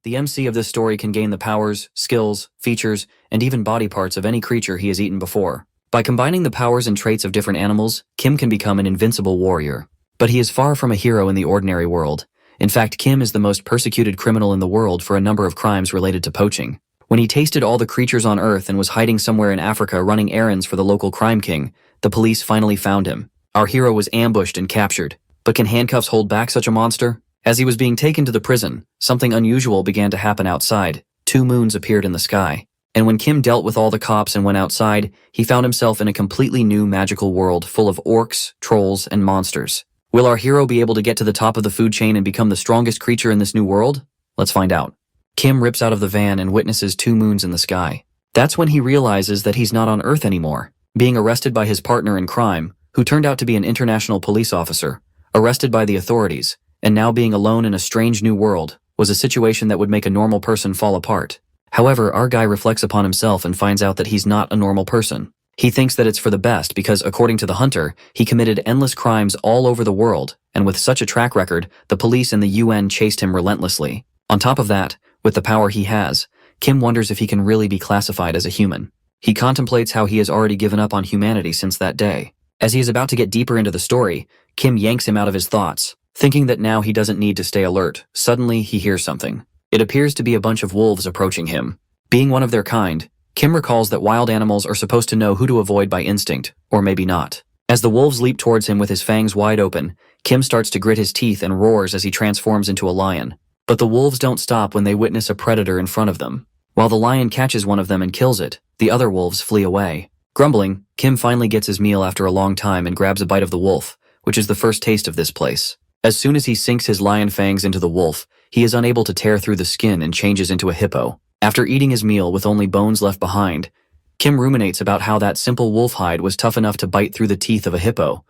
The MC of this story can gain the powers, skills, features, and even body parts of any creature he has eaten before. By combining the powers and traits of different animals, Kim can become an invincible warrior. But he is far from a hero in the ordinary world. In fact, Kim is the most persecuted criminal in the world for a number of crimes related to poaching. When he tasted all the creatures on Earth and was hiding somewhere in Africa running errands for the local crime king, the police finally found him. Our hero was ambushed and captured. But can handcuffs hold back such a monster? As he was being taken to the prison, something unusual began to happen outside. 2 moons appeared in the sky. And when Kim dealt with all the cops and went outside, he found himself in a completely new magical world full of orcs, trolls, and monsters. Will our hero be able to get to the top of the food chain and become the strongest creature in this new world? Let's find out. Kim rips out of the van and witnesses 2 moons in the sky. That's when he realizes that he's not on Earth anymore. Being arrested by his partner in crime, who turned out to be an international police officer, arrested by the authorities, and now being alone in a strange new world, was a situation that would make a normal person fall apart. However, our guy reflects upon himself and finds out that he's not a normal person. He thinks that it's for the best because, according to the hunter, he committed endless crimes all over the world, and with such a track record, the police and the UN chased him relentlessly. On top of that, with the power he has, Kim wonders if he can really be classified as a human. He contemplates how he has already given up on humanity since that day. As he is about to get deeper into the story, Kim yanks him out of his thoughts. Thinking that now he doesn't need to stay alert, suddenly he hears something. It appears to be a bunch of wolves approaching him. Being one of their kind, Kim recalls that wild animals are supposed to know who to avoid by instinct, or maybe not. As the wolves leap towards him with his fangs wide open, Kim starts to grit his teeth and roars as he transforms into a lion. But the wolves don't stop when they witness a predator in front of them. While the lion catches one of them and kills it, the other wolves flee away. Grumbling, Kim finally gets his meal after a long time and grabs a bite of the wolf, which is the first taste of this place. As soon as he sinks his lion fangs into the wolf, he is unable to tear through the skin and changes into a hippo. After eating his meal with only bones left behind, Kim ruminates about how that simple wolf hide was tough enough to bite through the teeth of a hippo,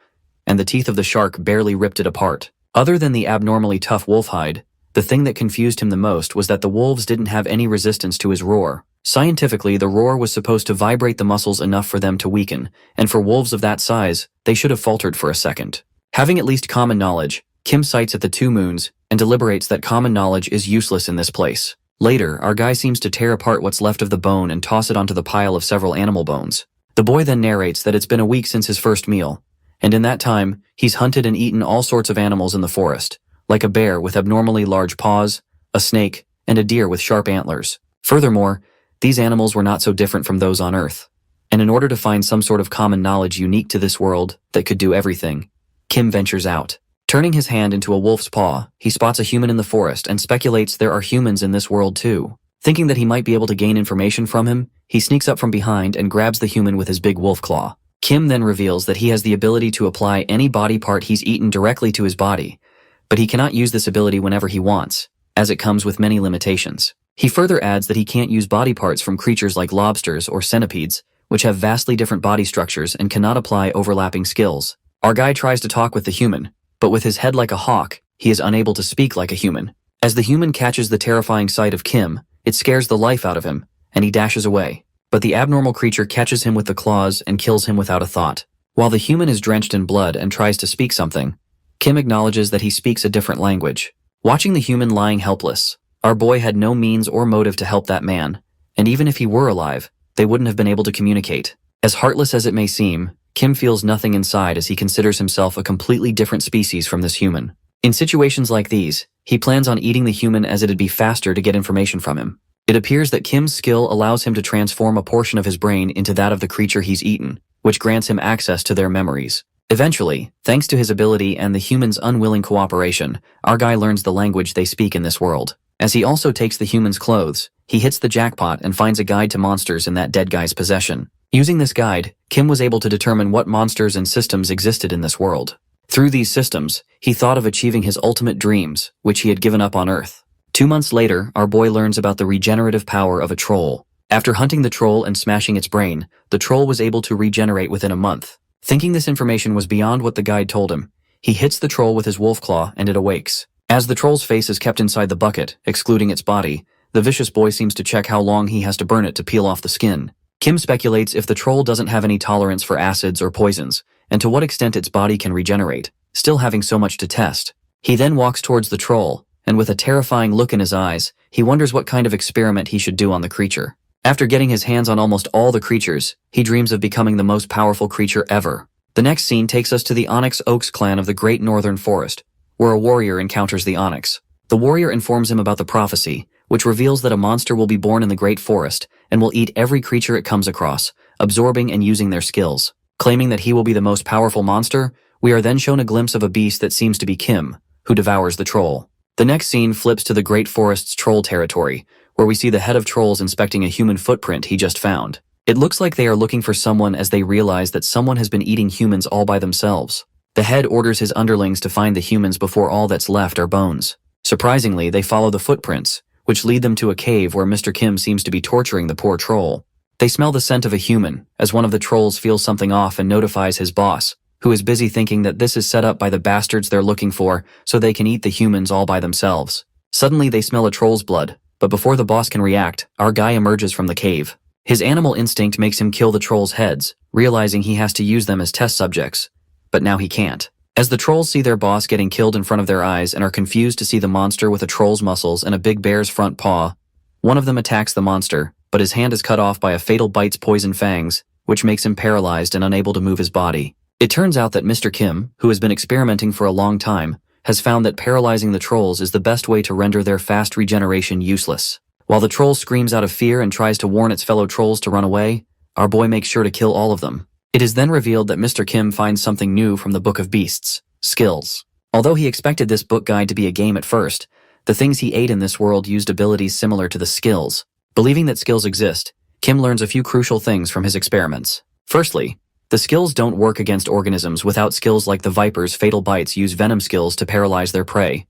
and the teeth of the shark barely ripped it apart. Other than the abnormally tough wolf hide, the thing that confused him the most was that the wolves didn't have any resistance to his roar. Scientifically, the roar was supposed to vibrate the muscles enough for them to weaken, and for wolves of that size, they should have faltered for a second. Having at least common knowledge, Kim sights at the 2 moons and deliberates that common knowledge is useless in this place. Later, our guy seems to tear apart what's left of the bone and toss it onto the pile of several animal bones. The boy then narrates that it's been a week since his first meal, and in that time, he's hunted and eaten all sorts of animals in the forest, like a bear with abnormally large paws, a snake, and a deer with sharp antlers. Furthermore, these animals were not so different from those on Earth. And in order to find some sort of common knowledge unique to this world that could do everything, Kim ventures out. Turning his hand into a wolf's paw, he spots a human in the forest and speculates there are humans in this world too. Thinking that he might be able to gain information from him, he sneaks up from behind and grabs the human with his big wolf claw. Kim then reveals that he has the ability to apply any body part he's eaten directly to his body, but he cannot use this ability whenever he wants, as it comes with many limitations. He further adds that he can't use body parts from creatures like lobsters or centipedes, which have vastly different body structures and cannot apply overlapping skills. Our guy tries to talk with the human, but with his head like a hawk, he is unable to speak like a human. As the human catches the terrifying sight of Kim, it scares the life out of him, and he dashes away. But the abnormal creature catches him with the claws and kills him without a thought. While the human is drenched in blood and tries to speak something, Kim acknowledges that he speaks a different language. Watching the human lying helpless, our boy had no means or motive to help that man, and even if he were alive, they wouldn't have been able to communicate. As heartless as it may seem, Kim feels nothing inside as he considers himself a completely different species from this human. In situations like these, he plans on eating the human as it'd be faster to get information from him. It appears that Kim's skill allows him to transform a portion of his brain into that of the creature he's eaten, which grants him access to their memories. Eventually, thanks to his ability and the human's unwilling cooperation, our guy learns the language they speak in this world. As he also takes the human's clothes, he hits the jackpot and finds a guide to monsters in that dead guy's possession. Using this guide, Kim was able to determine what monsters and systems existed in this world. Through these systems, he thought of achieving his ultimate dreams, which he had given up on Earth. 2 months later, our boy learns about the regenerative power of a troll. After hunting the troll and smashing its brain, the troll was able to regenerate within a month. Thinking this information was beyond what the guide told him, he hits the troll with his wolf claw and it awakes. As the troll's face is kept inside the bucket, excluding its body, the vicious boy seems to check how long he has to burn it to peel off the skin. Kim speculates if the troll doesn't have any tolerance for acids or poisons, and to what extent its body can regenerate, still having so much to test. He then walks towards the troll, and with a terrifying look in his eyes, he wonders what kind of experiment he should do on the creature. After getting his hands on almost all the creatures, he dreams of becoming the most powerful creature ever. The next scene takes us to the Onyx Oaks clan of the Great Northern Forest, where a warrior encounters the Onyx. The warrior informs him about the prophecy, which reveals that a monster will be born in the Great Forest and will eat every creature it comes across, absorbing and using their skills. Claiming that he will be the most powerful monster, we are then shown a glimpse of a beast that seems to be Kim, who devours the troll. The next scene flips to the Great Forest's troll territory, where we see the head of trolls inspecting a human footprint he just found. It looks like they are looking for someone as they realize that someone has been eating humans all by themselves. The head orders his underlings to find the humans before all that's left are bones. Surprisingly, they follow the footprints, which lead them to a cave where Mr. Kim seems to be torturing the poor troll. They smell the scent of a human, as one of the trolls feels something off and notifies his boss, who is busy thinking that this is set up by the bastards they're looking for so they can eat the humans all by themselves. Suddenly they smell a troll's blood, but before the boss can react, our guy emerges from the cave. His animal instinct makes him kill the trolls' heads, realizing he has to use them as test subjects. But now he can't. As the trolls see their boss getting killed in front of their eyes and are confused to see the monster with a troll's muscles and a big bear's front paw, one of them attacks the monster, but his hand is cut off by a fatal bite's poison fangs, which makes him paralyzed and unable to move his body. It turns out that Mr. Kim, who has been experimenting for a long time, has found that paralyzing the trolls is the best way to render their fast regeneration useless. While the troll screams out of fear and tries to warn its fellow trolls to run away, our boy makes sure to kill all of them. It is then revealed that Mr. Kim finds something new from the Book of Beasts: skills. Although he expected this book guide to be a game at first, the things he ate in this world used abilities similar to the skills. Believing that skills exist, Kim learns a few crucial things from his experiments. Firstly, the skills don't work against organisms without skills like the viper's fatal bites use venom skills to paralyze their prey.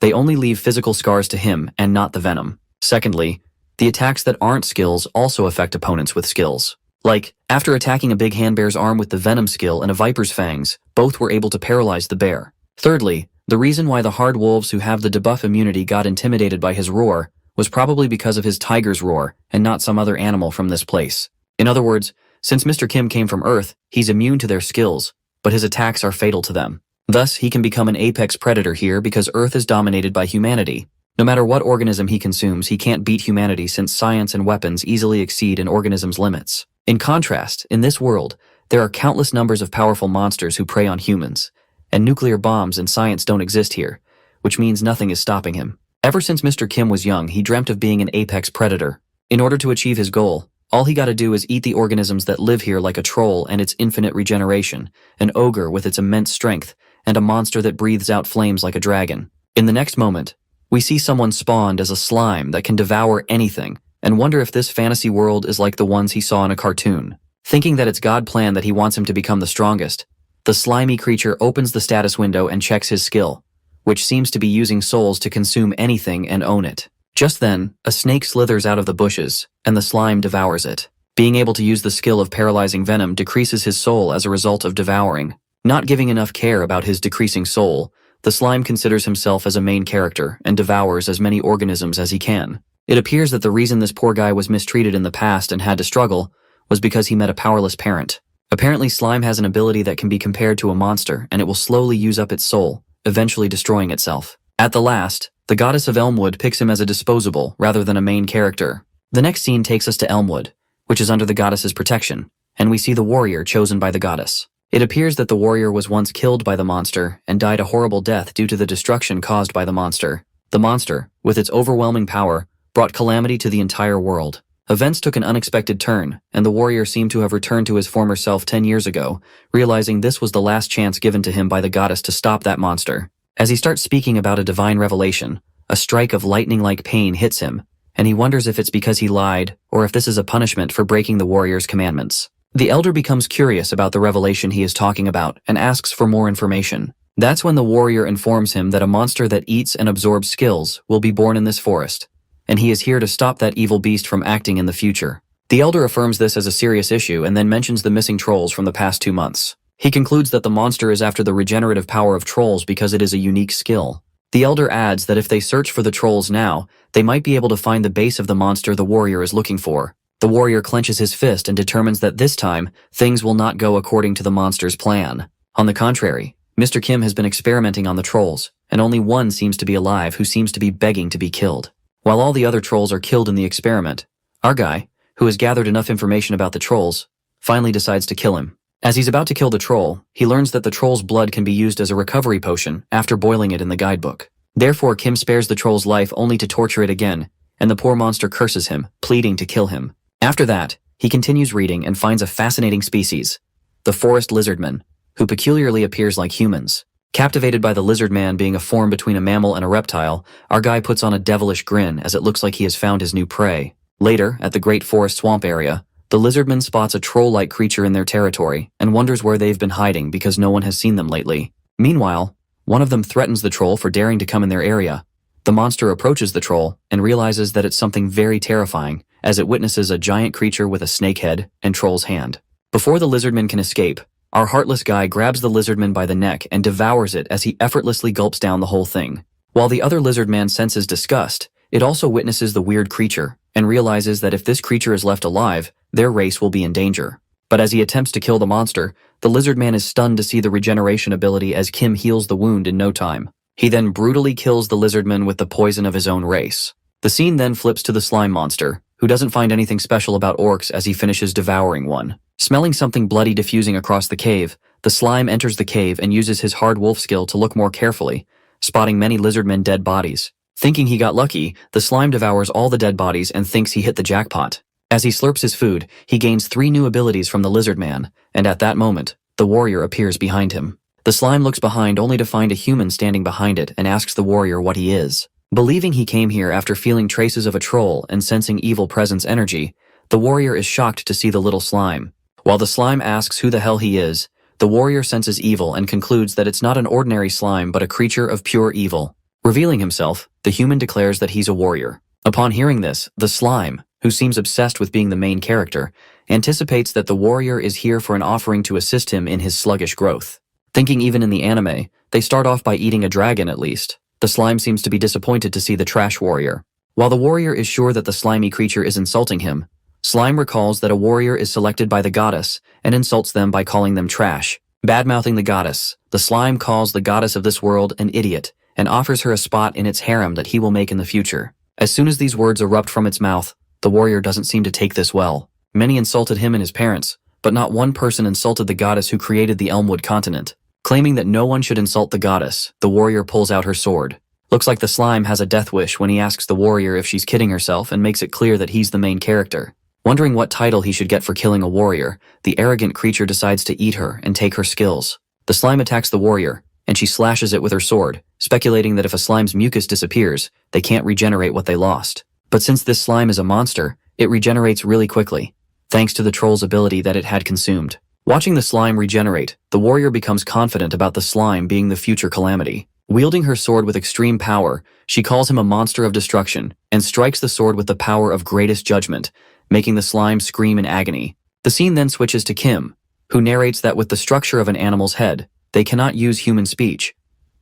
They only leave physical scars to him and not the venom. Secondly, the attacks that aren't skills also affect opponents with skills. Like, after attacking a big handbear's arm with the venom skill and a viper's fangs, both were able to paralyze the bear. Thirdly, the reason why the hard wolves who have the debuff immunity got intimidated by his roar was probably because of his tiger's roar and not some other animal from this place. In other words, since Mr. Kim came from Earth, he's immune to their skills, but his attacks are fatal to them. Thus, he can become an apex predator here because Earth is dominated by humanity. No matter what organism he consumes, he can't beat humanity since science and weapons easily exceed an organism's limits. In contrast, in this world, there are countless numbers of powerful monsters who prey on humans, and nuclear bombs and science don't exist here, which means nothing is stopping him. Ever since Mr. Kim was young, he dreamt of being an apex predator. In order to achieve his goal, all he gotta do is eat the organisms that live here, like a troll and its infinite regeneration, an ogre with its immense strength, and a monster that breathes out flames like a dragon. In the next moment, we see someone spawned as a slime that can devour anything, and wonder if this fantasy world is like the ones he saw in a cartoon. Thinking that it's God's plan that he wants him to become the strongest, the slimy creature opens the status window and checks his skill, which seems to be using souls to consume anything and own it. Just then, a snake slithers out of the bushes, and the slime devours it. Being able to use the skill of paralyzing venom decreases his soul as a result of devouring. Not giving enough care about his decreasing soul, the slime considers himself as a main character and devours as many organisms as he can. It appears that the reason this poor guy was mistreated in the past and had to struggle was because he met a powerless parent. Apparently, slime has an ability that can be compared to a monster, and it will slowly use up its soul, eventually destroying itself. At the last, the goddess of Elmwood picks him as a disposable rather than a main character. The next scene takes us to Elmwood, which is under the goddess's protection, and we see the warrior chosen by the goddess. It appears that the warrior was once killed by the monster and died a horrible death due to the destruction caused by the monster. The monster, with its overwhelming power, brought calamity to the entire world. Events took an unexpected turn, and the warrior seemed to have returned to his former self 10 years ago, realizing this was the last chance given to him by the goddess to stop that monster. As he starts speaking about a divine revelation, a strike of lightning-like pain hits him, and he wonders if it's because he lied or if this is a punishment for breaking the warrior's commandments. The elder becomes curious about the revelation he is talking about and asks for more information. That's when the warrior informs him that a monster that eats and absorbs skills will be born in this forest, and he is here to stop that evil beast from acting in the future. The elder affirms this as a serious issue and then mentions the missing trolls from the past 2 months. He concludes that the monster is after the regenerative power of trolls because it is a unique skill. The elder adds that if they search for the trolls now, they might be able to find the base of the monster the warrior is looking for. The warrior clenches his fist and determines that this time, things will not go according to the monster's plan. On the contrary, Mr. Kim has been experimenting on the trolls, and only one seems to be alive who seems to be begging to be killed. While all the other trolls are killed in the experiment, our guy, who has gathered enough information about the trolls, finally decides to kill him. As he's about to kill the troll, he learns that the troll's blood can be used as a recovery potion after boiling it in the guidebook. Therefore, Kim spares the troll's life only to torture it again, and the poor monster curses him, pleading to kill him. After that, he continues reading and finds a fascinating species, the forest lizardman, who peculiarly appears like humans. Captivated by the lizard man being a form between a mammal and a reptile, our guy puts on a devilish grin as it looks like he has found his new prey. Later, at the Great Forest Swamp area, the lizardman spots a troll-like creature in their territory and wonders where they've been hiding because no one has seen them lately. Meanwhile, one of them threatens the troll for daring to come in their area. The monster approaches the troll and realizes that it's something very terrifying as it witnesses a giant creature with a snake head and troll's hand. Before the lizardman can escape, our heartless guy grabs the lizardman by the neck and devours it as he effortlessly gulps down the whole thing. While the other lizardman senses disgust, it also witnesses the weird creature and realizes that if this creature is left alive, their race will be in danger. But as he attempts to kill the monster, the lizardman is stunned to see the regeneration ability as Kim heals the wound in no time. He then brutally kills the lizardman with the poison of his own race. The scene then flips to the slime monster, who doesn't find anything special about orcs as he finishes devouring one. Smelling something bloody diffusing across the cave, the slime enters the cave and uses his hard wolf skill to look more carefully, spotting many lizardmen dead bodies. Thinking he got lucky, the slime devours all the dead bodies and thinks he hit the jackpot. As he slurps his food, he gains 3 new abilities from the lizard man, and at that moment, the warrior appears behind him. The slime looks behind only to find a human standing behind it and asks the warrior what he is. Believing he came here after feeling traces of a troll and sensing evil presence energy, the warrior is shocked to see the little slime. While the slime asks who the hell he is, the warrior senses evil and concludes that it's not an ordinary slime but a creature of pure evil. Revealing himself, the human declares that he's a warrior. Upon hearing this, the slime, who seems obsessed with being the main character, anticipates that the warrior is here for an offering to assist him in his sluggish growth. Thinking even in the anime, they start off by eating a dragon at least. The slime seems to be disappointed to see the trash warrior. While the warrior is sure that the slimy creature is insulting him, Slime recalls that a warrior is selected by the goddess and insults them by calling them trash. Bad-mouthing the goddess, the slime calls the goddess of this world an idiot and offers her a spot in its harem that he will make in the future. As soon as these words erupt from its mouth, the warrior doesn't seem to take this well. Many insulted him and his parents, but not one person insulted the goddess who created the Elmwood continent. Claiming that no one should insult the goddess, the warrior pulls out her sword. Looks like the slime has a death wish when he asks the warrior if she's kidding herself and makes it clear that he's the main character. Wondering what title he should get for killing a warrior, the arrogant creature decides to eat her and take her skills. The slime attacks the warrior, and she slashes it with her sword, speculating that if a slime's mucus disappears, they can't regenerate what they lost. But since this slime is a monster, it regenerates really quickly, thanks to the troll's ability that it had consumed. Watching the slime regenerate, the warrior becomes confident about the slime being the future calamity. Wielding her sword with extreme power, she calls him a monster of destruction and strikes the sword with the power of greatest judgment, making the slime scream in agony. The scene then switches to Kim, who narrates that with the structure of an animal's head, they cannot use human speech.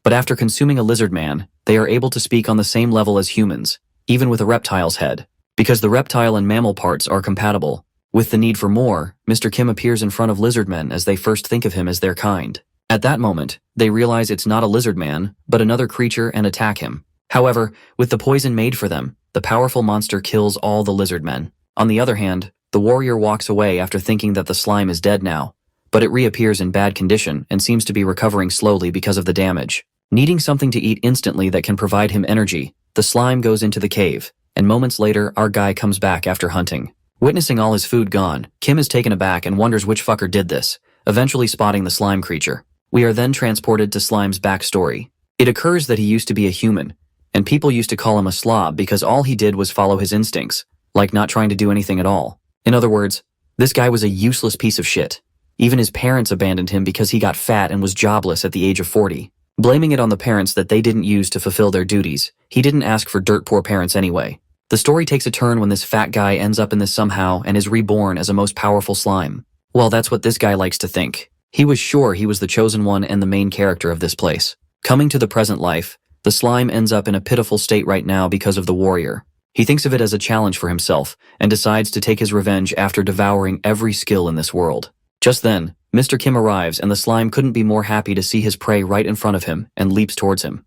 But after consuming a lizard man, they are able to speak on the same level as humans, even with a reptile's head. Because the reptile and mammal parts are compatible. With the need for more, Mr. Kim appears in front of lizard men as they first think of him as their kind. At that moment, they realize it's not a lizard man, but another creature and attack him. However, with the poison made for them, the powerful monster kills all the lizard men. On the other hand, the warrior walks away after thinking that the slime is dead now, but it reappears in bad condition and seems to be recovering slowly because of the damage. Needing something to eat instantly that can provide him energy, the slime goes into the cave, and moments later our guy comes back after hunting. Witnessing all his food gone, Kim is taken aback and wonders which fucker did this, eventually spotting the slime creature. We are then transported to Slime's backstory. It occurs that he used to be a human, and people used to call him a slob because all he did was follow his instincts, like not trying to do anything at all. In other words, this guy was a useless piece of shit. Even his parents abandoned him because he got fat and was jobless at the age of 40. Blaming it on the parents that they didn't use to fulfill their duties, he didn't ask for dirt poor parents anyway. The story takes a turn when this fat guy ends up in this somehow and is reborn as a most powerful slime. Well, that's what this guy likes to think. He was sure he was the chosen one and the main character of this place. Coming to the present life, the slime ends up in a pitiful state right now because of the warrior. He thinks of it as a challenge for himself and decides to take his revenge after devouring every skill in this world. Just then, Mr. Kim arrives and the slime couldn't be more happy to see his prey right in front of him and leaps towards him.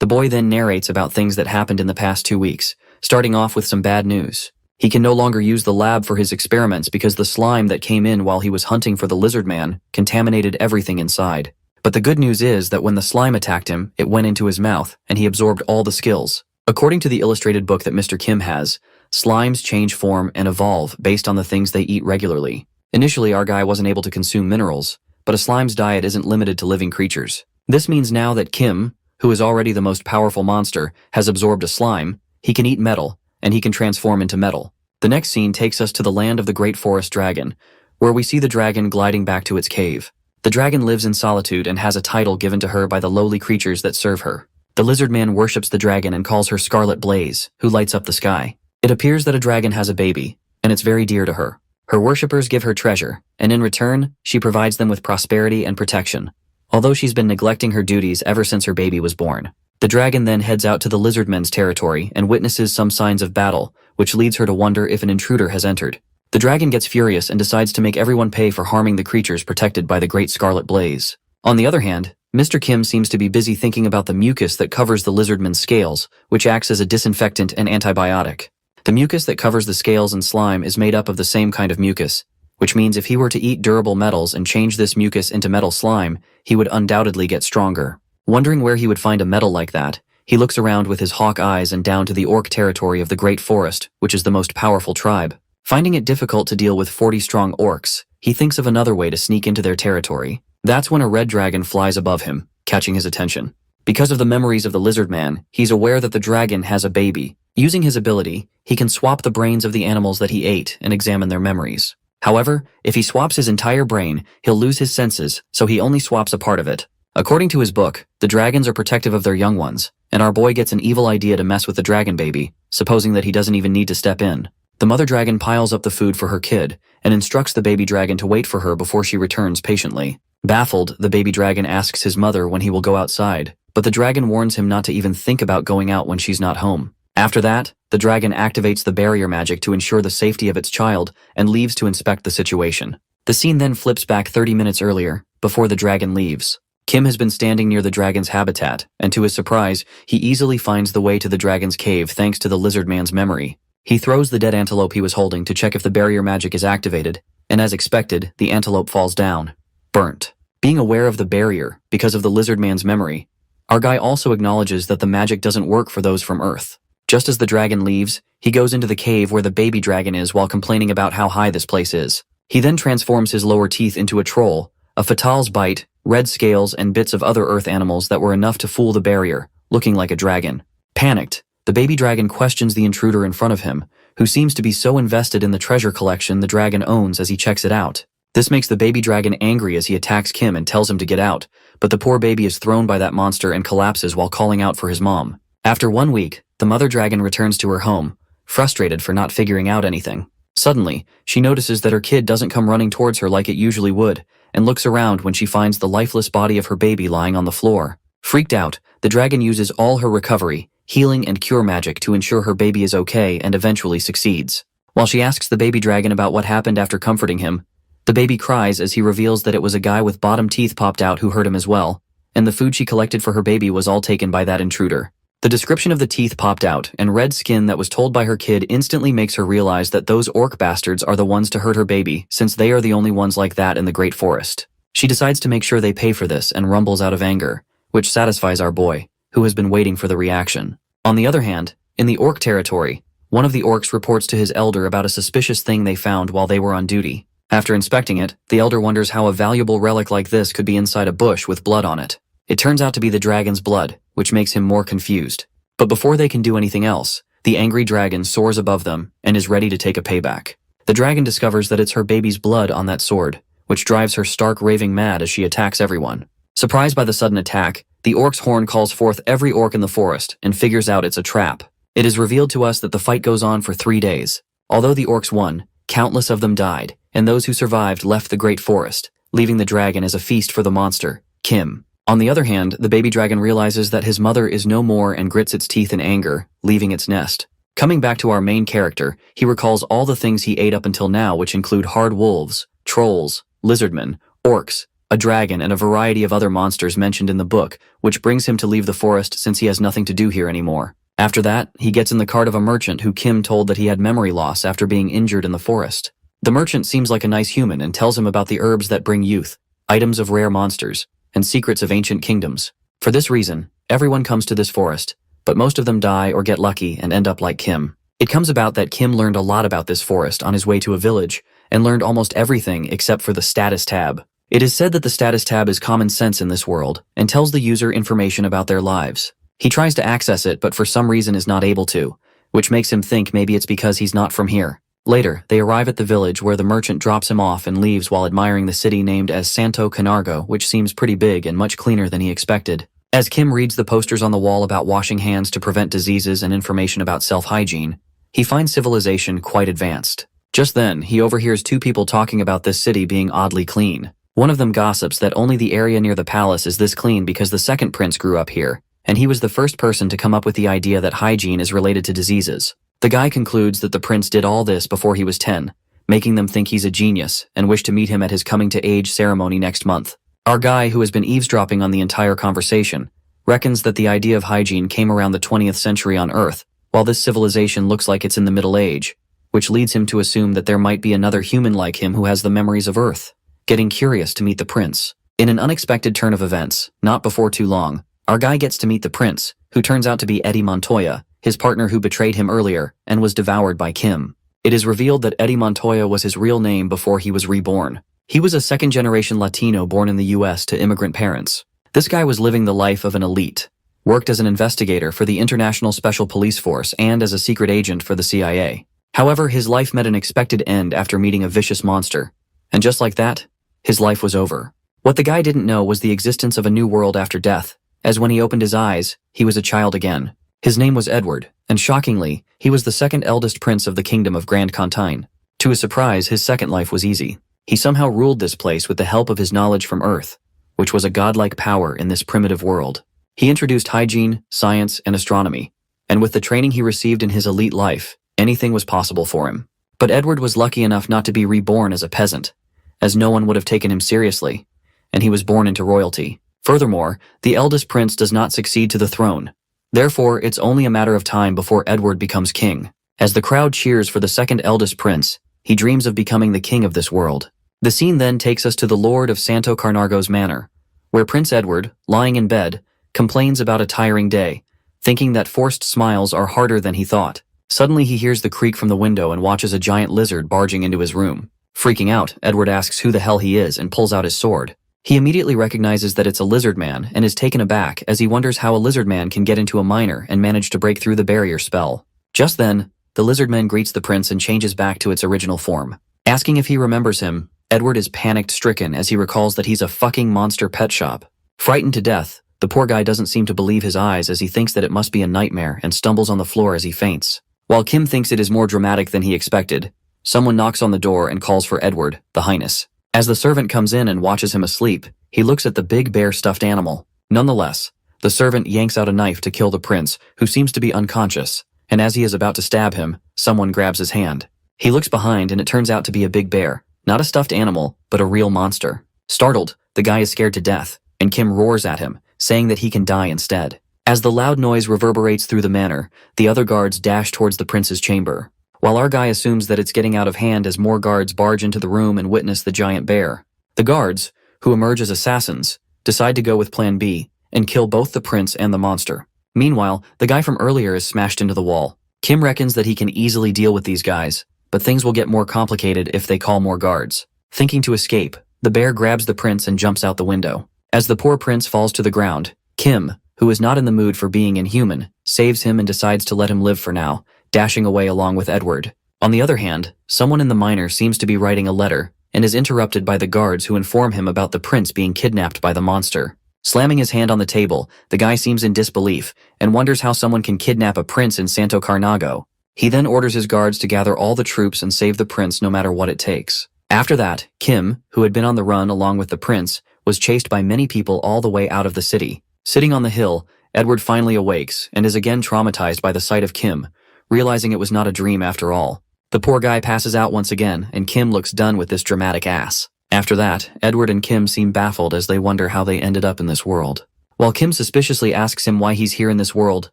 The boy then narrates about things that happened in the past 2 weeks, starting off with some bad news. He can no longer use the lab for his experiments because the slime that came in while he was hunting for the lizard man contaminated everything inside. But the good news is that when the slime attacked him, it went into his mouth, and he absorbed all the skills. According to the illustrated book that Mr. Kim has, slimes change form and evolve based on the things they eat regularly. Initially, our guy wasn't able to consume minerals, but a slime's diet isn't limited to living creatures. This means now that Kim, who is already the most powerful monster, has absorbed a slime, he can eat metal, and he can transform into metal. The next scene takes us to the land of the great forest dragon, where we see the dragon gliding back to its cave. The dragon lives in solitude and has a title given to her by the lowly creatures that serve her. The lizard man worships the dragon and calls her Scarlet Blaze, who lights up the sky. It appears that a dragon has a baby, and it's very dear to her. Her worshippers give her treasure, and in return, she provides them with prosperity and protection, although she's been neglecting her duties ever since her baby was born. The dragon then heads out to the lizardmen's territory and witnesses some signs of battle, which leads her to wonder if an intruder has entered. The dragon gets furious and decides to make everyone pay for harming the creatures protected by the Great Scarlet Blaze. On the other hand, Mr. Kim seems to be busy thinking about the mucus that covers the lizardman's scales, which acts as a disinfectant and antibiotic. The mucus that covers the scales and slime is made up of the same kind of mucus, which means if he were to eat durable metals and change this mucus into metal slime, he would undoubtedly get stronger. Wondering where he would find a metal like that, he looks around with his hawk eyes and down to the orc territory of the Great Forest, which is the most powerful tribe. Finding it difficult to deal with 40 strong orcs, he thinks of another way to sneak into their territory. That's when a red dragon flies above him, catching his attention. Because of the memories of the lizard man, he's aware that the dragon has a baby. Using his ability, he can swap the brains of the animals that he ate and examine their memories. However, if he swaps his entire brain, he'll lose his senses, so he only swaps a part of it. According to his book, the dragons are protective of their young ones, and our boy gets an evil idea to mess with the dragon baby, supposing that he doesn't even need to step in. The mother dragon piles up the food for her kid and instructs the baby dragon to wait for her before she returns patiently. Baffled, the baby dragon asks his mother when he will go outside, but the dragon warns him not to even think about going out when she's not home. After that, the dragon activates the barrier magic to ensure the safety of its child and leaves to inspect the situation. The scene then flips back 30 minutes earlier, before the dragon leaves. Kim has been standing near the dragon's habitat, and to his surprise, he easily finds the way to the dragon's cave thanks to the lizard man's memory. He throws the dead antelope he was holding to check if the barrier magic is activated, and as expected, the antelope falls down, burnt. Being aware of the barrier, because of the lizard man's memory, our guy also acknowledges that the magic doesn't work for those from Earth. Just as the dragon leaves, he goes into the cave where the baby dragon is while complaining about how high this place is. He then transforms his lower teeth into a troll, a fatal's bite, red scales, and bits of other Earth animals that were enough to fool the barrier, looking like a dragon. Panicked, the baby dragon questions the intruder in front of him, who seems to be so invested in the treasure collection the dragon owns as he checks it out. This makes the baby dragon angry as he attacks Kim and tells him to get out, but the poor baby is thrown by that monster and collapses while calling out for his mom. After 1 week, the mother dragon returns to her home, frustrated for not figuring out anything. Suddenly, she notices that her kid doesn't come running towards her like it usually would, and looks around when she finds the lifeless body of her baby lying on the floor. Freaked out, the dragon uses all her recovery, healing, and cure magic to ensure her baby is okay and eventually succeeds. While she asks the baby dragon about what happened after comforting him, the baby cries as he reveals that it was a guy with bottom teeth popped out who hurt him as well, and the food she collected for her baby was all taken by that intruder. The description of the teeth popped out and red skin that was told by her kid instantly makes her realize that those orc bastards are the ones to hurt her baby, since they are the only ones like that in the Great Forest. She decides to make sure they pay for this and rumbles out of anger, which satisfies our boy, who has been waiting for the reaction. On the other hand, in the orc territory, one of the orcs reports to his elder about a suspicious thing they found while they were on duty. After inspecting it, the elder wonders how a valuable relic like this could be inside a bush with blood on it. It turns out to be the dragon's blood, which makes him more confused. But before they can do anything else, the angry dragon soars above them and is ready to take a payback. The dragon discovers that it's her baby's blood on that sword, which drives her stark raving mad as she attacks everyone. Surprised by the sudden attack, the orc's horn calls forth every orc in the forest and figures out it's a trap. It is revealed to us that the fight goes on for 3 days. Although the orcs won, countless of them died, and those who survived left the Great Forest, leaving the dragon as a feast for the monster, Kim. On the other hand, the baby dragon realizes that his mother is no more and grits its teeth in anger, leaving its nest. Coming back to our main character, he recalls all the things he ate up until now, which include hard wolves, trolls, lizardmen, orcs, a dragon, and a variety of other monsters mentioned in the book, which brings him to leave the forest since he has nothing to do here anymore. After that, he gets in the cart of a merchant who Kim told that he had memory loss after being injured in the forest. The merchant seems like a nice human and tells him about the herbs that bring youth, items of rare monsters, and secrets of ancient kingdoms. For this reason, everyone comes to this forest, but most of them die or get lucky and end up like Kim. It comes about that Kim learned a lot about this forest on his way to a village, and learned almost everything except for the status tab. It is said that the status tab is common sense in this world, and tells the user information about their lives. He tries to access it but for some reason is not able to, which makes him think maybe it's because he's not from here. Later, they arrive at the village where the merchant drops him off and leaves while admiring the city named as Santo Camargo, which seems pretty big and much cleaner than he expected. As Kim reads the posters on the wall about washing hands to prevent diseases and information about self-hygiene, he finds civilization quite advanced. Just then, he overhears two people talking about this city being oddly clean. One of them gossips that only the area near the palace is this clean because the second prince grew up here, and he was the first person to come up with the idea that hygiene is related to diseases. The guy concludes that the prince did all this before he was 10, making them think he's a genius and wish to meet him at his coming-to-age ceremony next month. Our guy, who has been eavesdropping on the entire conversation, reckons that the idea of hygiene came around the 20th century on Earth, while this civilization looks like it's in the Middle Age, which leads him to assume that there might be another human like him who has the memories of Earth, getting curious to meet the prince. In an unexpected turn of events, not before too long, our guy gets to meet the prince, who turns out to be Eddie Montoya, his partner who betrayed him earlier and was devoured by Kim. It is revealed that Eddie Montoya was his real name before he was reborn. He was a second-generation Latino born in the US to immigrant parents. This guy was living the life of an elite, worked as an investigator for the International Special Police Force and as a secret agent for the CIA. However, his life met an expected end after meeting a vicious monster. And just like that, his life was over. What the guy didn't know was the existence of a new world after death, as when he opened his eyes, he was a child again. His name was Edward, and shockingly, he was the second eldest prince of the kingdom of Grand Contine. To his surprise, his second life was easy. He somehow ruled this place with the help of his knowledge from Earth, which was a godlike power in this primitive world. He introduced hygiene, science, and astronomy, and with the training he received in his elite life, anything was possible for him. But Edward was lucky enough not to be reborn as a peasant, as no one would have taken him seriously, and he was born into royalty. Furthermore, the eldest prince does not succeed to the throne. Therefore, it's only a matter of time before Edward becomes king. As the crowd cheers for the second eldest prince, he dreams of becoming the king of this world. The scene then takes us to the Lord of Santo Camargo's manor, where Prince Edward, lying in bed, complains about a tiring day, thinking that forced smiles are harder than he thought. Suddenly he hears the creak from the window and watches a giant lizard barging into his room. Freaking out, Edward asks who the hell he is and pulls out his sword. He immediately recognizes that it's a lizard man and is taken aback as he wonders how a lizard man can get into a minor and manage to break through the barrier spell. Just then, the lizard man greets the prince and changes back to its original form. Asking if he remembers him, Edward is panicked-stricken as he recalls that he's a fucking monster pet shop. Frightened to death, the poor guy doesn't seem to believe his eyes as he thinks that it must be a nightmare and stumbles on the floor as he faints. While Kim thinks it is more dramatic than he expected, someone knocks on the door and calls for Edward, the Highness. As the servant comes in and watches him asleep, he looks at the big bear stuffed animal. Nonetheless, the servant yanks out a knife to kill the prince, who seems to be unconscious, and as he is about to stab him, someone grabs his hand. He looks behind and it turns out to be a big bear, not a stuffed animal, but a real monster. Startled, the guy is scared to death, and Kim roars at him, saying that he can die instead. As the loud noise reverberates through the manor, the other guards dash towards the prince's chamber, while our guy assumes that it's getting out of hand as more guards barge into the room and witness the giant bear. The guards, who emerge as assassins, decide to go with Plan B and kill both the prince and the monster. Meanwhile, the guy from earlier is smashed into the wall. Kim reckons that he can easily deal with these guys, but things will get more complicated if they call more guards. Thinking to escape, the bear grabs the prince and jumps out the window. As the poor prince falls to the ground, Kim, who is not in the mood for being inhuman, saves him and decides to let him live for now, dashing away along with Edward. On the other hand, someone in the minor seems to be writing a letter and is interrupted by the guards who inform him about the prince being kidnapped by the monster. Slamming his hand on the table, the guy seems in disbelief and wonders how someone can kidnap a prince in Santo Camargo. He then orders his guards to gather all the troops and save the prince no matter what it takes. After that, Kim, who had been on the run along with the prince, was chased by many people all the way out of the city. Sitting on the hill, Edward finally awakes and is again traumatized by the sight of Kim, realizing it was not a dream after all. The poor guy passes out once again, and Kim looks done with this dramatic ass. After that, Edward and Kim seem baffled as they wonder how they ended up in this world. While Kim suspiciously asks him why he's here in this world,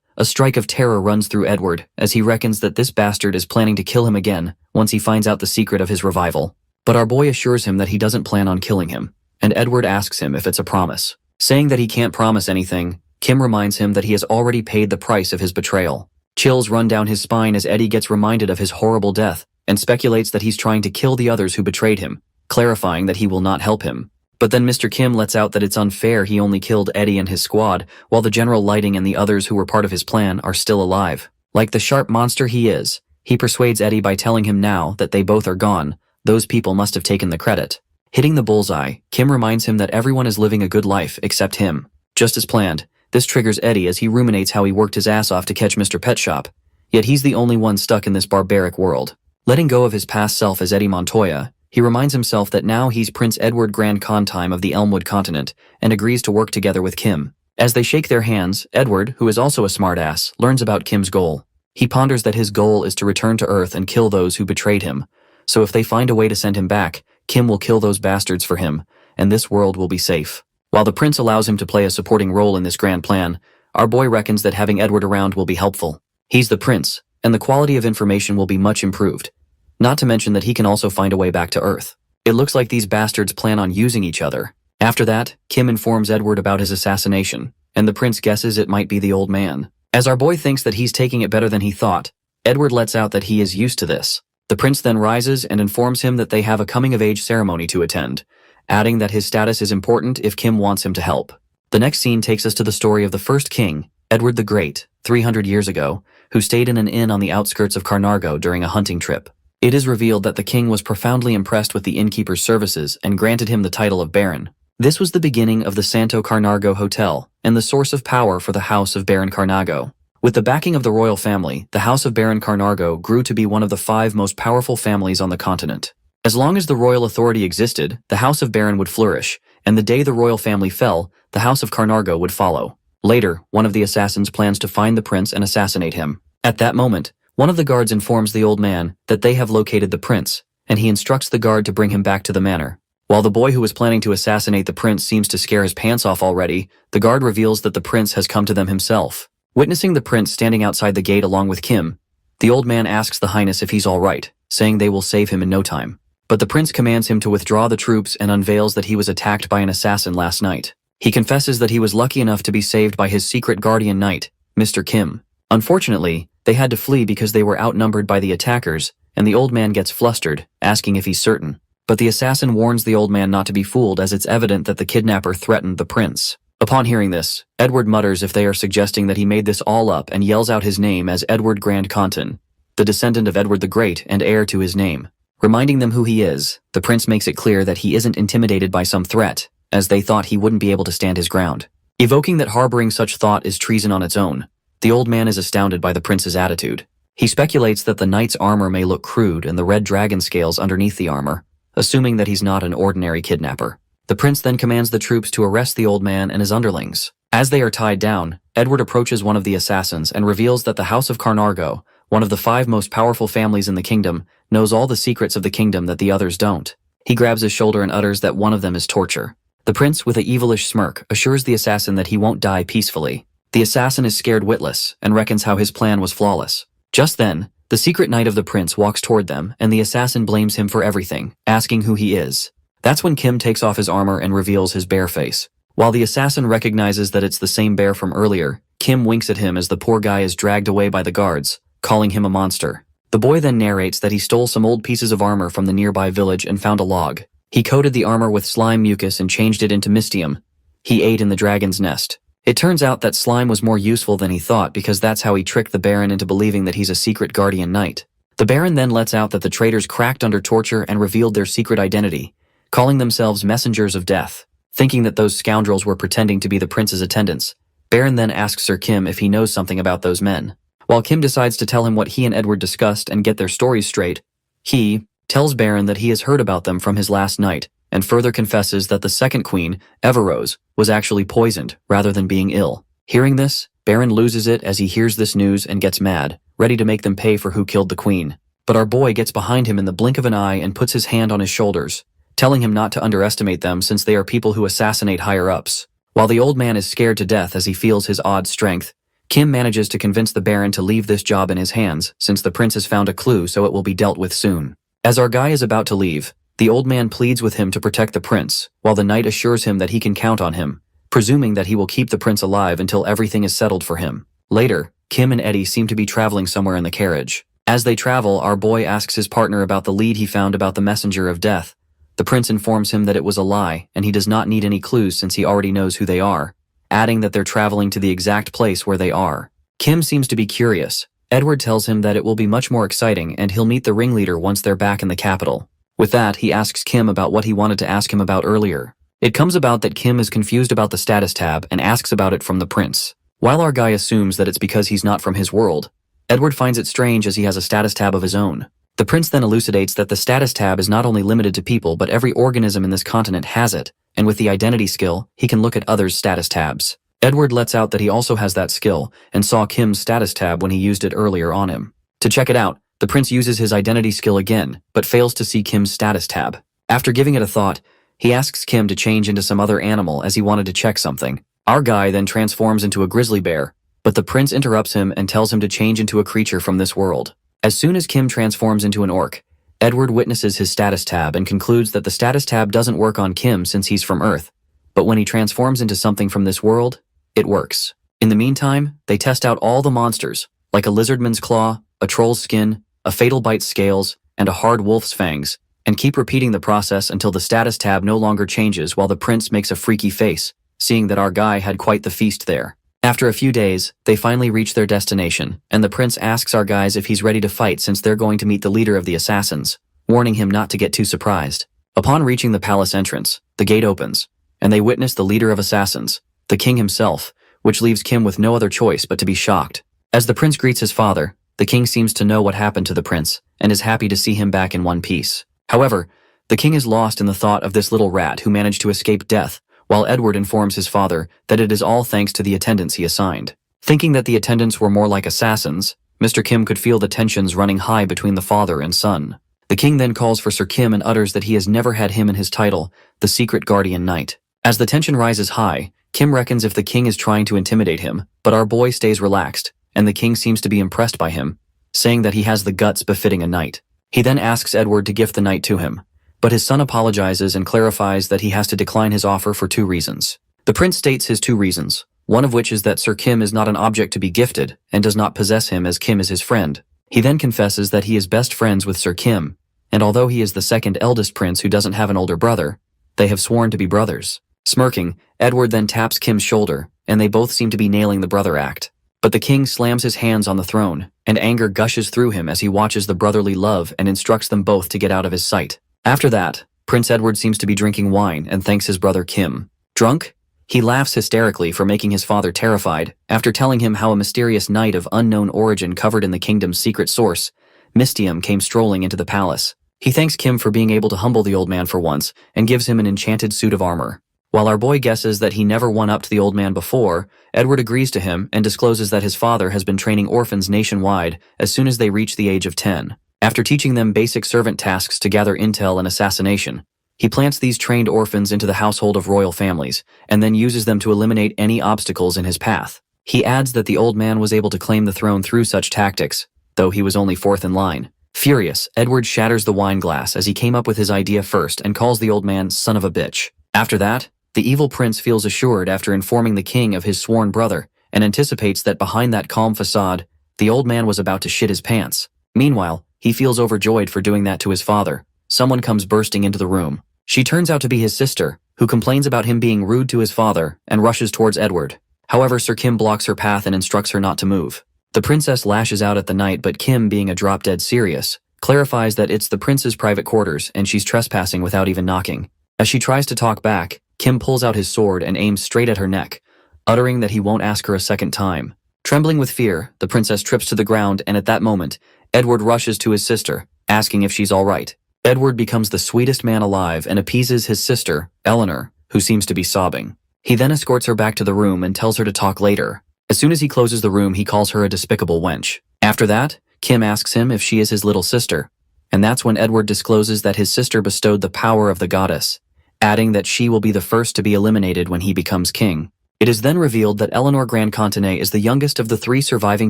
a strike of terror runs through Edward as he reckons that this bastard is planning to kill him again once he finds out the secret of his revival. But our boy assures him that he doesn't plan on killing him, and Edward asks him if it's a promise. Saying that he can't promise anything, Kim reminds him that he has already paid the price of his betrayal. Chills run down his spine as Eddie gets reminded of his horrible death and speculates that he's trying to kill the others who betrayed him, clarifying that he will not help him. But then Mr. Kim lets out that it's unfair he only killed Eddie and his squad, while the General Lighting and the others who were part of his plan are still alive. Like the sharp monster he is, he persuades Eddie by telling him now that they both are gone, those people must have taken the credit. Hitting the bullseye, Kim reminds him that everyone is living a good life except him. Just as planned, this triggers Eddie as he ruminates how he worked his ass off to catch Mr. Pet Shop. Yet he's the only one stuck in this barbaric world. Letting go of his past self as Eddie Montoya, he reminds himself that now he's Prince Edward Grand Contime of the Elmwood continent and agrees to work together with Kim. As they shake their hands, Edward, who is also a smartass, learns about Kim's goal. He ponders that his goal is to return to Earth and kill those who betrayed him. So if they find a way to send him back, Kim will kill those bastards for him, and this world will be safe. While the prince allows him to play a supporting role in this grand plan, our boy reckons that having Edward around will be helpful. He's the prince, and the quality of information will be much improved. Not to mention that he can also find a way back to Earth. It looks like these bastards plan on using each other. After that, Kim informs Edward about his assassination, and the prince guesses it might be the old man. As our boy thinks that he's taking it better than he thought, Edward lets out that he is used to this. The prince then rises and informs him that they have a coming-of-age ceremony to attend, adding that his status is important if Kim wants him to help. The next scene takes us to the story of the first king, Edward the Great, 300 years ago, who stayed in an inn on the outskirts of Carnargo during a hunting trip. It is revealed that the king was profoundly impressed with the innkeeper's services and granted him the title of Baron. This was the beginning of the Santo Carnargo Hotel and the source of power for the House of Baron Carnago. With the backing of the royal family, the House of Baron Carnargo grew to be one of the 5 most powerful families on the continent. As long as the royal authority existed, the House of Baron would flourish, and the day the royal family fell, the House of Carnargo would follow. Later, one of the assassins plans to find the prince and assassinate him. At that moment, one of the guards informs the old man that they have located the prince, and he instructs the guard to bring him back to the manor. While the boy who was planning to assassinate the prince seems to scare his pants off already, the guard reveals that the prince has come to them himself. Witnessing the prince standing outside the gate along with Kim, the old man asks the highness if he's all right, saying they will save him in no time. But the prince commands him to withdraw the troops and unveils that he was attacked by an assassin last night. He confesses that he was lucky enough to be saved by his secret guardian knight, Mr. Kim. Unfortunately, they had to flee because they were outnumbered by the attackers, and the old man gets flustered, asking if he's certain. But the assassin warns the old man not to be fooled as it's evident that the kidnapper threatened the prince. Upon hearing this, Edward mutters if they are suggesting that he made this all up and yells out his name as Edward Grand Contin, the descendant of Edward the Great and heir to his name. Reminding them who he is, the prince makes it clear that he isn't intimidated by some threat, as they thought he wouldn't be able to stand his ground. Evoking that harboring such thought is treason on its own, the old man is astounded by the prince's attitude. He speculates that the knight's armor may look crude and the red dragon scales underneath the armor, assuming that he's not an ordinary kidnapper. The prince then commands the troops to arrest the old man and his underlings. As they are tied down, Edward approaches one of the assassins and reveals that the House of Carnargo, one of the 5 most powerful families in the kingdom, knows all the secrets of the kingdom that the others don't. He grabs his shoulder and utters that one of them is torture. The prince, with a evilish smirk, assures the assassin that he won't die peacefully. The assassin is scared witless and reckons how his plan was flawless. Just then, the secret knight of the prince walks toward them and the assassin blames him for everything, asking who he is. That's when Kim takes off his armor and reveals his bear face. While the assassin recognizes that it's the same bear from earlier, Kim winks at him as the poor guy is dragged away by the guards, calling him a monster. The boy then narrates that he stole some old pieces of armor from the nearby village and found a log. He coated the armor with slime mucus and changed it into mystium. He ate in the dragon's nest. It turns out that slime was more useful than he thought because that's how he tricked the Baron into believing that he's a secret guardian knight. The Baron then lets out that the traitors cracked under torture and revealed their secret identity, calling themselves messengers of death. Thinking that those scoundrels were pretending to be the prince's attendants, Baron then asks Sir Kim if he knows something about those men. While Kim decides to tell him what he and Edward discussed and get their stories straight, he tells Baron that he has heard about them from his last night, and further confesses that the second queen, Devours, was actually poisoned rather than being ill. Hearing this, Baron loses it as he hears this news and gets mad, ready to make them pay for who killed the queen. But our boy gets behind him in the blink of an eye and puts his hand on his shoulders, telling him not to underestimate them since they are people who assassinate higher-ups. While the old man is scared to death as he feels his odd strength, Kim manages to convince the Baron to leave this job in his hands since the prince has found a clue so it will be dealt with soon. As our guy is about to leave, the old man pleads with him to protect the prince, while the knight assures him that he can count on him, presuming that he will keep the prince alive until everything is settled for him. Later, Kim and Eddie seem to be traveling somewhere in the carriage. As they travel, our boy asks his partner about the lead he found about the messenger of death. The prince informs him that it was a lie, and he does not need any clues since he already knows who they are, adding that they're traveling to the exact place where they are. Kim seems to be curious. Edward tells him that it will be much more exciting and he'll meet the ringleader once they're back in the capital. With that, he asks Kim about what he wanted to ask him about earlier. It comes about that Kim is confused about the status tab and asks about it from the prince. While our guy assumes that it's because he's not from his world, Edward finds it strange as he has a status tab of his own. The prince then elucidates that the status tab is not only limited to people but every organism in this continent has it, and with the identity skill, he can look at others' status tabs. Edward lets out that he also has that skill and saw Kim's status tab when he used it earlier on him. To check it out, the prince uses his identity skill again, but fails to see Kim's status tab. After giving it a thought, he asks Kim to change into some other animal as he wanted to check something. Our guy then transforms into a grizzly bear, but the prince interrupts him and tells him to change into a creature from this world. As soon as Kim transforms into an orc, Edward witnesses his status tab and concludes that the status tab doesn't work on Kim since he's from Earth, but when he transforms into something from this world, it works. In the meantime, they test out all the monsters, like a lizardman's claw, a troll's skin, a fatal bite's scales, and a hard wolf's fangs, and keep repeating the process until the status tab no longer changes while the prince makes a freaky face, seeing that our guy had quite the feast there. After a few days, they finally reach their destination, and the prince asks our guys if he's ready to fight since they're going to meet the leader of the assassins, warning him not to get too surprised. Upon reaching the palace entrance, the gate opens, and they witness the leader of assassins, the king himself, which leaves Kim with no other choice but to be shocked. As the prince greets his father, the king seems to know what happened to the prince, and is happy to see him back in one piece. However, the king is lost in the thought of this little rat who managed to escape death, while Edward informs his father that it is all thanks to the attendants he assigned. Thinking that the attendants were more like assassins, Mr. Kim could feel the tensions running high between the father and son. The king then calls for Sir Kim and utters that he has never had him in his title, the secret guardian knight. As the tension rises high, Kim reckons if the king is trying to intimidate him, but our boy stays relaxed, and the king seems to be impressed by him, saying that he has the guts befitting a knight. He then asks Edward to gift the knight to him, but his son apologizes and clarifies that he has to decline his offer for 2 reasons. The prince states his 2 reasons, one of which is that Sir Kim is not an object to be gifted and does not possess him as Kim is his friend. He then confesses that he is best friends with Sir Kim, and although he is the second eldest prince who doesn't have an older brother, they have sworn to be brothers. Smirking, Edward then taps Kim's shoulder, and they both seem to be nailing the brother act. But the king slams his hands on the throne, and anger gushes through him as he watches the brotherly love and instructs them both to get out of his sight. After that, Prince Edward seems to be drinking wine and thanks his brother Kim. Drunk? He laughs hysterically for making his father terrified after telling him how a mysterious knight of unknown origin covered in the kingdom's secret source, Mystium, came strolling into the palace. He thanks Kim for being able to humble the old man for once and gives him an enchanted suit of armor. While our boy guesses that he never one-upped the old man before, Edward agrees to him and discloses that his father has been training orphans nationwide as soon as they reach the age of 10. After teaching them basic servant tasks to gather intel and assassination, he plants these trained orphans into the household of royal families and then uses them to eliminate any obstacles in his path. He adds that the old man was able to claim the throne through such tactics, though he was only 4th in line. Furious, Edward shatters the wine glass as he came up with his idea first and calls the old man son of a bitch. After that, the evil prince feels assured after informing the king of his sworn brother and anticipates that behind that calm facade, the old man was about to shit his pants. Meanwhile, he feels overjoyed for doing that to his father. Someone comes bursting into the room. She turns out to be his sister, who complains about him being rude to his father and rushes towards Edward. However, Sir Kim blocks her path and instructs her not to move. The princess lashes out at the knight, but Kim, being a drop-dead serious, clarifies that it's the prince's private quarters and she's trespassing without even knocking. As she tries to talk back, Kim pulls out his sword and aims straight at her neck, uttering that he won't ask her a second time. Trembling with fear, the princess trips to the ground, and at that moment, Edward rushes to his sister, asking if she's all right. Edward becomes the sweetest man alive and appeases his sister, Eleanor, who seems to be sobbing. He then escorts her back to the room and tells her to talk later. As soon as he closes the room, he calls her a despicable wench. After that, Kim asks him if she is his little sister, And that's when Edward discloses that his sister bestowed the power of the goddess, adding that she will be the first to be eliminated when he becomes king. It is then revealed that Eleanor Grandcontenet is the youngest of the 3 surviving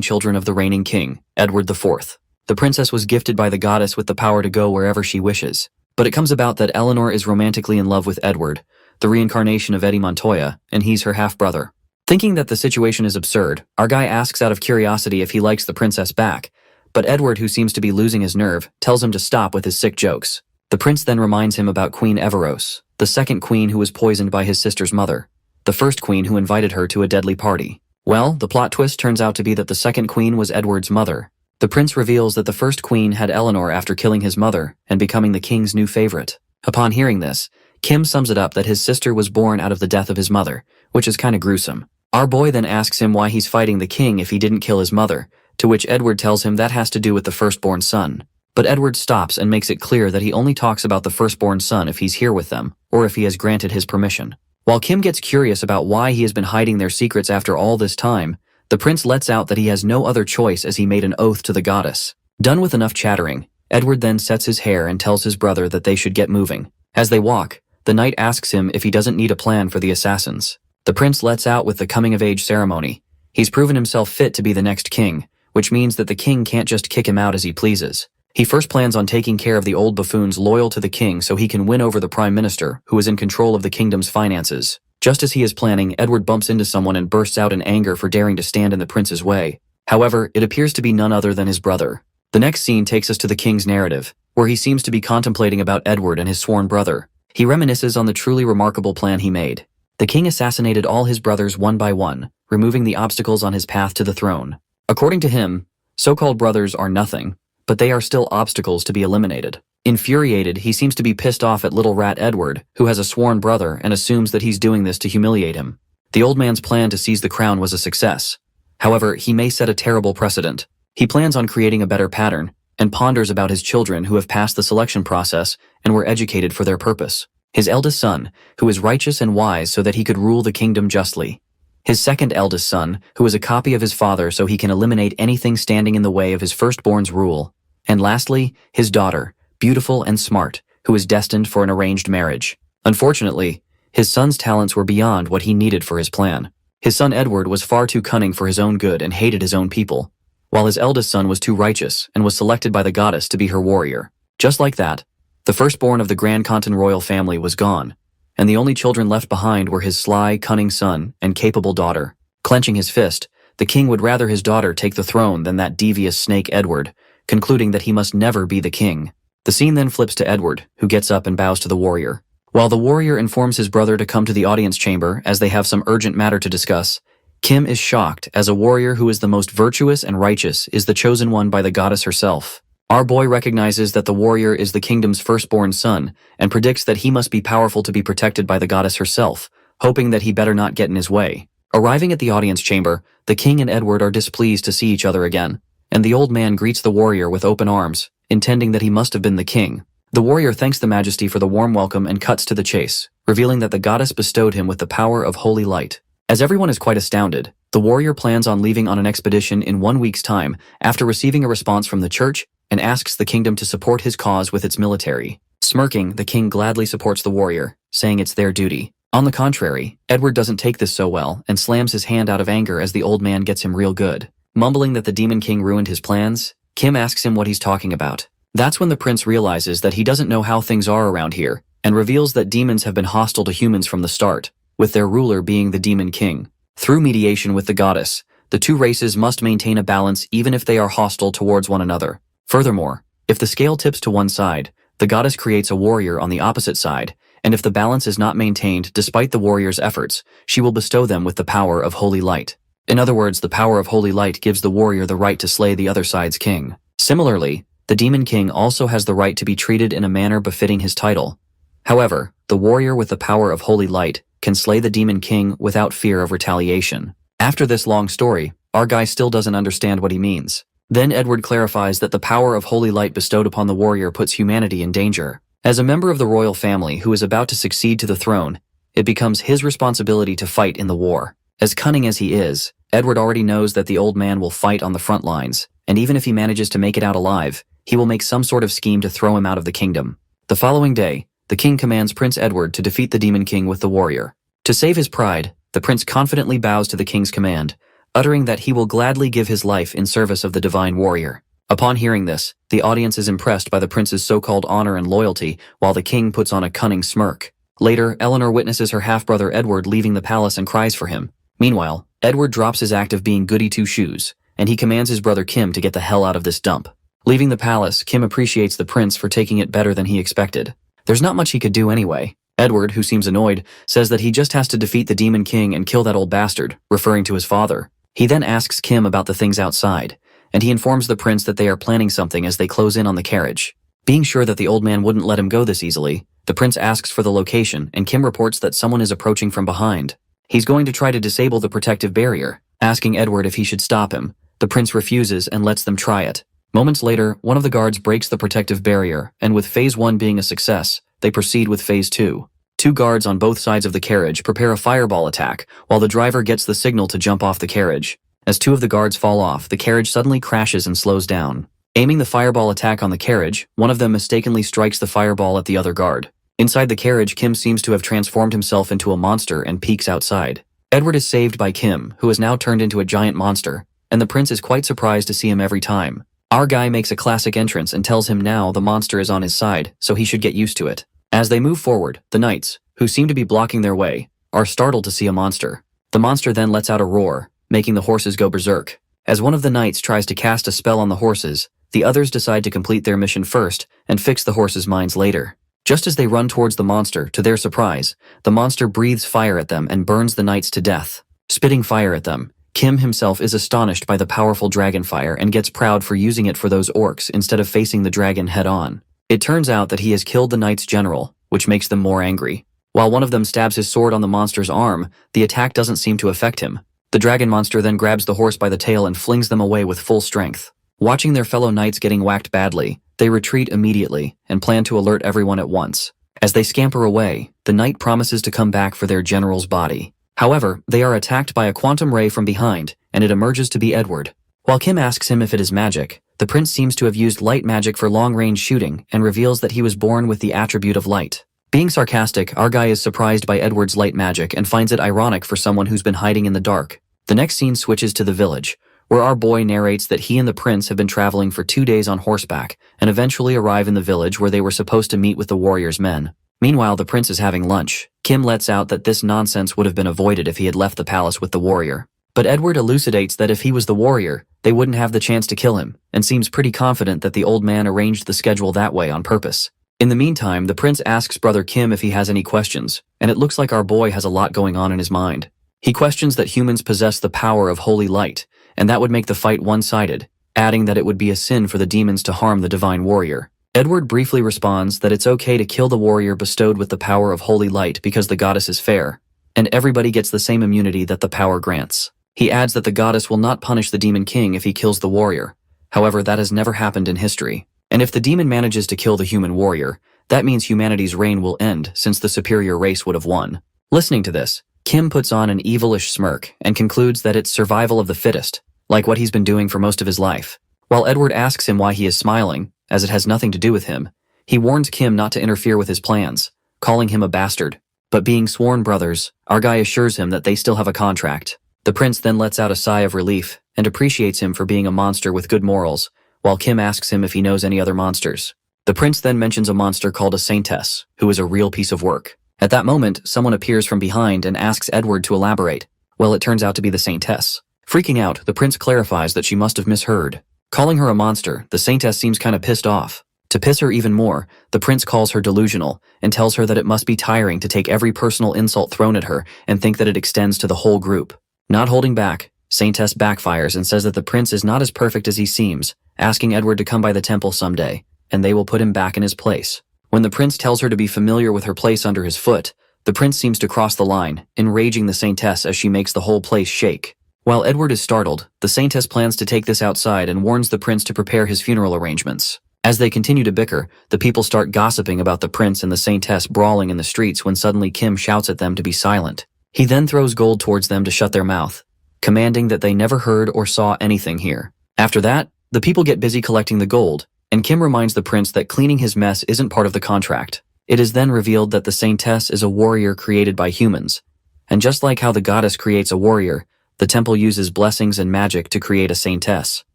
children of the reigning king, Edward IV. The princess was gifted by the goddess with the power to go wherever she wishes. But it comes about that Eleanor is romantically in love with Edward, the reincarnation of Eddie Montoya, and he's her half-brother. Thinking that the situation is absurd, our guy asks out of curiosity if he likes the princess back, but Edward, who seems to be losing his nerve, tells him to stop with his sick jokes. The prince then reminds him about Queen Devours, the second queen who was poisoned by his sister's mother, the first queen who invited her to a deadly party. Well, the plot twist turns out to be that the second queen was Edward's mother. The prince reveals that the first queen had Eleanor after killing his mother and becoming the king's new favorite. Upon hearing this, Kim sums it up that his sister was born out of the death of his mother, which is kinda gruesome. Our boy then asks him why he's fighting the king if he didn't kill his mother, to which Edward tells him that has to do with the firstborn son. But Edward stops and makes it clear that he only talks about the firstborn son if he's here with them, or if he has granted his permission. While Kim gets curious about why he has been hiding their secrets after all this time, the prince lets out that he has no other choice as he made an oath to the goddess. Done with enough chattering, Edward then sets his hair and tells his brother that they should get moving. As they walk, the knight asks him if he doesn't need a plan for the assassins. The prince lets out with the coming-of-age ceremony. He's proven himself fit to be the next king, which means that the king can't just kick him out as he pleases. He first plans on taking care of the old buffoons loyal to the king so he can win over the prime minister, who is in control of the kingdom's finances. Just as he is planning, Edward bumps into someone and bursts out in anger for daring to stand in the prince's way. However, it appears to be none other than his brother. The next scene takes us to the king's narrative, where he seems to be contemplating about Edward and his sworn brother. He reminisces on the truly remarkable plan he made. The king assassinated all his brothers one by one, removing the obstacles on his path to the throne. According to him, so-called brothers are nothing, but they are still obstacles to be eliminated. Infuriated, he seems to be pissed off at little rat Edward, who has a sworn brother and assumes that he's doing this to humiliate him. The old man's plan to seize the crown was a success. However, he may set a terrible precedent. He plans on creating a better pattern, and ponders about his children who have passed the selection process and were educated for their purpose. His eldest son, who is righteous and wise so that he could rule the kingdom justly. His second eldest son, who is a copy of his father so he can eliminate anything standing in the way of his firstborn's rule. And lastly, his daughter, beautiful and smart, who is destined for an arranged marriage. Unfortunately, his son's talents were beyond what he needed for his plan. His son Edward was far too cunning for his own good and hated his own people, while his eldest son was too righteous and was selected by the goddess to be her warrior. Just like that, the firstborn of the Grandcontenet royal family was gone, and the only children left behind were his sly, cunning son and capable daughter. Clenching his fist, the king would rather his daughter take the throne than that devious snake Edward, concluding that he must never be the king. The scene then flips to Edward, who gets up and bows to the warrior. While the warrior informs his brother to come to the audience chamber as they have some urgent matter to discuss, Kim is shocked as a warrior who is the most virtuous and righteous is the chosen one by the goddess herself. Our boy recognizes that the warrior is the kingdom's firstborn son and predicts that he must be powerful to be protected by the goddess herself, hoping that he better not get in his way. Arriving at the audience chamber, the king and Edward are displeased to see each other again, and the old man greets the warrior with open arms, intending that he must have been the king. The warrior thanks the majesty for the warm welcome and cuts to the chase, revealing that the goddess bestowed him with the power of holy light. As everyone is quite astounded, the warrior plans on leaving on an expedition in 1 week's time after receiving a response from the church and asks the kingdom to support his cause with its military. Smirking, the king gladly supports the warrior, saying it's their duty. On the contrary, Edward doesn't take this so well and slams his hand out of anger as the old man gets him real good. Mumbling that the Demon King ruined his plans, Kim asks him what he's talking about. That's when the prince realizes that he doesn't know how things are around here, and reveals that demons have been hostile to humans from the start, with their ruler being the Demon King. Through mediation with the goddess, the two races must maintain a balance even if they are hostile towards one another. Furthermore, if the scale tips to one side, the goddess creates a warrior on the opposite side, and if the balance is not maintained despite the warrior's efforts, she will bestow them with the power of holy light. In other words, the power of holy light gives the warrior the right to slay the other side's king. Similarly, the Demon King also has the right to be treated in a manner befitting his title. However, the warrior with the power of holy light can slay the Demon King without fear of retaliation. After this long story, our guy still doesn't understand what he means. Then Edward clarifies that the power of holy light bestowed upon the warrior puts humanity in danger. As a member of the royal family who is about to succeed to the throne, it becomes his responsibility to fight in the war. As cunning as he is, Edward already knows that the old man will fight on the front lines, and even if he manages to make it out alive, he will make some sort of scheme to throw him out of the kingdom. The following day, the king commands Prince Edward to defeat the Demon King with the warrior. To save his pride, the prince confidently bows to the king's command, uttering that he will gladly give his life in service of the divine warrior. Upon hearing this, the audience is impressed by the prince's so-called honor and loyalty, while the king puts on a cunning smirk. Later, Eleanor witnesses her half-brother Edward leaving the palace and cries for him. Meanwhile, Edward drops his act of being goody-two-shoes, and he commands his brother Kim to get the hell out of this dump. Leaving the palace, Kim appreciates the prince for taking it better than he expected. There's not much he could do anyway. Edward, who seems annoyed, says that he just has to defeat the Demon King and kill that old bastard, referring to his father. He then asks Kim about the things outside, and he informs the prince that they are planning something as they close in on the carriage. Being sure that the old man wouldn't let him go this easily, the prince asks for the location, and Kim reports that someone is approaching from behind. He's going to try to disable the protective barrier, asking Edward if he should stop him. The prince refuses and lets them try it. Moments later, one of the guards breaks the protective barrier, and with Phase 1 being a success, they proceed with Phase 2. Two guards on both sides of the carriage prepare a fireball attack, while the driver gets the signal to jump off the carriage. As two of the guards fall off, the carriage suddenly crashes and slows down. Aiming the fireball attack on the carriage, one of them mistakenly strikes the fireball at the other guard. Inside the carriage, Kim seems to have transformed himself into a monster and peeks outside. Edward is saved by Kim, who is now turned into a giant monster, and the prince is quite surprised to see him every time. Our guy makes a classic entrance and tells him now the monster is on his side, so he should get used to it. As they move forward, the knights, who seem to be blocking their way, are startled to see a monster. The monster then lets out a roar, making the horses go berserk. As one of the knights tries to cast a spell on the horses, the others decide to complete their mission first and fix the horses' minds later. Just as they run towards the monster, to their surprise, the monster breathes fire at them and burns the knights to death. Spitting fire at them, Kim himself is astonished by the powerful dragon fire and gets proud for using it for those orcs instead of facing the dragon head-on. It turns out that he has killed the knight's general, which makes them more angry. While one of them stabs his sword on the monster's arm, the attack doesn't seem to affect him. The dragon monster then grabs the horse by the tail and flings them away with full strength. Watching their fellow knights getting whacked badly, they retreat immediately and plan to alert everyone at once. As they scamper away, the knight promises to come back for their general's body. However, they are attacked by a quantum ray from behind, and it emerges to be Edward. While Kim asks him if it is magic, the prince seems to have used light magic for long-range shooting and reveals that he was born with the attribute of light. Being sarcastic, our guy is surprised by Edward's light magic and finds it ironic for someone who's been hiding in the dark. The next scene switches to the village, where our boy narrates that he and the prince have been traveling for 2 days on horseback and eventually arrive in the village where they were supposed to meet with the warrior's men. Meanwhile, the prince is having lunch. Kim lets out that this nonsense would have been avoided if he had left the palace with the warrior. But Edward elucidates that if he was the warrior, they wouldn't have the chance to kill him, and seems pretty confident that the old man arranged the schedule that way on purpose. In the meantime, the prince asks brother Kim if he has any questions, and it looks like our boy has a lot going on in his mind. He questions that humans possess the power of holy light, and that would make the fight one-sided, adding that it would be a sin for the demons to harm the divine warrior. Edward briefly responds that it's okay to kill the warrior bestowed with the power of holy light because the goddess is fair, and everybody gets the same immunity that the power grants. He adds that the goddess will not punish the demon king if he kills the warrior. However, that has never happened in history. And if the demon manages to kill the human warrior, that means humanity's reign will end since the superior race would have won. Listening to this, Kim puts on an evilish smirk and concludes that it's survival of the fittest, like what he's been doing for most of his life. While Edward asks him why he is smiling, as it has nothing to do with him, he warns Kim not to interfere with his plans, calling him a bastard. But being sworn brothers, our guy assures him that they still have a contract. The prince then lets out a sigh of relief and appreciates him for being a monster with good morals, while Kim asks him if he knows any other monsters. The prince then mentions a monster called a saintess, who is a real piece of work. At that moment, someone appears from behind and asks Edward to elaborate. Well, it turns out to be the saintess. Freaking out, the prince clarifies that she must have misheard. Calling her a monster, the saintess seems kinda pissed off. To piss her even more, the prince calls her delusional and tells her that it must be tiring to take every personal insult thrown at her and think that it extends to the whole group. Not holding back, Saintess backfires and says that the prince is not as perfect as he seems, asking Edward to come by the temple someday, and they will put him back in his place. When the prince tells her to be familiar with her place under his foot, the prince seems to cross the line, enraging the saintess as she makes the whole place shake. While Edward is startled, the saintess plans to take this outside and warns the prince to prepare his funeral arrangements. As they continue to bicker, the people start gossiping about the prince and the saintess brawling in the streets when suddenly Kim shouts at them to be silent. He then throws gold towards them to shut their mouth, commanding that they never heard or saw anything here. After that, the people get busy collecting the gold, and Kim reminds the prince that cleaning his mess isn't part of the contract. It is then revealed that the saintess is a warrior created by humans, and just like how the goddess creates a warrior, the temple uses blessings and magic to create a saintess.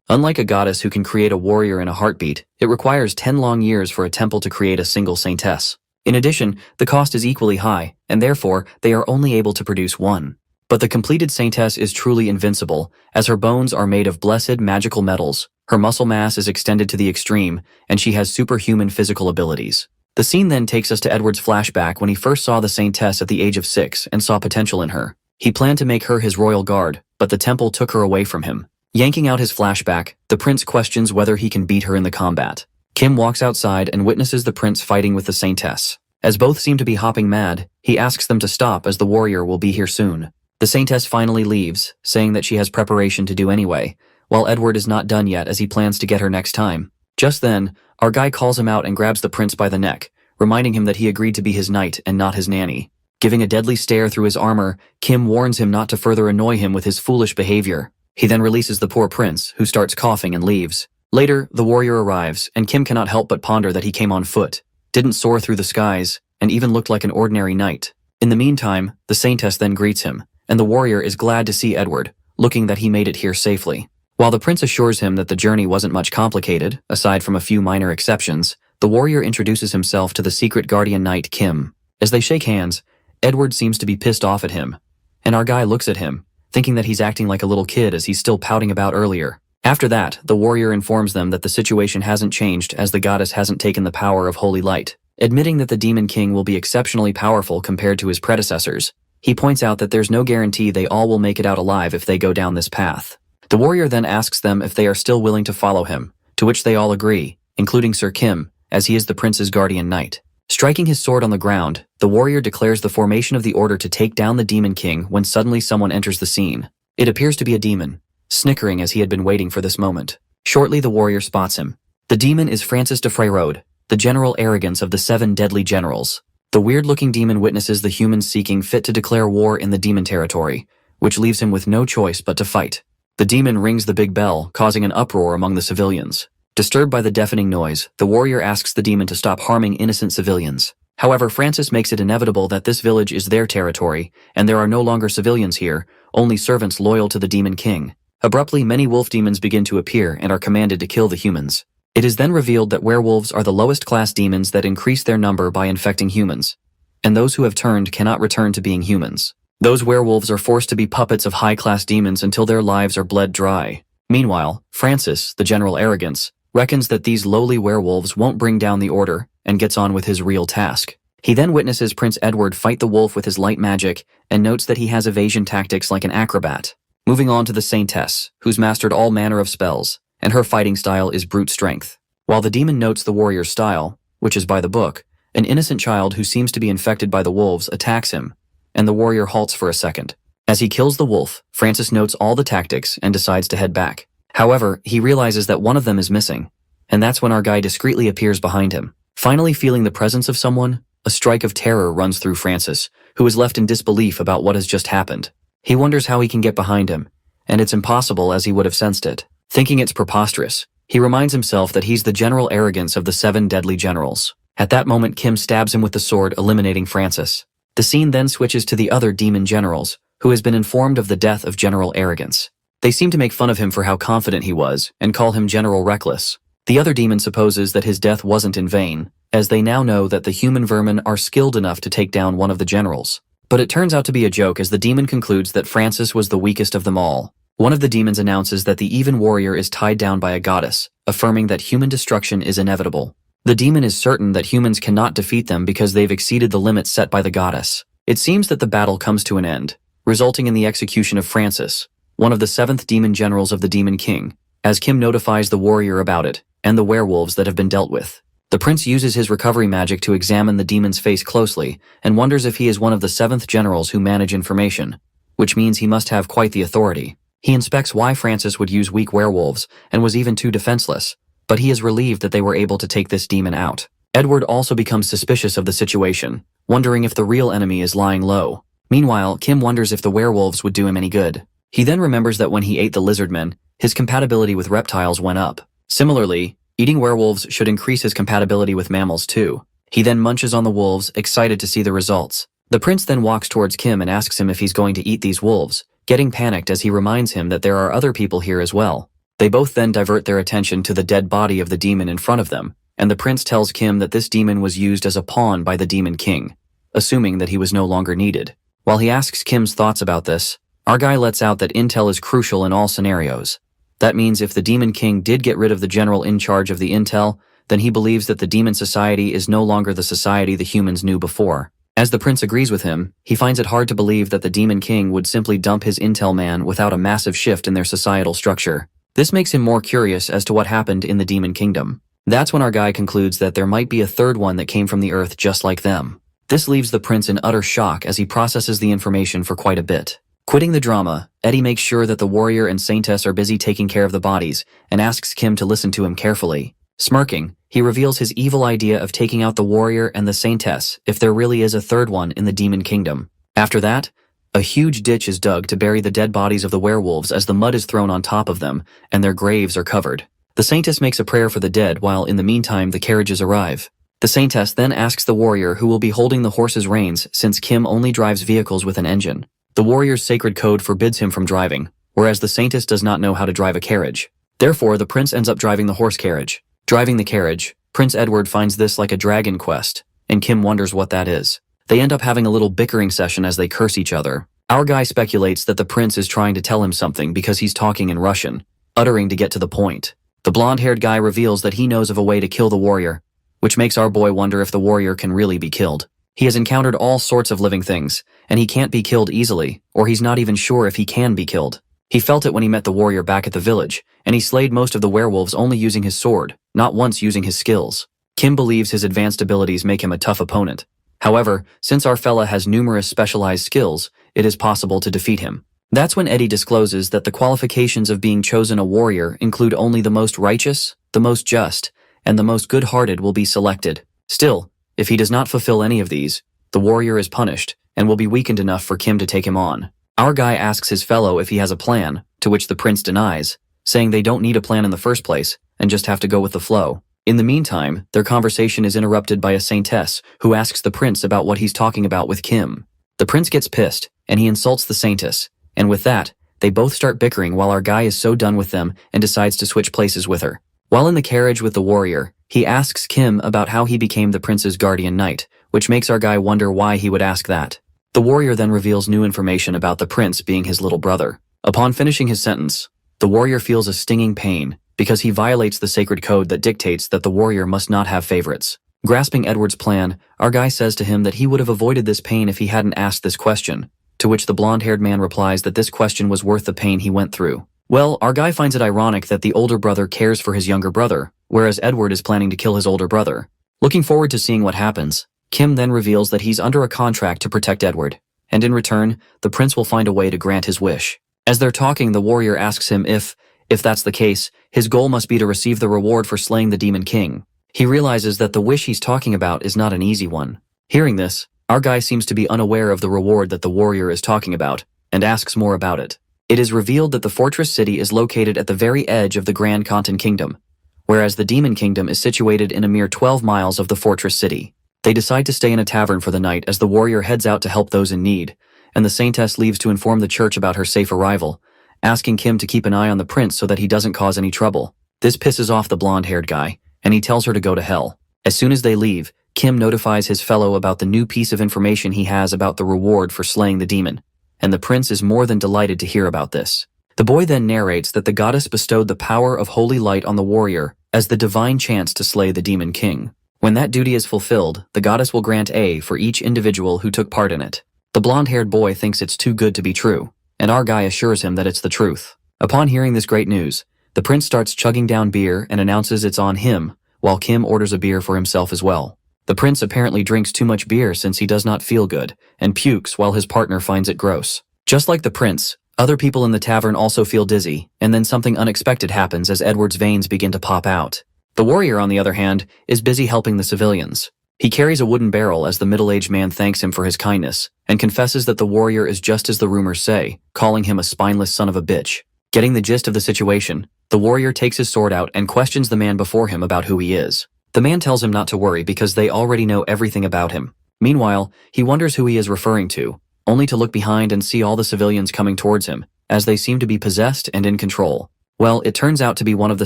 Unlike a goddess who can create a warrior in a heartbeat, it requires 10 long years for a temple to create a single saintess. In addition, the cost is equally high, and therefore, they are only able to produce one. But the completed saintess is truly invincible, as her bones are made of blessed magical metals, her muscle mass is extended to the extreme, and she has superhuman physical abilities. The scene then takes us to Edward's flashback when he first saw the saintess at the age of 6 and saw potential in her. He planned to make her his royal guard, but the temple took her away from him. Yanking out his flashback, the prince questions whether he can beat her in the combat. Kim walks outside and witnesses the prince fighting with the saintess. As both seem to be hopping mad, he asks them to stop as the warrior will be here soon. The saintess finally leaves, saying that she has preparation to do anyway, while Edward is not done yet as he plans to get her next time. Just then, our guy calls him out and grabs the prince by the neck, reminding him that he agreed to be his knight and not his nanny. Giving a deadly stare through his armor, Kim warns him not to further annoy him with his foolish behavior. He then releases the poor prince, who starts coughing and leaves. Later, the warrior arrives, and Kim cannot help but ponder that he came on foot, didn't soar through the skies, and even looked like an ordinary knight. In the meantime, the saintess then greets him, and the warrior is glad to see Edward, looking that he made it here safely. While the prince assures him that the journey wasn't much complicated, aside from a few minor exceptions, the warrior introduces himself to the secret guardian knight Kim. As they shake hands, Edward seems to be pissed off at him, and our guy looks at him, thinking that he's acting like a little kid as he's still pouting about earlier. After that, the warrior informs them that the situation hasn't changed as the goddess hasn't taken the power of holy light. Admitting that the demon king will be exceptionally powerful compared to his predecessors, he points out that there's no guarantee they all will make it out alive if they go down this path. The warrior then asks them if they are still willing to follow him, to which they all agree, including Sir Kim, as he is the prince's guardian knight. Striking his sword on the ground, the warrior declares the formation of the order to take down the demon king when suddenly someone enters the scene. It appears to be a demon, snickering as he had been waiting for this moment. Shortly the warrior spots him. The demon is Francis de Freyrode, the general arrogance of the 7 deadly generals. The weird-looking demon witnesses the humans seeking fit to declare war in the demon territory, which leaves him with no choice but to fight. The demon rings the big bell, causing an uproar among the civilians. Disturbed by the deafening noise, the warrior asks the demon to stop harming innocent civilians. However, Francis makes it inevitable that this village is their territory, and there are no longer civilians here, only servants loyal to the demon king. Abruptly, many wolf demons begin to appear and are commanded to kill the humans. It is then revealed that werewolves are the lowest class demons that increase their number by infecting humans, and those who have turned cannot return to being humans. Those werewolves are forced to be puppets of high-class demons until their lives are bled dry. Meanwhile, Francis, the general arrogance, reckons that these lowly werewolves won't bring down the order and gets on with his real task. He then witnesses Prince Edward fight the wolf with his light magic and notes that he has evasion tactics like an acrobat. Moving on to the saintess, who's mastered all manner of spells, and her fighting style is brute strength. While the demon notes the warrior's style, which is by the book, an innocent child who seems to be infected by the wolves attacks him, and the warrior halts for a second. As he kills the wolf, Francis notes all the tactics and decides to head back. However, he realizes that one of them is missing, and that's when our guy discreetly appears behind him. Finally feeling the presence of someone, a strike of terror runs through Francis, who is left in disbelief about what has just happened. He wonders how he can get behind him, and it's impossible as he would have sensed it. Thinking it's preposterous, he reminds himself that he's the general arrogance of the 7 deadly generals. At that moment, Kim stabs him with the sword, eliminating Francis. The scene then switches to the other demon generals, who has been informed of the death of General Arrogance. They seem to make fun of him for how confident he was, and call him General Reckless. The other demon supposes that his death wasn't in vain, as they now know that the human vermin are skilled enough to take down one of the generals. But it turns out to be a joke as the demon concludes that Francis was the weakest of them all. One of the demons announces that the even warrior is tied down by a goddess, affirming that human destruction is inevitable. The demon is certain that humans cannot defeat them because they've exceeded the limits set by the goddess. It seems that the battle comes to an end, resulting in the execution of Francis, one of the 7th demon generals of the Demon King, as Kim notifies the warrior about it, and the werewolves that have been dealt with. The prince uses his recovery magic to examine the demon's face closely, and wonders if he is one of the 7th generals who manage information, which means he must have quite the authority. He inspects why Francis would use weak werewolves, and was even too defenseless, but he is relieved that they were able to take this demon out. Edward also becomes suspicious of the situation, wondering if the real enemy is lying low. Meanwhile, Kim wonders if the werewolves would do him any good. He then remembers that when he ate the lizardmen, his compatibility with reptiles went up. Similarly, Eating werewolves should increase his compatibility with mammals too. He then munches on the wolves, excited to see the results. The prince then walks towards Kim and asks him if he's going to eat these wolves, getting panicked as he reminds him that there are other people here as well. They both then divert their attention to the dead body of the demon in front of them, and the prince tells Kim that this demon was used as a pawn by the demon king, assuming that he was no longer needed. While he asks Kim's thoughts about this, our guy lets out that intel is crucial in all scenarios. That means if the demon king did get rid of the general in charge of the intel, then he believes that the demon society is no longer the society the humans knew before. As the prince agrees with him, he finds it hard to believe that the demon king would simply dump his intel man without a massive shift in their societal structure. This makes him more curious as to what happened in the demon kingdom. That's when our guy concludes that there might be a third one that came from the earth just like them. This leaves the prince in utter shock as he processes the information for quite a bit. Quitting the drama, Eddie makes sure that the warrior and saintess are busy taking care of the bodies and asks Kim to listen to him carefully. Smirking, he reveals his evil idea of taking out the warrior and the saintess if there really is a third one in the demon kingdom. After that, a huge ditch is dug to bury the dead bodies of the werewolves as the mud is thrown on top of them and their graves are covered. The saintess makes a prayer for the dead while in the meantime the carriages arrive. The saintess then asks the warrior who will be holding the horse's reins since Kim only drives vehicles with an engine. The warrior's sacred code forbids him from driving, whereas the saintess does not know how to drive a carriage. Therefore, the prince ends up driving the horse carriage. Driving the carriage, Prince Edward finds this like a dragon quest, and Kim wonders what that is. They end up having a little bickering session as they curse each other. Our guy speculates that the prince is trying to tell him something because he's talking in Russian, uttering to get to the point. The blonde-haired guy reveals that he knows of a way to kill the warrior, which makes our boy wonder if the warrior can really be killed. He has encountered all sorts of living things, and he can't be killed easily, or he's not even sure if he can be killed. He felt it when he met the warrior back at the village, and he slayed most of the werewolves only using his sword, not once using his skills. Kim believes his advanced abilities make him a tough opponent. However, since our fella has numerous specialized skills, it is possible to defeat him. That's when Eddie discloses that the qualifications of being chosen a warrior include only the most righteous, the most just, and the most good-hearted will be selected. Still, if he does not fulfill any of these, the warrior is punished and will be weakened enough for Kim to take him on. Our guy asks his fellow if he has a plan, to which the prince denies, saying they don't need a plan in the first place and just have to go with the flow. In the meantime, their conversation is interrupted by a saintess who asks the prince about what he's talking about with Kim. The prince gets pissed and he insults the saintess, and with that, they both start bickering while our guy is so done with them and decides to switch places with her. While in the carriage with the warrior, he asks Kim about how he became the prince's guardian knight, which makes our guy wonder why he would ask that. The warrior then reveals new information about the prince being his little brother. Upon finishing his sentence, the warrior feels a stinging pain because he violates the sacred code that dictates that the warrior must not have favorites. Grasping Edward's plan, our guy says to him that he would have avoided this pain if he hadn't asked this question, to which the blonde-haired man replies that this question was worth the pain he went through. Well, our guy finds it ironic that the older brother cares for his younger brother, whereas Edward is planning to kill his older brother. Looking forward to seeing what happens, Kim then reveals that he's under a contract to protect Edward, and in return, the prince will find a way to grant his wish. As they're talking, the warrior asks him if that's the case, his goal must be to receive the reward for slaying the demon king. He realizes that the wish he's talking about is not an easy one. Hearing this, our guy seems to be unaware of the reward that the warrior is talking about, and asks more about it. It is revealed that the fortress city is located at the very edge of the Grand Kantan Kingdom, whereas the Demon Kingdom is situated in a mere 12 miles of the fortress city. They decide to stay in a tavern for the night as the warrior heads out to help those in need, and the saintess leaves to inform the church about her safe arrival, asking Kim to keep an eye on the prince so that he doesn't cause any trouble. This pisses off the blonde-haired guy, and he tells her to go to hell. As soon as they leave, Kim notifies his fellow about the new piece of information he has about the reward for slaying the demon, and the prince is more than delighted to hear about this. The boy then narrates that the goddess bestowed the power of holy light on the warrior as the divine chance to slay the demon king. When that duty is fulfilled, the goddess will grant A for each individual who took part in it. The blonde-haired boy thinks it's too good to be true, and our guy assures him that it's the truth. Upon hearing this great news, the prince starts chugging down beer and announces it's on him, while Kim orders a beer for himself as well. The prince apparently drinks too much beer since he does not feel good, and pukes while his partner finds it gross. Just like the prince, other people in the tavern also feel dizzy, and then something unexpected happens as Edward's veins begin to pop out. The warrior, on the other hand, is busy helping the civilians. He carries a wooden barrel as the middle-aged man thanks him for his kindness, and confesses that the warrior is just as the rumors say, calling him a spineless son of a bitch. Getting the gist of the situation, the warrior takes his sword out and questions the man before him about who he is. The man tells him not to worry because they already know everything about him. Meanwhile, he wonders who he is referring to, only to look behind and see all the civilians coming towards him, as they seem to be possessed and in control. Well, it turns out to be one of the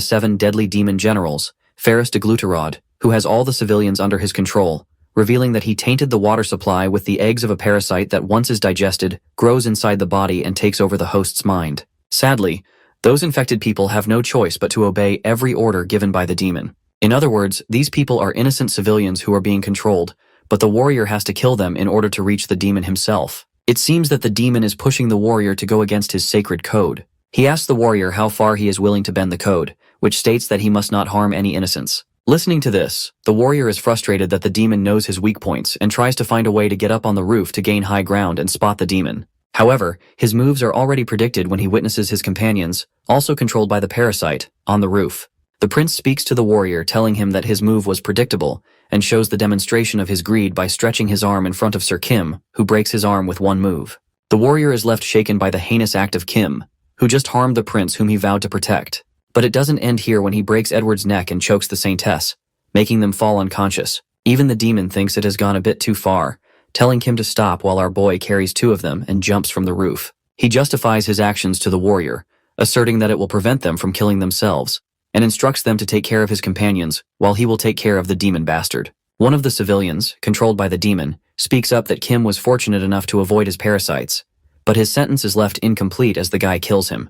7 deadly demon generals, Ferris de Glutarod, who has all the civilians under his control, revealing that he tainted the water supply with the eggs of a parasite that once is digested, grows inside the body and takes over the host's mind. Sadly, those infected people have no choice but to obey every order given by the demon. In other words, these people are innocent civilians who are being controlled, but the warrior has to kill them in order to reach the demon himself. It seems that the demon is pushing the warrior to go against his sacred code. He asks the warrior how far he is willing to bend the code, which states that he must not harm any innocents. Listening to this, the warrior is frustrated that the demon knows his weak points and tries to find a way to get up on the roof to gain high ground and spot the demon. However, his moves are already predicted when he witnesses his companions, also controlled by the parasite, on the roof. The prince speaks to the warrior, telling him that his move was predictable, and shows the demonstration of his greed by stretching his arm in front of Sir Kim, who breaks his arm with one move. The warrior is left shaken by the heinous act of Kim, who just harmed the prince whom he vowed to protect. But it doesn't end here when he breaks Edward's neck and chokes the saintess, making them fall unconscious. Even the demon thinks it has gone a bit too far, telling Kim to stop while our boy carries 2 of them and jumps from the roof. He justifies his actions to the warrior, asserting that it will prevent them from killing themselves, and instructs them to take care of his companions while he will take care of the demon bastard. One of the civilians, controlled by the demon, speaks up that Kim was fortunate enough to avoid his parasites, but his sentence is left incomplete as the guy kills him.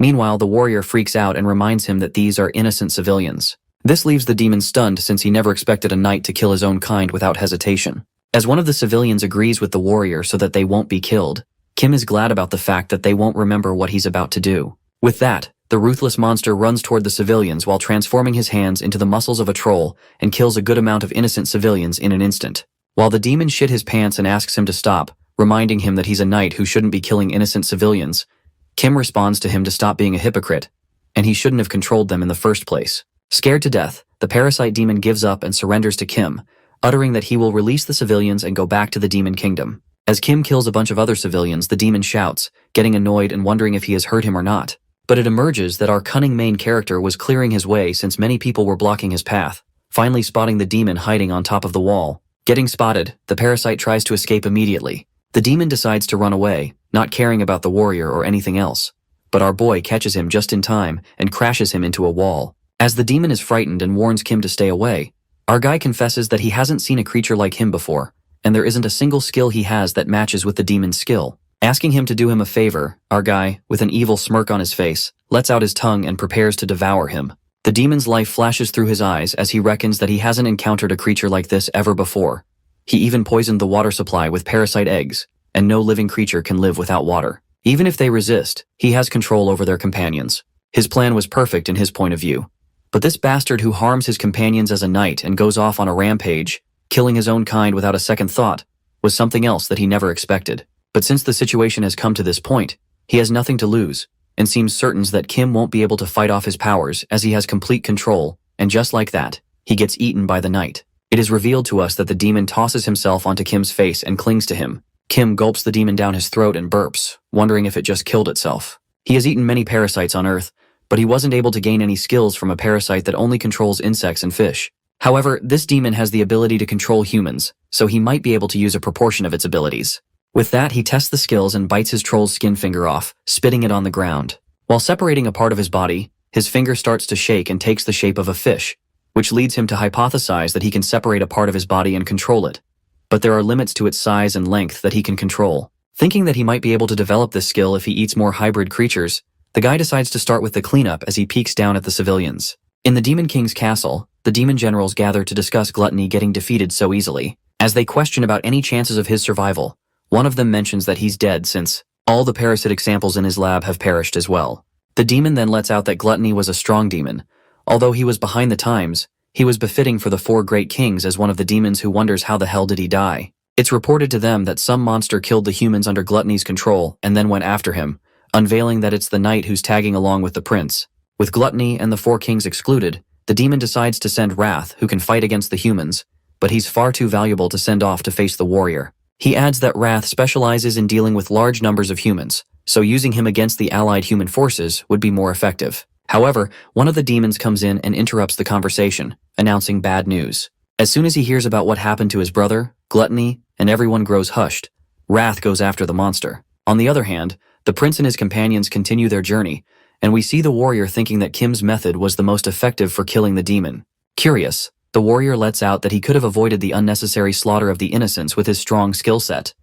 Meanwhile, the warrior freaks out and reminds him that these are innocent civilians. This leaves the demon stunned since he never expected a knight to kill his own kind without hesitation. As one of the civilians agrees with the warrior so that they won't be killed, Kim is glad about the fact that they won't remember what he's about to do. With that, the ruthless monster runs toward the civilians while transforming his hands into the muscles of a troll and kills a good amount of innocent civilians in an instant. While the demon shit his pants and asks him to stop, reminding him that he's a knight who shouldn't be killing innocent civilians, Kim responds to him to stop being a hypocrite, and he shouldn't have controlled them in the first place. Scared to death, the parasite demon gives up and surrenders to Kim, uttering that he will release the civilians and go back to the demon kingdom. As Kim kills a bunch of other civilians, the demon shouts, getting annoyed and wondering if he has hurt him or not. But it emerges that our cunning main character was clearing his way since many people were blocking his path, finally spotting the demon hiding on top of the wall. Getting spotted, the parasite tries to escape immediately. The demon decides to run away, not caring about the warrior or anything else. But our boy catches him just in time and crashes him into a wall. As the demon is frightened and warns Kim to stay away, our guy confesses that he hasn't seen a creature like him before, and there isn't a single skill he has that matches with the demon's skill. Asking him to do him a favor, our guy, with an evil smirk on his face, lets out his tongue and prepares to devour him. The demon's life flashes through his eyes as he reckons that he hasn't encountered a creature like this ever before. He even poisoned the water supply with parasite eggs, and no living creature can live without water. Even if they resist, he has control over their companions. His plan was perfect in his point of view. But this bastard who harms his companions as a knight and goes off on a rampage, killing his own kind without a second thought, was something else that he never expected. But since the situation has come to this point, he has nothing to lose, and seems certain that Kim won't be able to fight off his powers as he has complete control, and just like that, he gets eaten by the knight. It is revealed to us that the demon tosses himself onto Kim's face and clings to him. Kim gulps the demon down his throat and burps, wondering if it just killed itself. He has eaten many parasites on Earth, but he wasn't able to gain any skills from a parasite that only controls insects and fish. However, this demon has the ability to control humans, so he might be able to use a proportion of its abilities. With that, he tests the skills and bites his troll's skin finger off, spitting it on the ground. While separating a part of his body, his finger starts to shake and takes the shape of a fish, which leads him to hypothesize that he can separate a part of his body and control it. But there are limits to its size and length that he can control. Thinking that he might be able to develop this skill if he eats more hybrid creatures, the guy decides to start with the cleanup as he peeks down at the civilians. In the Demon King's castle, the demon generals gather to discuss Gluttony getting defeated so easily. As they question about any chances of his survival, one of them mentions that he's dead since all the parasitic samples in his lab have perished as well. The demon then lets out that Gluttony was a strong demon. Although he was behind the times, he was befitting for the 4 great kings as one of the demons who wonders how the hell did he die. It's reported to them that some monster killed the humans under Gluttony's control and then went after him, unveiling that it's the knight who's tagging along with the prince. With Gluttony and the 4 kings excluded, the demon decides to send Wrath, who can fight against the humans, but he's far too valuable to send off to face the warrior. He adds that Wrath specializes in dealing with large numbers of humans, so using him against the allied human forces would be more effective. However, one of the demons comes in and interrupts the conversation, announcing bad news. As soon as he hears about what happened to his brother, gluttony, and everyone grows hushed, wrath goes after the monster. On the other hand, the prince and his companions continue their journey, and we see the warrior thinking that Kim's method was the most effective for killing the demon. Curious, the warrior lets out that he could have avoided the unnecessary slaughter of the innocents with his strong skill set,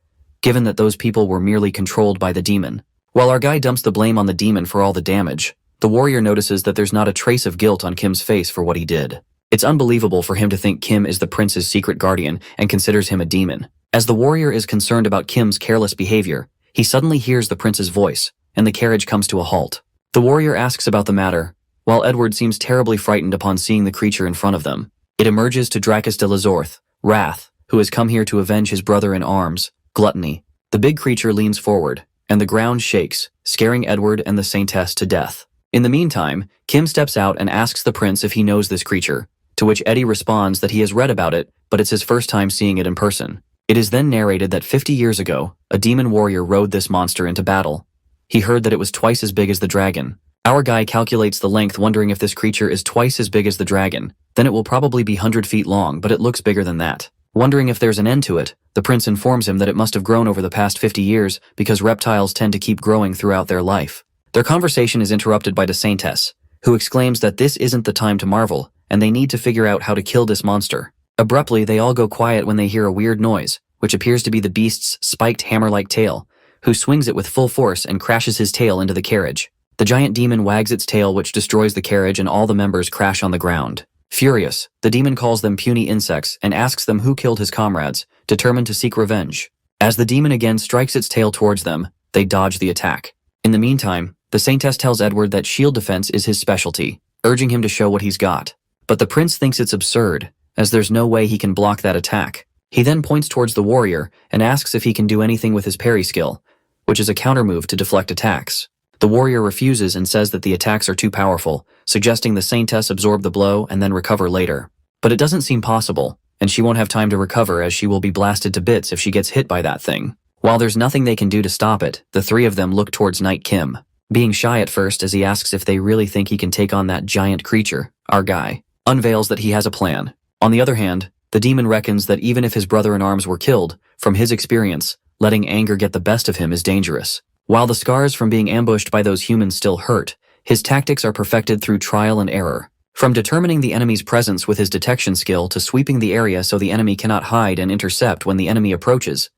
given that those people were merely controlled by the demon. While our guy dumps the blame on the demon for all the damage, the warrior notices that there's not a trace of guilt on Kim's face for what he did. It's unbelievable for him to think Kim is the prince's secret guardian and considers him a demon. As the warrior is concerned about Kim's careless behavior, he suddenly hears the prince's voice, and the carriage comes to a halt. The warrior asks about the matter, while Edward seems terribly frightened upon seeing the creature in front of them. It emerges to Dracus de Lazorth, Wrath, who has come here to avenge his brother in arms, Gluttony. The big creature leans forward, and the ground shakes, scaring Edward and the Saintess to death. In the meantime, Kim steps out and asks the prince if he knows this creature, to which Eddie responds that he has read about it, but it's his first time seeing it in person. It is then narrated that 50 years ago, a demon warrior rode this monster into battle. He heard that it was twice as big as the dragon. Our guy calculates the length, wondering if this creature is twice as big as the dragon, then it will probably be 100 feet long, but it looks bigger than that. Wondering if there's an end to it, the prince informs him that it must have grown over the past 50 years because reptiles tend to keep growing throughout their life. Their conversation is interrupted by the Saintess, who exclaims that this isn't the time to marvel, and they need to figure out how to kill this monster. Abruptly, they all go quiet when they hear a weird noise, which appears to be the beast's spiked hammer-like tail, who swings it with full force and crashes his tail into the carriage. The giant demon wags its tail, which destroys the carriage, and all the members crash on the ground. Furious, the demon calls them puny insects and asks them who killed his comrades, determined to seek revenge. As the demon again strikes its tail towards them, they dodge the attack. In the meantime, the Saintess tells Edward that shield defense is his specialty, urging him to show what he's got. But the prince thinks it's absurd, as there's no way he can block that attack. He then points towards the warrior and asks if he can do anything with his parry skill, which is a countermove to deflect attacks. The warrior refuses and says that the attacks are too powerful, suggesting the Saintess absorb the blow and then recover later. But it doesn't seem possible, and she won't have time to recover as she will be blasted to bits if she gets hit by that thing. While there's nothing they can do to stop it, the three of them look towards Knight Kim, being shy at first as he asks if they really think he can take on that giant creature. Our guy unveils that he has a plan. On the other hand, the demon reckons that even if his brother-in-arms were killed, from his experience, letting anger get the best of him is dangerous. While the scars from being ambushed by those humans still hurt, his tactics are perfected through trial and error. From determining the enemy's presence with his detection skill to sweeping the area so the enemy cannot hide and intercept when the enemy approaches,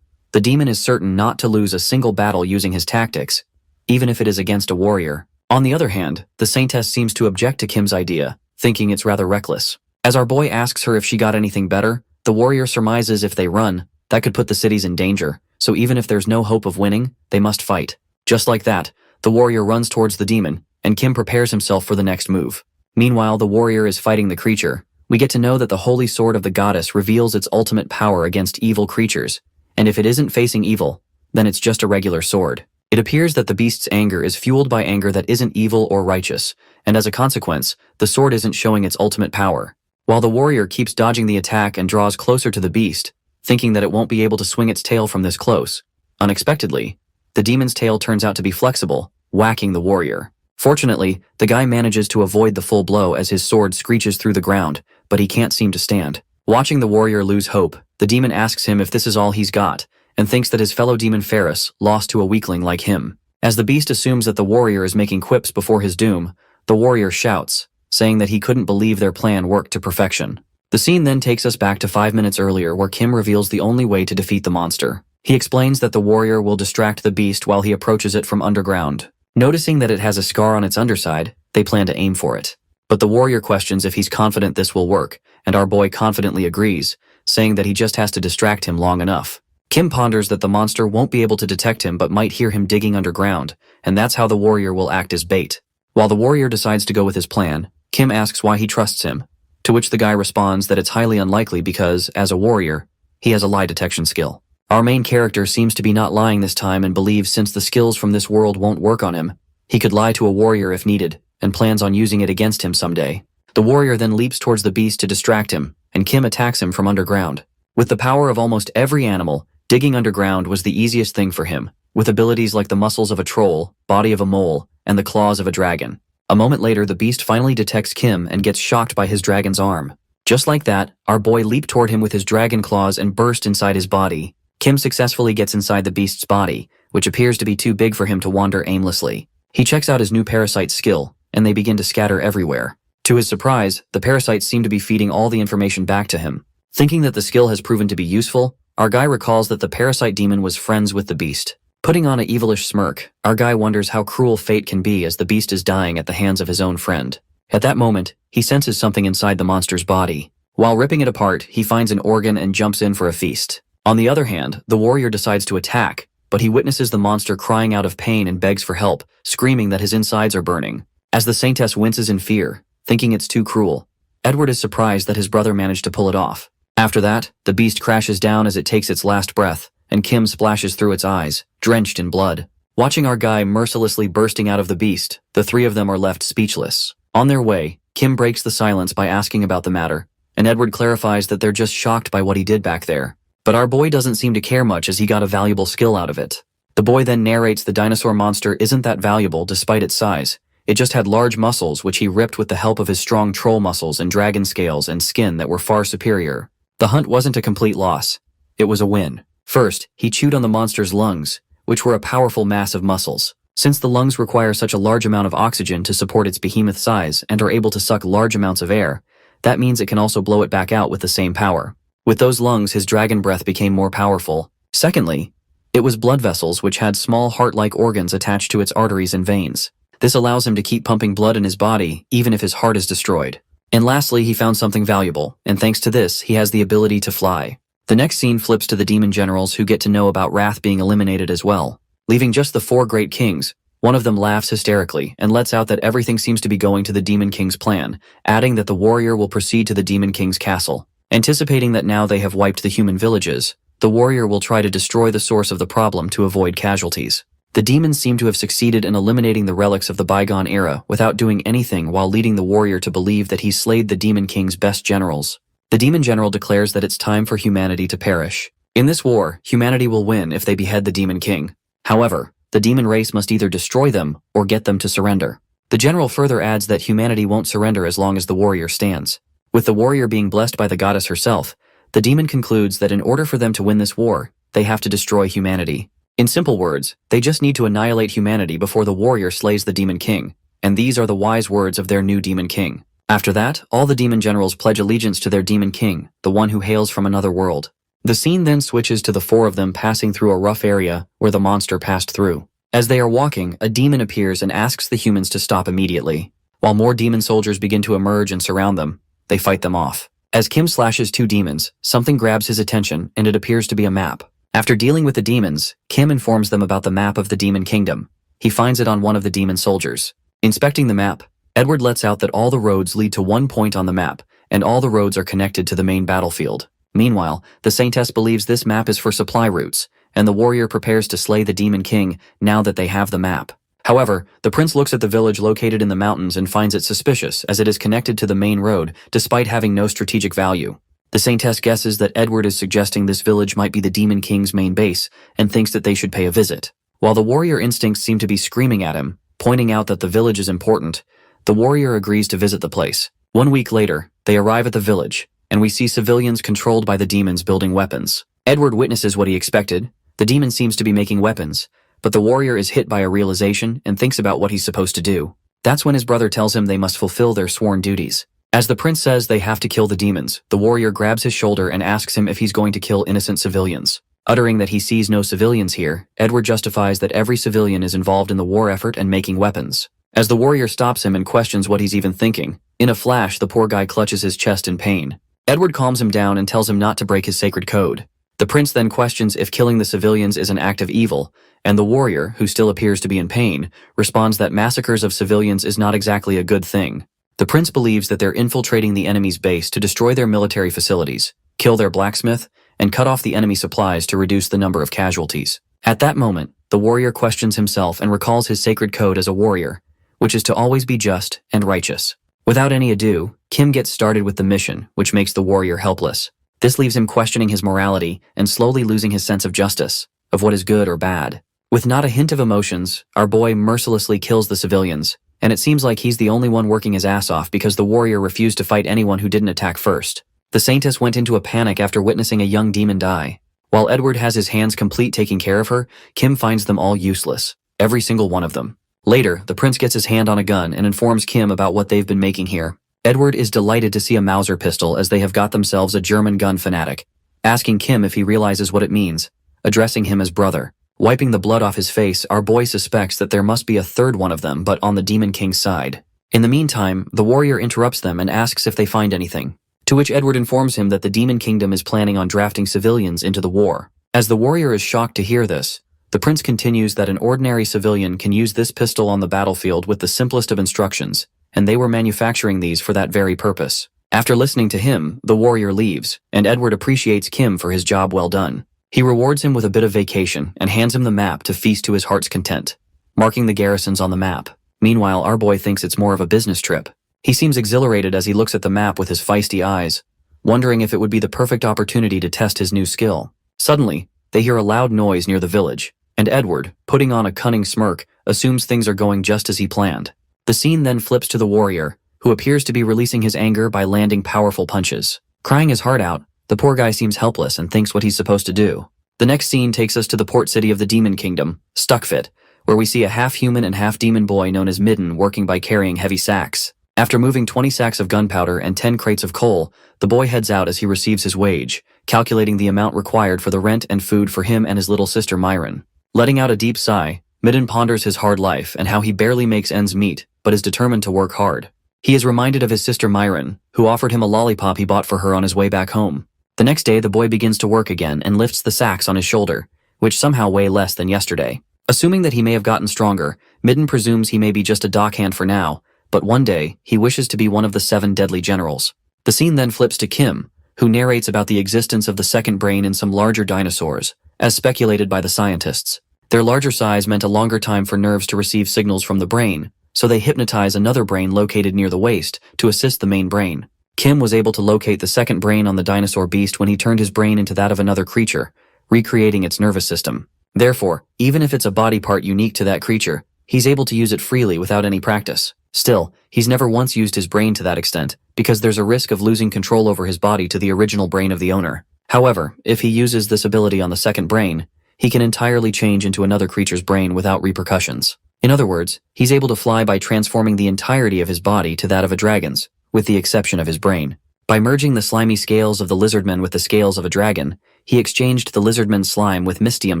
the demon is certain not to lose a single battle using his tactics, even if it is against a warrior. On the other hand, the Saintess seems to object to Kim's idea, thinking it's rather reckless. As our boy asks her if she got anything better, the warrior surmises if they run, that could put the cities in danger, so even if there's no hope of winning, they must fight. Just like that, the warrior runs towards the demon, and Kim prepares himself for the next move. Meanwhile, the warrior is fighting the creature. We get to know that the holy sword of the goddess reveals its ultimate power against evil creatures, and if it isn't facing evil, then it's just a regular sword. It appears that the beast's anger is fueled by anger that isn't evil or righteous, and as a consequence, the sword isn't showing its ultimate power. While the warrior keeps dodging the attack and draws closer to the beast, thinking that it won't be able to swing its tail from this close, unexpectedly, the demon's tail turns out to be flexible, whacking the warrior. Fortunately, the guy manages to avoid the full blow as his sword screeches through the ground, but he can't seem to stand. Watching the warrior lose hope, the demon asks him if this is all he's got, and thinks that his fellow demon Ferris lost to a weakling like him. As the beast assumes that the warrior is making quips before his doom, the warrior shouts, saying that he couldn't believe their plan worked to perfection. The scene then takes us back to 5 minutes earlier, where Kim reveals the only way to defeat the monster. He explains that the warrior will distract the beast while he approaches it from underground. Noticing that it has a scar on its underside, they plan to aim for it. But the warrior questions if he's confident this will work, and our boy confidently agrees, saying that he just has to distract him long enough. Kim ponders that the monster won't be able to detect him but might hear him digging underground, and that's how the warrior will act as bait. While the warrior decides to go with his plan, Kim asks why he trusts him, to which the guy responds that it's highly unlikely because, as a warrior, he has a lie detection skill. Our main character seems to be not lying this time and believes since the skills from this world won't work on him, he could lie to a warrior if needed, and plans on using it against him someday. The warrior then leaps towards the beast to distract him, and Kim attacks him from underground. With the power of almost every animal, digging underground was the easiest thing for him, with abilities like the muscles of a troll, body of a mole, and the claws of a dragon. A moment later, the beast finally detects Kim and gets shocked by his dragon's arm. Just like that, our boy leaped toward him with his dragon claws and burst inside his body. Kim successfully gets inside the beast's body, which appears to be too big for him to wander aimlessly. He checks out his new parasite skill, and they begin to scatter everywhere. To his surprise, the parasites seem to be feeding all the information back to him. Thinking that the skill has proven to be useful, our guy recalls that the parasite demon was friends with the beast. Putting on a evilish smirk, our guy wonders how cruel fate can be as the beast is dying at the hands of his own friend. At that moment, he senses something inside the monster's body. While ripping it apart, he finds an organ and jumps in for a feast. On the other hand, the warrior decides to attack, but he witnesses the monster crying out of pain and begs for help, screaming that his insides are burning. As the saintess winces in fear, thinking it's too cruel, Edward is surprised that his brother managed to pull it off. After that, the beast crashes down as it takes its last breath, and Kim splashes through its eyes, drenched in blood. Watching our guy mercilessly bursting out of the beast, the three of them are left speechless. On their way, Kim breaks the silence by asking about the matter, and Edward clarifies that they're just shocked by what he did back there. But our boy doesn't seem to care much as he got a valuable skill out of it. The boy then narrates the dinosaur monster isn't that valuable despite its size. It just had large muscles which he ripped with the help of his strong troll muscles and dragon scales and skin that were far superior. The hunt wasn't a complete loss. It was a win. First, he chewed on the monster's lungs, which were a powerful mass of muscles. Since the lungs require such a large amount of oxygen to support its behemoth size and are able to suck large amounts of air, that means it can also blow it back out with the same power. With those lungs, his dragon breath became more powerful. Secondly, it was blood vessels which had small heart-like organs attached to its arteries and veins. This allows him to keep pumping blood in his body even if his heart is destroyed. And lastly, he found something valuable, and thanks to this, he has the ability to fly. The next scene flips to the demon generals who get to know about Wrath being eliminated as well. Leaving just the four great kings, one of them laughs hysterically and lets out that everything seems to be going to the Demon King's plan, adding that the warrior will proceed to the Demon King's castle. Anticipating that now they have wiped the human villages, the warrior will try to destroy the source of the problem to avoid casualties. The demons seem to have succeeded in eliminating the relics of the bygone era without doing anything while leading the warrior to believe that he slayed the Demon King's best generals. The demon general declares that it's time for humanity to perish. In this war, humanity will win if they behead the Demon King. However, the demon race must either destroy them or get them to surrender. The general further adds that humanity won't surrender as long as the warrior stands. With the warrior being blessed by the goddess herself, the demon concludes that in order for them to win this war, they have to destroy humanity. In simple words, they just need to annihilate humanity before the warrior slays the Demon King, and these are the wise words of their new Demon King. After that, all the demon generals pledge allegiance to their Demon King, the one who hails from another world. The scene then switches to the four of them passing through a rough area where the monster passed through. As they are walking, a demon appears and asks the humans to stop immediately. While more demon soldiers begin to emerge and surround them, they fight them off. As Kim slashes two demons, something grabs his attention and it appears to be a map. After dealing with the demons, Kim informs them about the map of the Demon Kingdom. He finds it on one of the demon soldiers. Inspecting the map, Edward lets out that all the roads lead to one point on the map, and all the roads are connected to the main battlefield. Meanwhile, the Saintess believes this map is for supply routes, and the warrior prepares to slay the Demon King now that they have the map. However, the prince looks at the village located in the mountains and finds it suspicious as it is connected to the main road despite having no strategic value. The Saintess guesses that Edward is suggesting this village might be the Demon King's main base and thinks that they should pay a visit. While the warrior instincts seem to be screaming at him, pointing out that the village is important, the warrior agrees to visit the place. 1 week later, they arrive at the village, and we see civilians controlled by the demons building weapons. Edward witnesses what he expected. The demon seems to be making weapons, but the warrior is hit by a realization and thinks about what he's supposed to do. That's when his brother tells him they must fulfill their sworn duties. As the prince says they have to kill the demons, the warrior grabs his shoulder and asks him if he's going to kill innocent civilians. Uttering that he sees no civilians here, Edward justifies that every civilian is involved in the war effort and making weapons. As the warrior stops him and questions what he's even thinking, in a flash the poor guy clutches his chest in pain. Edward calms him down and tells him not to break his sacred code. The prince then questions if killing the civilians is an act of evil, and the warrior, who still appears to be in pain, responds that massacres of civilians is not exactly a good thing. The prince believes that they're infiltrating the enemy's base to destroy their military facilities, kill their blacksmith, and cut off the enemy supplies to reduce the number of casualties. At that moment, the warrior questions himself and recalls his sacred code as a warrior, which is to always be just and righteous. Without any ado, Kim gets started with the mission, which makes the warrior helpless. This leaves him questioning his morality and slowly losing his sense of justice, of what is good or bad. With not a hint of emotions, our boy mercilessly kills the civilians, and it seems like he's the only one working his ass off because the warrior refused to fight anyone who didn't attack first. The saintess went into a panic after witnessing a young demon die. While Edward has his hands complete taking care of her, Kim finds them all useless. Every single one of them. Later, the prince gets his hand on a gun and informs Kim about what they've been making here. Edward is delighted to see a Mauser pistol as they have got themselves a German gun fanatic, asking Kim if he realizes what it means, addressing him as brother. Wiping the blood off his face, our boy suspects that there must be a third one of them, but on the Demon King's side. In the meantime, the warrior interrupts them and asks if they find anything, to which Edward informs him that the Demon Kingdom is planning on drafting civilians into the war. As the warrior is shocked to hear this, the prince continues that an ordinary civilian can use this pistol on the battlefield with the simplest of instructions, and they were manufacturing these for that very purpose. After listening to him, the warrior leaves, and Edward appreciates Kim for his job well done. He rewards him with a bit of vacation and hands him the map to feast to his heart's content, marking the garrisons on the map. Meanwhile, our boy thinks it's more of a business trip. He seems exhilarated as he looks at the map with his feisty eyes, wondering if it would be the perfect opportunity to test his new skill. Suddenly, they hear a loud noise near the village, and Edward, putting on a cunning smirk, assumes things are going just as he planned. The scene then flips to the warrior, who appears to be releasing his anger by landing powerful punches. Crying his heart out, the poor guy seems helpless and thinks what he's supposed to do. The next scene takes us to the port city of the Demon Kingdom, Stuckfit, where we see a half-human and half-demon boy known as Midden working by carrying heavy sacks. After moving 20 sacks of gunpowder and 10 crates of coal, the boy heads out as he receives his wage, calculating the amount required for the rent and food for him and his little sister Myron. Letting out a deep sigh, Midden ponders his hard life and how he barely makes ends meet, but is determined to work hard. He is reminded of his sister Myron, who offered him a lollipop he bought for her on his way back home. The next day, the boy begins to work again and lifts the sacks on his shoulder, which somehow weigh less than yesterday. Assuming that he may have gotten stronger, Midden presumes he may be just a dockhand for now, but one day, he wishes to be one of the 7 deadly generals. The scene then flips to Kim, who narrates about the existence of the second brain in some larger dinosaurs, as speculated by the scientists. Their larger size meant a longer time for nerves to receive signals from the brain, so they hypnotize another brain located near the waist to assist the main brain. Kim was able to locate the second brain on the dinosaur beast when he turned his brain into that of another creature, recreating its nervous system. Therefore, even if it's a body part unique to that creature, he's able to use it freely without any practice. Still, he's never once used his brain to that extent, because there's a risk of losing control over his body to the original brain of the owner. However, if he uses this ability on the second brain, he can entirely change into another creature's brain without repercussions. In other words, he's able to fly by transforming the entirety of his body to that of a dragon's, with the exception of his brain. By merging the slimy scales of the lizardman with the scales of a dragon, he exchanged the lizardman's slime with mystium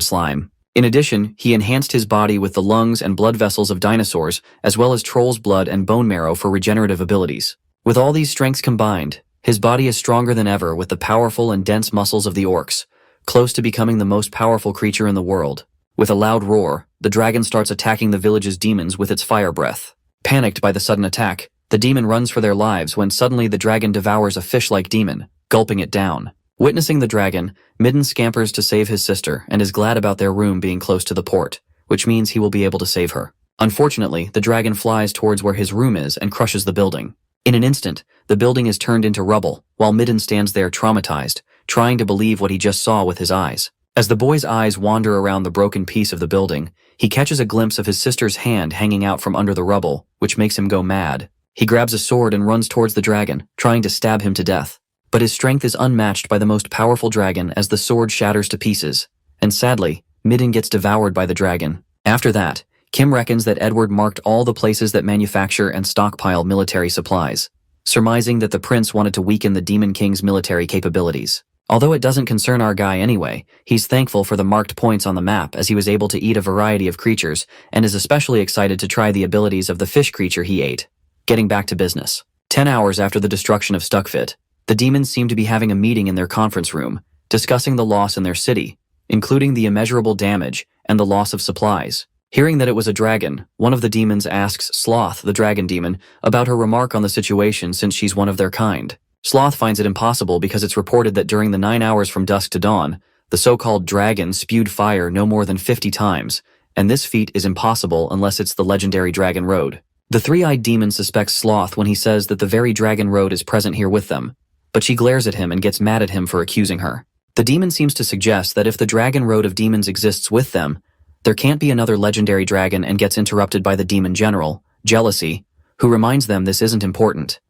slime. In addition, he enhanced his body with the lungs and blood vessels of dinosaurs, as well as troll's blood and bone marrow for regenerative abilities. With all these strengths combined, his body is stronger than ever with the powerful and dense muscles of the orcs, close to becoming the most powerful creature in the world. With a loud roar, the dragon starts attacking the village's demons with its fire breath. Panicked by the sudden attack, the demon runs for their lives when suddenly the dragon devours a fish-like demon, gulping it down. Witnessing the dragon, Midden scampers to save his sister and is glad about their room being close to the port, which means he will be able to save her. Unfortunately, the dragon flies towards where his room is and crushes the building. In an instant, the building is turned into rubble, while Midden stands there traumatized, trying to believe what he just saw with his eyes. As the boy's eyes wander around the broken piece of the building, he catches a glimpse of his sister's hand hanging out from under the rubble, which makes him go mad. He grabs a sword and runs towards the dragon, trying to stab him to death. But his strength is unmatched by the most powerful dragon as the sword shatters to pieces, and sadly, Midden gets devoured by the dragon. After that, Kim reckons that Edward marked all the places that manufacture and stockpile military supplies, surmising that the prince wanted to weaken the Demon King's military capabilities. Although it doesn't concern our guy anyway, he's thankful for the marked points on the map as he was able to eat a variety of creatures and is especially excited to try the abilities of the fish creature he ate. Getting back to business. 10 hours after the destruction of Stuckfit, the demons seem to be having a meeting in their conference room, discussing the loss in their city, including the immeasurable damage and the loss of supplies. Hearing that it was a dragon, one of the demons asks Sloth, the dragon demon, about her remark on the situation since she's one of their kind. Sloth finds it impossible because it's reported that during the 9 hours from dusk to dawn, the so-called dragon spewed fire no more than 50 times, and this feat is impossible unless it's the legendary Dragon Road. The three-eyed demon suspects Sloth when he says that the very Dragon Road is present here with them, but she glares at him and gets mad at him for accusing her. The demon seems to suggest that if the Dragon Road of demons exists with them, There can't be another legendary dragon and gets interrupted by the demon general, Jealousy, who reminds them this isn't important.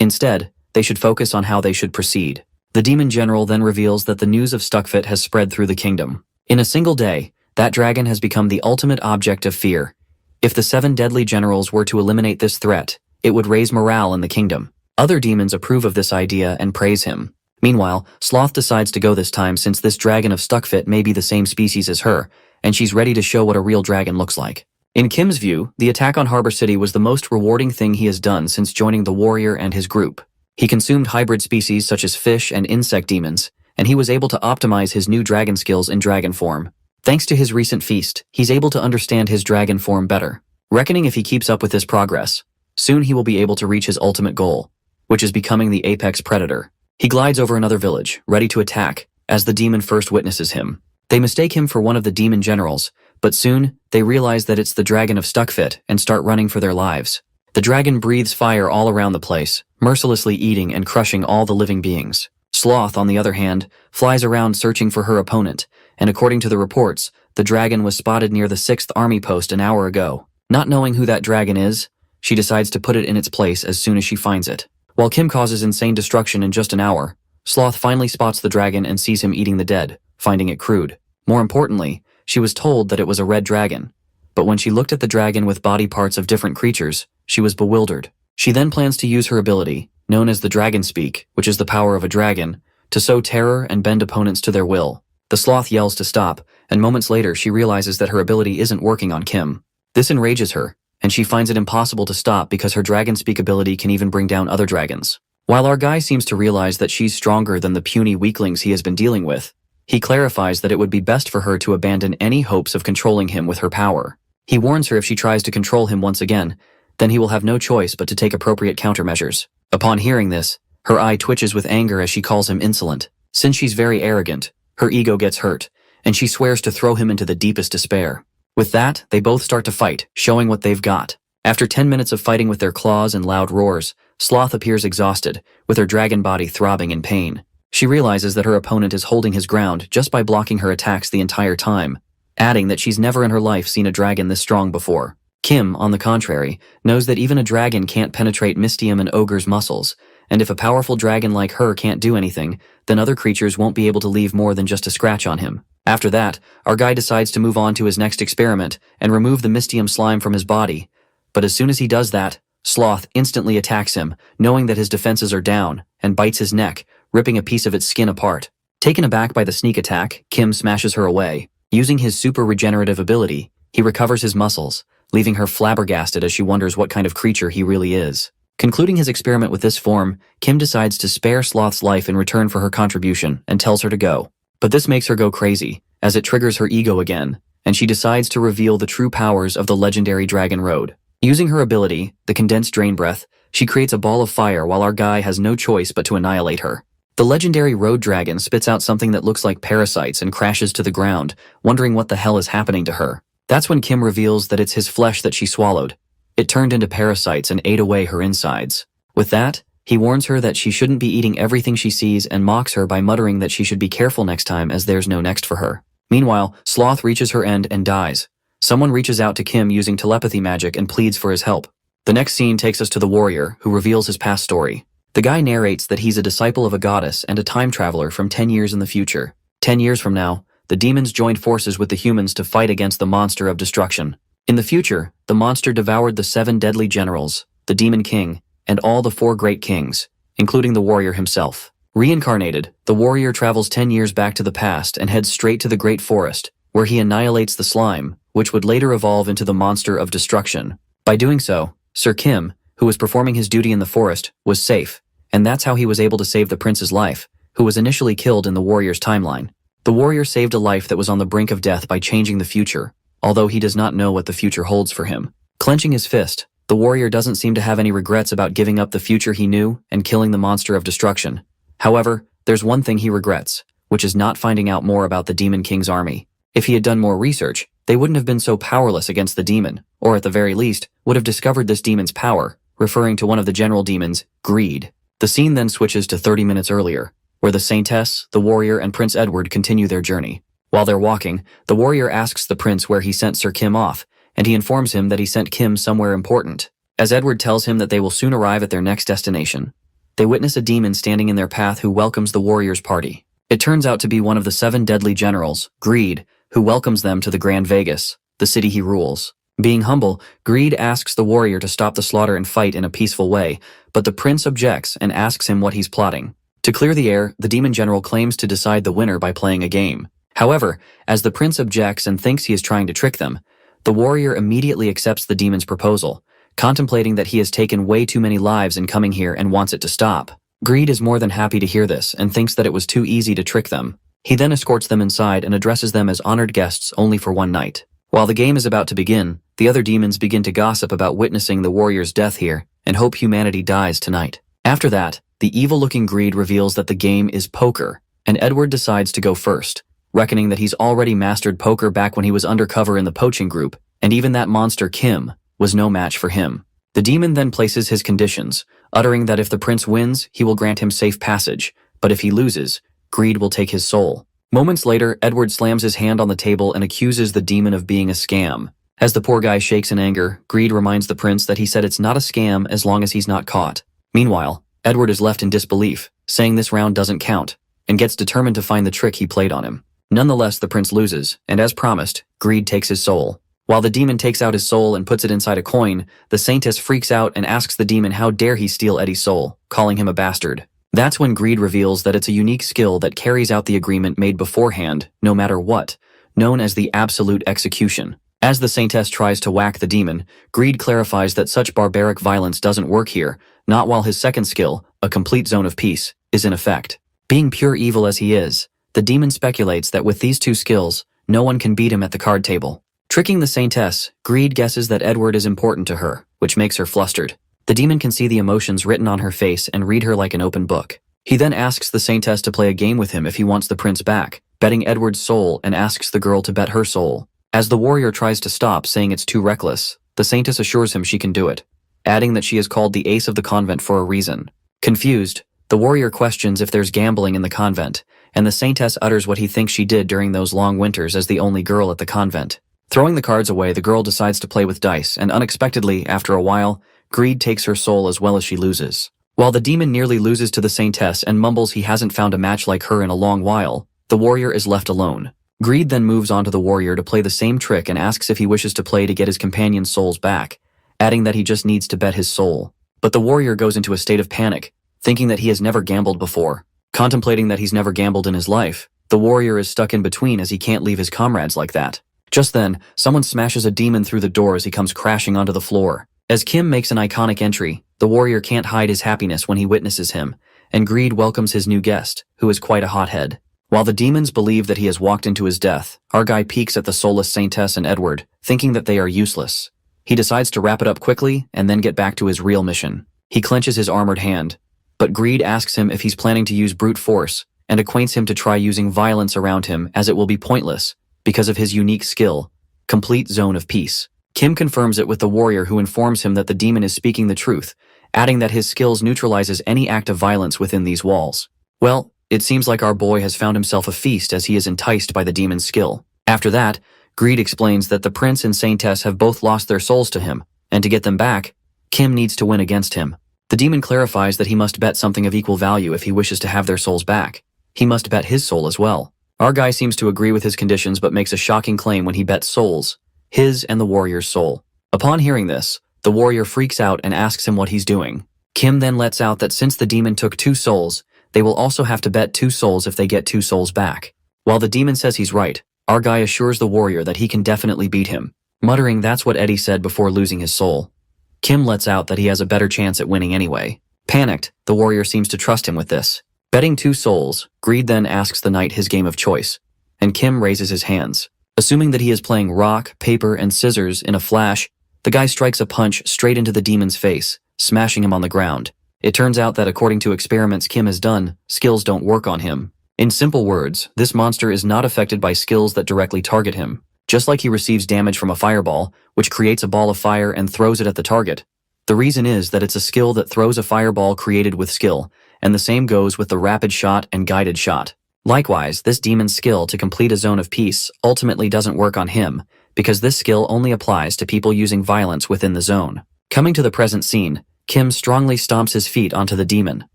Instead, they should focus on how they should proceed. The demon general then reveals that the news of Stuckfit has spread through the kingdom. In a single day, that dragon has become the ultimate object of fear. If the 7 deadly generals were to eliminate this threat, it would raise morale in the kingdom. Other demons approve of this idea and praise him. Meanwhile, Sloth decides to go this time since this dragon of Stuckfit may be the same species as her, and she's ready to show what a real dragon looks like. In Kim's view, the attack on Harbor City was the most rewarding thing he has done since joining the warrior and his group. He consumed hybrid species such as fish and insect demons, and he was able to optimize his new dragon skills in dragon form. Thanks to his recent feast, he's able to understand his dragon form better. Reckoning if he keeps up with this progress, soon he will be able to reach his ultimate goal, which is becoming the apex predator. He glides over another village, ready to attack, as the demon first witnesses him. They mistake him for one of the demon generals, but soon, they realize that it's the dragon of Stuckfit and start running for their lives. The dragon breathes fire all around the place, mercilessly eating and crushing all the living beings. Sloth, on the other hand, flies around searching for her opponent, and according to the reports, the dragon was spotted near the 6th Army Post an hour ago. Not knowing who that dragon is, she decides to put it in its place as soon as she finds it. While Kim causes insane destruction in just an hour, Sloth finally spots the dragon and sees him eating the dead, finding it crude. More importantly, she was told that it was a red dragon, but when she looked at the dragon with body parts of different creatures, she was bewildered. She then plans to use her ability, known as the Dragon Speak, which is the power of a dragon, to sow terror and bend opponents to their will. The sloth yells to stop, and moments later she realizes that her ability isn't working on Kim. This enrages her, and she finds it impossible to stop because her Dragon Speak ability can even bring down other dragons. While our guy seems to realize that she's stronger than the puny weaklings he has been dealing with, he clarifies that it would be best for her to abandon any hopes of controlling him with her power. He warns her if she tries to control him once again, then he will have no choice but to take appropriate countermeasures. Upon hearing this, her eye twitches with anger as she calls him insolent. Since she's very arrogant, her ego gets hurt, and she swears to throw him into the deepest despair. With that, they both start to fight, showing what they've got. After 10 minutes of fighting with their claws and loud roars, Sloth appears exhausted, with her dragon body throbbing in pain. She realizes that her opponent is holding his ground just by blocking her attacks the entire time, adding that she's never in her life seen a dragon this strong before. Kim, on the contrary, knows that even a dragon can't penetrate Mystium and Ogre's muscles, and if a powerful dragon like her can't do anything, then other creatures won't be able to leave more than just a scratch on him. After that, our guy decides to move on to his next experiment and remove the Mystium slime from his body. But as soon as he does that, Sloth instantly attacks him, knowing that his defenses are down, and bites his neck, ripping a piece of its skin apart. Taken aback by the sneak attack, Kim smashes her away. Using his super regenerative ability, he recovers his muscles, leaving her flabbergasted as she wonders what kind of creature he really is. Concluding his experiment with this form, Kim decides to spare Sloth's life in return for her contribution and tells her to go. But this makes her go crazy, as it triggers her ego again, and she decides to reveal the true powers of the legendary Dragon Road. Using her ability, the condensed drain breath, she creates a ball of fire while our guy has no choice but to annihilate her. The legendary road dragon spits out something that looks like parasites and crashes to the ground, wondering what the hell is happening to her. That's when Kim reveals that it's his flesh that she swallowed. It turned into parasites and ate away her insides. With that, he warns her that she shouldn't be eating everything she sees and mocks her by muttering that she should be careful next time as there's no next for her. Meanwhile, Sloth reaches her end and dies. Someone reaches out to Kim using telepathy magic and pleads for his help. The next scene takes us to the warrior, who reveals his past story. The guy narrates that he's a disciple of a goddess and a time traveler from 10 years in the future. 10 years from now, the demons joined forces with the humans to fight against the monster of destruction. In the future, the monster devoured the 7 deadly generals, the Demon King, and all the 4 great kings, including the warrior himself. Reincarnated, the warrior travels 10 years back to the past and heads straight to the Great Forest, where he annihilates the slime, which would later evolve into the monster of destruction. By doing so, Sir Kim, who was performing his duty in the forest, was safe, and that's how he was able to save the prince's life, who was initially killed in the warrior's timeline. The warrior saved a life that was on the brink of death by changing the future, although he does not know what the future holds for him. Clenching his fist, the warrior doesn't seem to have any regrets about giving up the future he knew and killing the monster of destruction. However, there's one thing he regrets, which is not finding out more about the Demon King's army. If he had done more research, they wouldn't have been so powerless against the demon, or at the very least, would have discovered this demon's power, referring to one of the general demons, greed. The scene then switches to 30 minutes earlier, where the Saintess, the warrior, and Prince Edward continue their journey. While they're walking, the warrior asks the prince where he sent Sir Kim off, and he informs him that he sent Kim somewhere important, as Edward tells him that they will soon arrive at their next destination. They witness a demon standing in their path who welcomes the warrior's party. It turns out to be one of the 7 deadly generals, Greed, who welcomes them to the Grand Vegas, the city he rules. Being humble, Greed asks the warrior to stop the slaughter and fight in a peaceful way, but the prince objects and asks him what he's plotting. To clear the air, the demon general claims to decide the winner by playing a game. However, as the prince objects and thinks he is trying to trick them, the warrior immediately accepts the demon's proposal, contemplating that he has taken way too many lives in coming here and wants it to stop. Greed is more than happy to hear this and thinks that it was too easy to trick them. He then escorts them inside and addresses them as honored guests only for one night. While the game is about to begin, the other demons begin to gossip about witnessing the warrior's death here and hope humanity dies tonight. After that, the evil-looking Greed reveals that the game is poker, and Edward decides to go first, reckoning that he's already mastered poker back when he was undercover in the poaching group, and even that monster Kim was no match for him. The demon then places his conditions, uttering that if the prince wins, he will grant him safe passage, but if he loses, Greed will take his soul. Moments later, Edward slams his hand on the table and accuses the demon of being a scam. As the poor guy shakes in anger, Greed reminds the prince that he said it's not a scam as long as he's not caught. Meanwhile, Edward is left in disbelief, saying this round doesn't count, and gets determined to find the trick he played on him. Nonetheless, the prince loses, and as promised, Greed takes his soul. While the demon takes out his soul and puts it inside a coin, the saintess freaks out and asks the demon how dare he steal Eddie's soul, calling him a bastard. That's when Greed reveals that it's a unique skill that carries out the agreement made beforehand, no matter what, known as the absolute execution. As the saintess tries to whack the demon, Greed clarifies that such barbaric violence doesn't work here, not while his second skill, a complete zone of peace, is in effect. Being pure evil as he is, the demon speculates that with these 2 skills, no one can beat him at the card table. Tricking the saintess, Greed guesses that Edward is important to her, which makes her flustered. The demon can see the emotions written on her face and read her like an open book. He then asks the saintess to play a game with him if he wants the prince back, betting Edward's soul, and asks the girl to bet her soul. As the warrior tries to stop, saying it's too reckless, the saintess assures him she can do it, adding that she is called the ace of the convent for a reason. Confused, the warrior questions if there's gambling in the convent, and the saintess utters what he thinks she did during those long winters as the only girl at the convent. Throwing the cards away, the girl decides to play with dice, and unexpectedly, after a while, Greed takes her soul as well as she loses. While the demon nearly loses to the saintess and mumbles he hasn't found a match like her in a long while, the warrior is left alone. Greed then moves on to the warrior to play the same trick and asks if he wishes to play to get his companion's souls back, adding that he just needs to bet his soul. But the warrior goes into a state of panic, thinking that he has never gambled before. Contemplating that he's never gambled in his life, the warrior is stuck in between as he can't leave his comrades like that. Just then, someone smashes a demon through the door as he comes crashing onto the floor. As Kim makes an iconic entry, the warrior can't hide his happiness when he witnesses him, and Greed welcomes his new guest, who is quite a hothead. While the demons believe that he has walked into his death, our guy peeks at the soulless saintess and Edward, thinking that they are useless. He decides to wrap it up quickly and then get back to his real mission. He clenches his armored hand, but Greed asks him if he's planning to use brute force and acquaints him to try using violence around him as it will be pointless because of his unique skill, complete zone of peace. Kim confirms it with the warrior who informs him that the demon is speaking the truth, adding that his skills neutralizes any act of violence within these walls. Well, it seems like our boy has found himself a feast as he is enticed by the demon's skill. After that, Greed explains that the prince and saintess have both lost their souls to him, and to get them back, Kim needs to win against him. The demon clarifies that he must bet something of equal value if he wishes to have their souls back. He must bet his soul as well. Our guy seems to agree with his conditions but makes a shocking claim when he bets souls, his and the warrior's soul. Upon hearing this, the warrior freaks out and asks him what he's doing. Kim then lets out that since the demon took 2 souls, they will also have to bet 2 souls if they get 2 souls back. While the demon says he's right, our guy assures the warrior that he can definitely beat him, muttering that's what Eddie said before losing his soul. Kim lets out that he has a better chance at winning anyway. Panicked, the warrior seems to trust him with this. Betting 2 souls, Greed then asks the knight his game of choice, and Kim raises his hands. Assuming that he is playing rock, paper, and scissors in a flash, the guy strikes a punch straight into the demon's face, smashing him on the ground. It turns out that according to experiments Kim has done, skills don't work on him. In simple words, this monster is not affected by skills that directly target him. Just like he receives damage from a fireball, which creates a ball of fire and throws it at the target. The reason is that it's a skill that throws a fireball created with skill, and the same goes with the rapid shot and guided shot. Likewise, this demon's skill to complete a zone of peace ultimately doesn't work on him, because this skill only applies to people using violence within the zone. Coming to the present scene, Kim strongly stomps his feet onto the demon.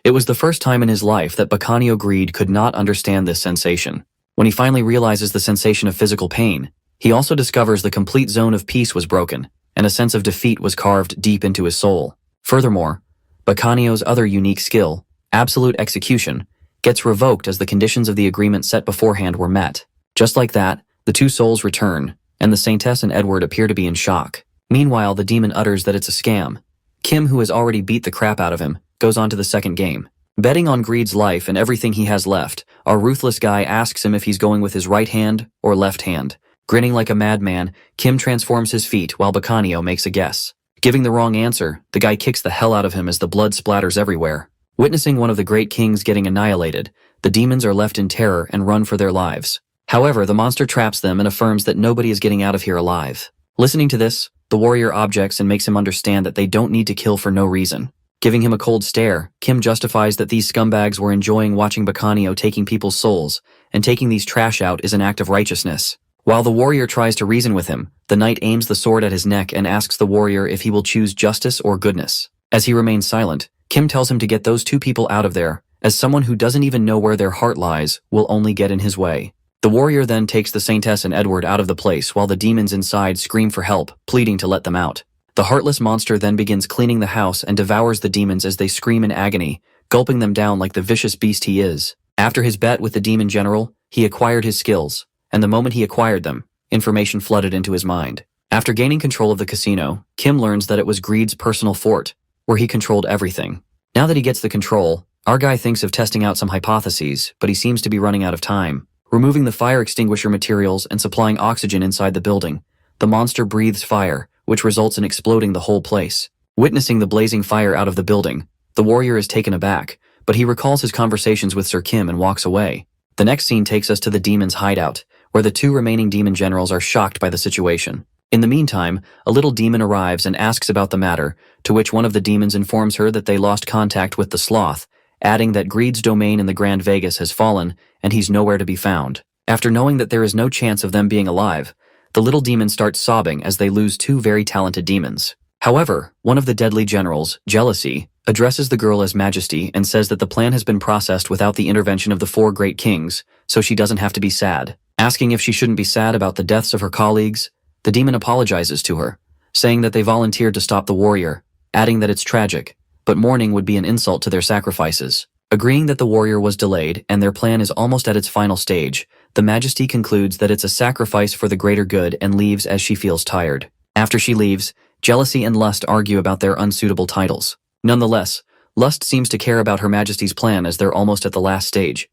It was the first time in his life that Bacchanio Greed could not understand this sensation. When he finally realizes the sensation of physical pain, he also discovers the complete zone of peace was broken, and a sense of defeat was carved deep into his soul. Furthermore, Baccanio's other unique skill, absolute execution, gets revoked as the conditions of the agreement set beforehand were met. Just like that, the two souls return, and the Saintess and Edward appear to be in shock. Meanwhile, the demon utters that it's a scam. Kim, who has already beat the crap out of him, goes on to the second game. Betting on Greed's life and everything he has left, our ruthless guy asks him if he's going with his right hand or left hand. Grinning like a madman, Kim transforms his feet while Baccanio makes a guess. Giving the wrong answer, the guy kicks the hell out of him as the blood splatters everywhere. Witnessing one of the great kings getting annihilated, the demons are left in terror and run for their lives. However, the monster traps them and affirms that nobody is getting out of here alive. Listening to this, the warrior objects and makes him understand that they don't need to kill for no reason. Giving him a cold stare, Kim justifies that these scumbags were enjoying watching Baccanio taking people's souls, and taking these trash out is an act of righteousness. While the warrior tries to reason with him, the knight aims the sword at his neck and asks the warrior if he will choose justice or goodness. As he remains silent, Kim tells him to get those two people out of there, as someone who doesn't even know where their heart lies will only get in his way. The warrior then takes the Saintess and Edward out of the place while the demons inside scream for help, pleading to let them out. The heartless monster then begins cleaning the house and devours the demons as they scream in agony, gulping them down like the vicious beast he is. After his bet with the demon general, he acquired his skills, and the moment he acquired them, information flooded into his mind. After gaining control of the casino, Kim learns that it was Greed's personal fort, where he controlled everything. Now that he gets the control, our guy thinks of testing out some hypotheses, but he seems to be running out of time. Removing the fire extinguisher materials and supplying oxygen inside the building, the monster breathes fire, which results in exploding the whole place. Witnessing the blazing fire out of the building, the warrior is taken aback, but he recalls his conversations with Sir Kim and walks away. The next scene takes us to the demon's hideout, where the two remaining demon generals are shocked by the situation. In the meantime, a little demon arrives and asks about the matter, to which one of the demons informs her that they lost contact with the sloth, adding that Greed's domain in the Grand Vegas has fallen and he's nowhere to be found. After knowing that there is no chance of them being alive, the little demon starts sobbing as they lose two very talented demons. However, one of the deadly generals, Jealousy, addresses the girl as Majesty and says that the plan has been processed without the intervention of the four great kings, so she doesn't have to be sad. Asking if she shouldn't be sad about the deaths of her colleagues, the demon apologizes to her, saying that they volunteered to stop the warrior, adding that it's tragic, but mourning would be an insult to their sacrifices. Agreeing that the warrior was delayed and their plan is almost at its final stage, the Majesty concludes that it's a sacrifice for the greater good and leaves as she feels tired. After she leaves, Jealousy and Lust argue about their unsuitable titles. Nonetheless, Lust seems to care about Her Majesty's plan as they're almost at the last stage.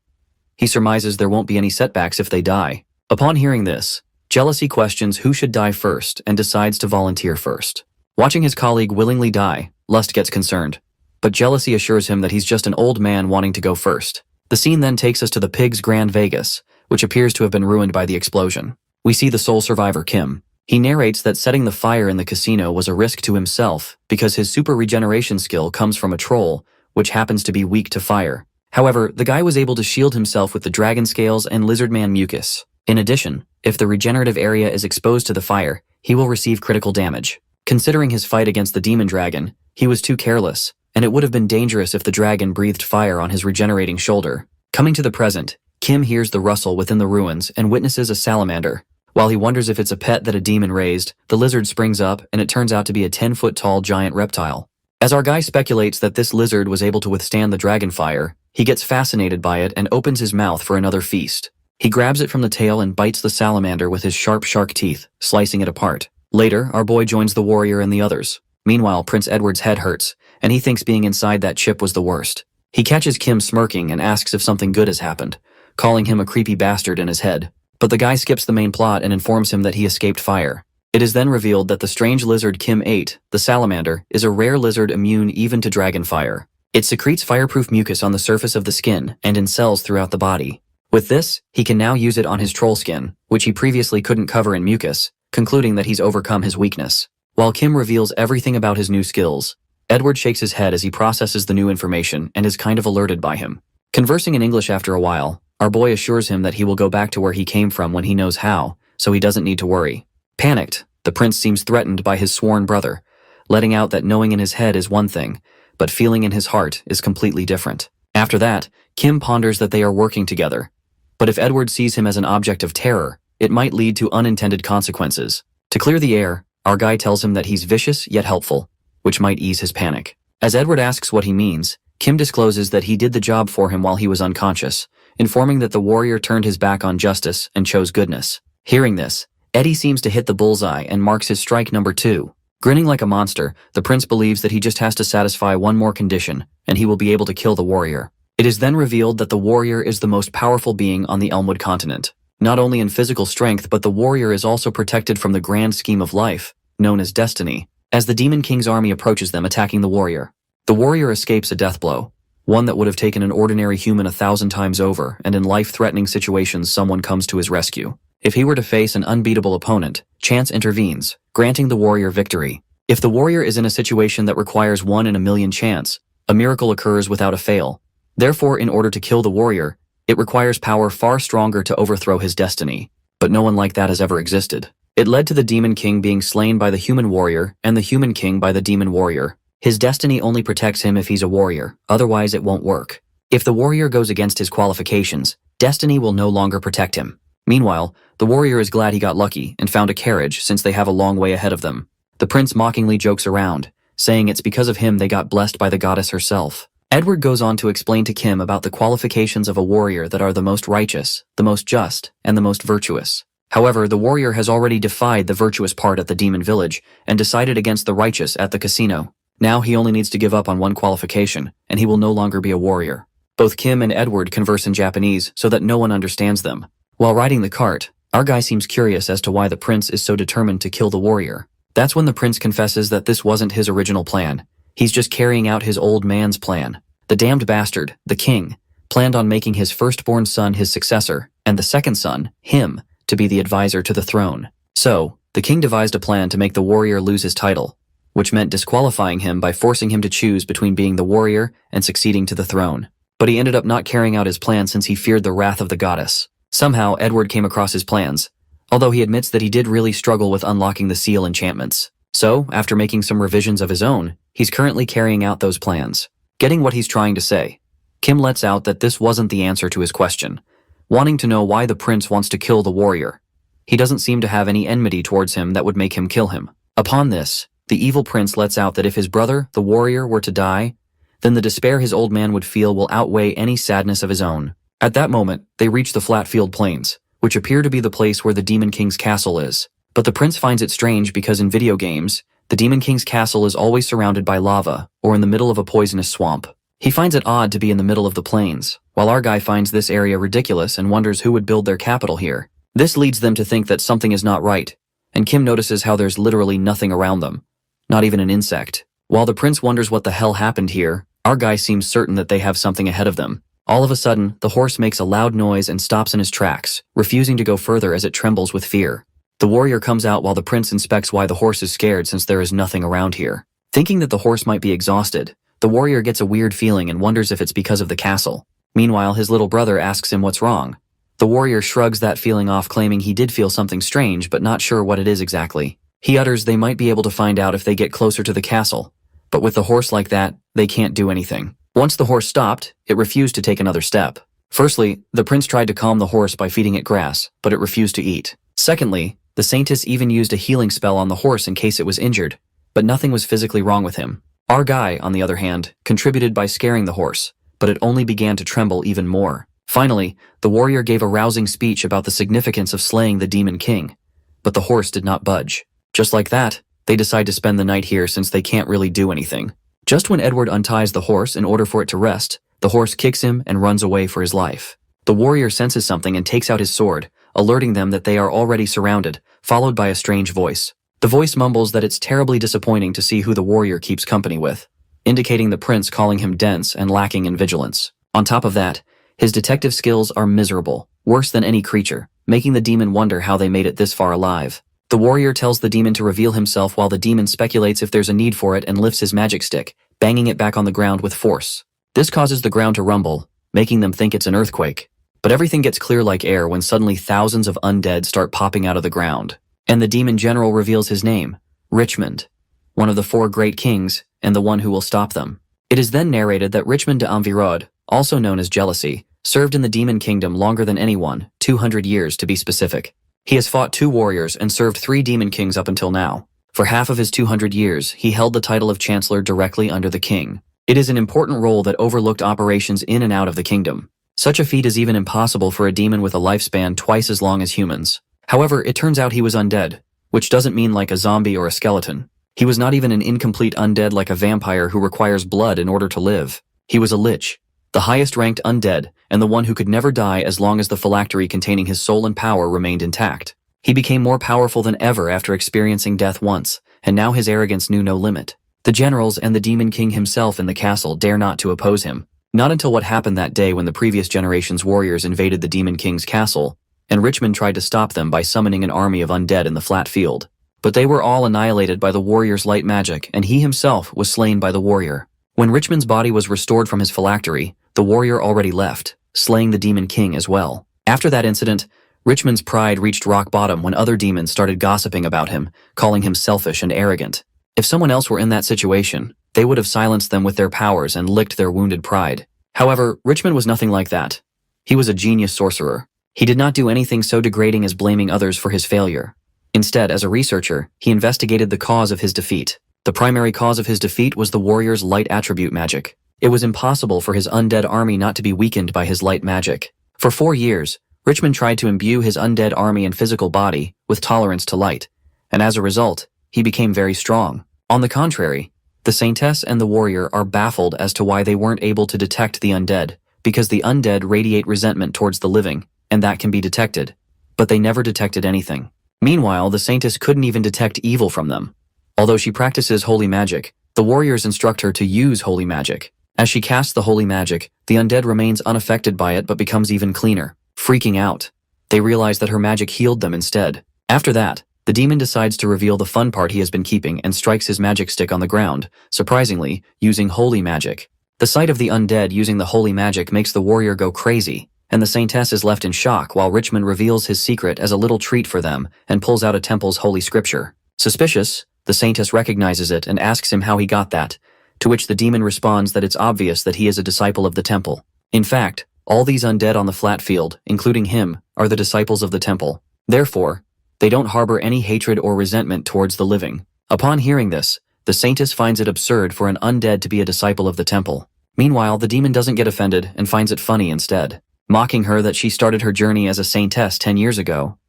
He surmises there won't be any setbacks if they die. Upon hearing this, Jealousy questions who should die first and decides to volunteer first. Watching his colleague willingly die, Lust gets concerned, but Jealousy assures him that he's just an old man wanting to go first. The scene then takes us to the Pig's Grand Vegas, which appears to have been ruined by the explosion. We see the sole survivor, Kim. He narrates that setting the fire in the casino was a risk to himself because his super regeneration skill comes from a troll, which happens to be weak to fire. However, the guy was able to shield himself with the dragon scales and lizardman mucus. In addition, if the regenerative area is exposed to the fire, he will receive critical damage. Considering his fight against the demon dragon, he was too careless, and it would have been dangerous if the dragon breathed fire on his regenerating shoulder. Coming to the present, Kim hears the rustle within the ruins and witnesses a salamander. While he wonders if it's a pet that a demon raised, the lizard springs up and it turns out to be a 10-foot-tall giant reptile. As our guy speculates that this lizard was able to withstand the dragon fire, he gets fascinated by it and opens his mouth for another feast. He grabs it from the tail and bites the salamander with his sharp shark teeth, slicing it apart. Later, our boy joins the warrior and the others. Meanwhile, Prince Edward's head hurts, and he thinks being inside that chip was the worst. He catches Kim smirking and asks if something good has happened, calling him a creepy bastard in his head. But the guy skips the main plot and informs him that he escaped fire. It is then revealed that the strange lizard Kim ate, the salamander, is a rare lizard immune even to dragon fire. It secretes fireproof mucus on the surface of the skin and in cells throughout the body. With this, he can now use it on his troll skin, which he previously couldn't cover in mucus, concluding that he's overcome his weakness. While Kim reveals everything about his new skills, Edward shakes his head as he processes the new information and is kind of alerted by him. Conversing in English after a while, Our boy assures him that he will go back to where he came from when he knows how, so he doesn't need to worry. Panicked, the prince seems threatened by his sworn brother, letting out that knowing in his head is one thing, but feeling in his heart is completely different. After that, Kim ponders that they are working together. But if Edward sees him as an object of terror, it might lead to unintended consequences. To clear the air, our guy tells him that he's vicious yet helpful, which might ease his panic. As Edward asks what he means, Kim discloses that he did the job for him while he was unconscious, informing that the warrior turned his back on justice and chose goodness. Hearing this, Eddie seems to hit the bullseye and marks his strike number 2. Grinning like a monster, the prince believes that he just has to satisfy one more condition, and he will be able to kill the warrior. It is then revealed that the warrior is the most powerful being on the Elmwood continent. Not only in physical strength, but the warrior is also protected from the grand scheme of life, known as destiny, as the Demon King's army approaches them attacking the warrior. The warrior escapes a death blow, one that would have taken an ordinary human 1,000 times over, and in life-threatening situations someone comes to his rescue. If he were to face an unbeatable opponent, chance intervenes, granting the warrior victory. If the warrior is in a situation that requires 1 in a million chance, a miracle occurs without a fail. Therefore, in order to kill the warrior, it requires power far stronger to overthrow his destiny. But no one like that has ever existed. It led to the Demon King being slain by the human warrior and the human king by the demon warrior. His destiny only protects him if he's a warrior, otherwise it won't work. If the warrior goes against his qualifications, destiny will no longer protect him. Meanwhile, the warrior is glad he got lucky and found a carriage since they have a long way ahead of them. The prince mockingly jokes around, saying it's because of him they got blessed by the goddess herself. Edward goes on to explain to Kim about the qualifications of a warrior that are the most righteous, the most just, and the most virtuous. However, the warrior has already defied the virtuous part at the demon village and decided against the righteous at the casino. Now he only needs to give up on one qualification, and he will no longer be a warrior. Both Kim and Edward converse in Japanese so that no one understands them. While riding the cart, our guy seems curious as to why the prince is so determined to kill the warrior. That's when the prince confesses that this wasn't his original plan. He's just carrying out his old man's plan. The damned bastard, the king, planned on making his firstborn son his successor, and the second son, him, to be the advisor to the throne. So, the king devised a plan to make the warrior lose his title, which meant disqualifying him by forcing him to choose between being the warrior and succeeding to the throne. But he ended up not carrying out his plan since he feared the wrath of the goddess. Somehow, Edward came across his plans, although he admits that he did really struggle with unlocking the seal enchantments. So, after making some revisions of his own, he's currently carrying out those plans. Getting what he's trying to say, Kim lets out that this wasn't the answer to his question, wanting to know why the prince wants to kill the warrior. He doesn't seem to have any enmity towards him that would make him kill him. Upon this, the evil prince lets out that if his brother, the warrior, were to die, then the despair his old man would feel will outweigh any sadness of his own. At that moment, they reach the Flatfield Plains, which appear to be the place where the Demon King's castle is. But the prince finds it strange because in video games, the Demon King's castle is always surrounded by lava or in the middle of a poisonous swamp. He finds it odd to be in the middle of the plains, while our guy finds this area ridiculous and wonders who would build their capital here. This leads them to think that something is not right, and Kim notices how there's literally nothing around them, not even an insect. While the prince wonders what the hell happened here, our guy seems certain that they have something ahead of them. All of a sudden, the horse makes a loud noise and stops in his tracks, refusing to go further as it trembles with fear. The warrior comes out while the prince inspects why the horse is scared since there is nothing around here. Thinking that the horse might be exhausted, the warrior gets a weird feeling and wonders if it's because of the castle. Meanwhile, his little brother asks him what's wrong. The warrior shrugs that feeling off, claiming he did feel something strange but not sure what it is exactly. He utters they might be able to find out if they get closer to the castle, but with the horse like that, they can't do anything. Once the horse stopped, it refused to take another step. Firstly, the prince tried to calm the horse by feeding it grass, but it refused to eat. Secondly, the saintess even used a healing spell on the horse in case it was injured, but nothing was physically wrong with him. Our guy, on the other hand, contributed by scaring the horse, but it only began to tremble even more. Finally, the warrior gave a rousing speech about the significance of slaying the Demon King, but the horse did not budge. Just like that, they decide to spend the night here since they can't really do anything. Just when Edward unties the horse in order for it to rest, the horse kicks him and runs away for his life. The warrior senses something and takes out his sword, alerting them that they are already surrounded, followed by a strange voice. The voice mumbles that it's terribly disappointing to see who the warrior keeps company with, indicating the prince calling him dense and lacking in vigilance. On top of that, his detective skills are miserable, worse than any creature, making the demon wonder how they made it this far alive. The warrior tells the demon to reveal himself while the demon speculates if there's a need for it and lifts his magic stick, banging it back on the ground with force. This causes the ground to rumble, making them think it's an earthquake. But everything gets clear like air when suddenly thousands of undead start popping out of the ground. And the demon general reveals his name, Richmond, one of the 4 great kings, and the one who will stop them. It is then narrated that Richmond de Envirod, also known as Jealousy, served in the demon kingdom longer than anyone, 200 years to be specific. He has fought 2 warriors and served 3 demon kings up until now. For half of his 200 years, he held the title of Chancellor directly under the king. It is an important role that overlooked operations in and out of the kingdom. Such a feat is even impossible for a demon with a lifespan twice as long as humans. However, it turns out he was undead, which doesn't mean like a zombie or a skeleton. He was not even an incomplete undead like a vampire who requires blood in order to live. He was a lich, the highest-ranked undead, and the one who could never die as long as the phylactery containing his soul and power remained intact. He became more powerful than ever after experiencing death once, and now his arrogance knew no limit. The generals and the demon king himself in the castle dare not to oppose him. Not until what happened that day when the previous generation's warriors invaded the demon king's castle, and Richmond tried to stop them by summoning an army of undead in the flat field. But they were all annihilated by the warrior's light magic, and he himself was slain by the warrior. When Richmond's body was restored from his phylactery, the warrior already left, slaying the demon king as well. After that incident, Richmond's pride reached rock bottom when other demons started gossiping about him, calling him selfish and arrogant. If someone else were in that situation, they would have silenced them with their powers and licked their wounded pride. However, Richmond was nothing like that. He was a genius sorcerer. He did not do anything so degrading as blaming others for his failure. Instead, as a researcher, he investigated the cause of his defeat. The primary cause of his defeat was the warrior's light attribute magic. It was impossible for his undead army not to be weakened by his light magic. For 4 years, Richmond tried to imbue his undead army and physical body with tolerance to light, and as a result, he became very strong. On the contrary, the Saintess and the warrior are baffled as to why they weren't able to detect the undead, because the undead radiate resentment towards the living, and that can be detected. But they never detected anything. Meanwhile, the Saintess couldn't even detect evil from them. Although she practices holy magic, the warriors instruct her to use holy magic. As she casts the holy magic, the undead remains unaffected by it but becomes even cleaner. Freaking out, they realize that her magic healed them instead. After that, the demon decides to reveal the fun part he has been keeping and strikes his magic stick on the ground, surprisingly, using holy magic. The sight of the undead using the holy magic makes the warrior go crazy, and the Saintess is left in shock while Richmond reveals his secret as a little treat for them and pulls out a temple's holy scripture. Suspicious, the Saintess recognizes it and asks him how he got that, to which the demon responds that it's obvious that he is a disciple of the temple. In fact, all these undead on the flat field, including him, are the disciples of the temple. Therefore, they don't harbor any hatred or resentment towards the living. Upon hearing this, the Saintess finds it absurd for an undead to be a disciple of the temple. Meanwhile, the demon doesn't get offended and finds it funny instead. Mocking her that she started her journey as a saintess 10 years ago,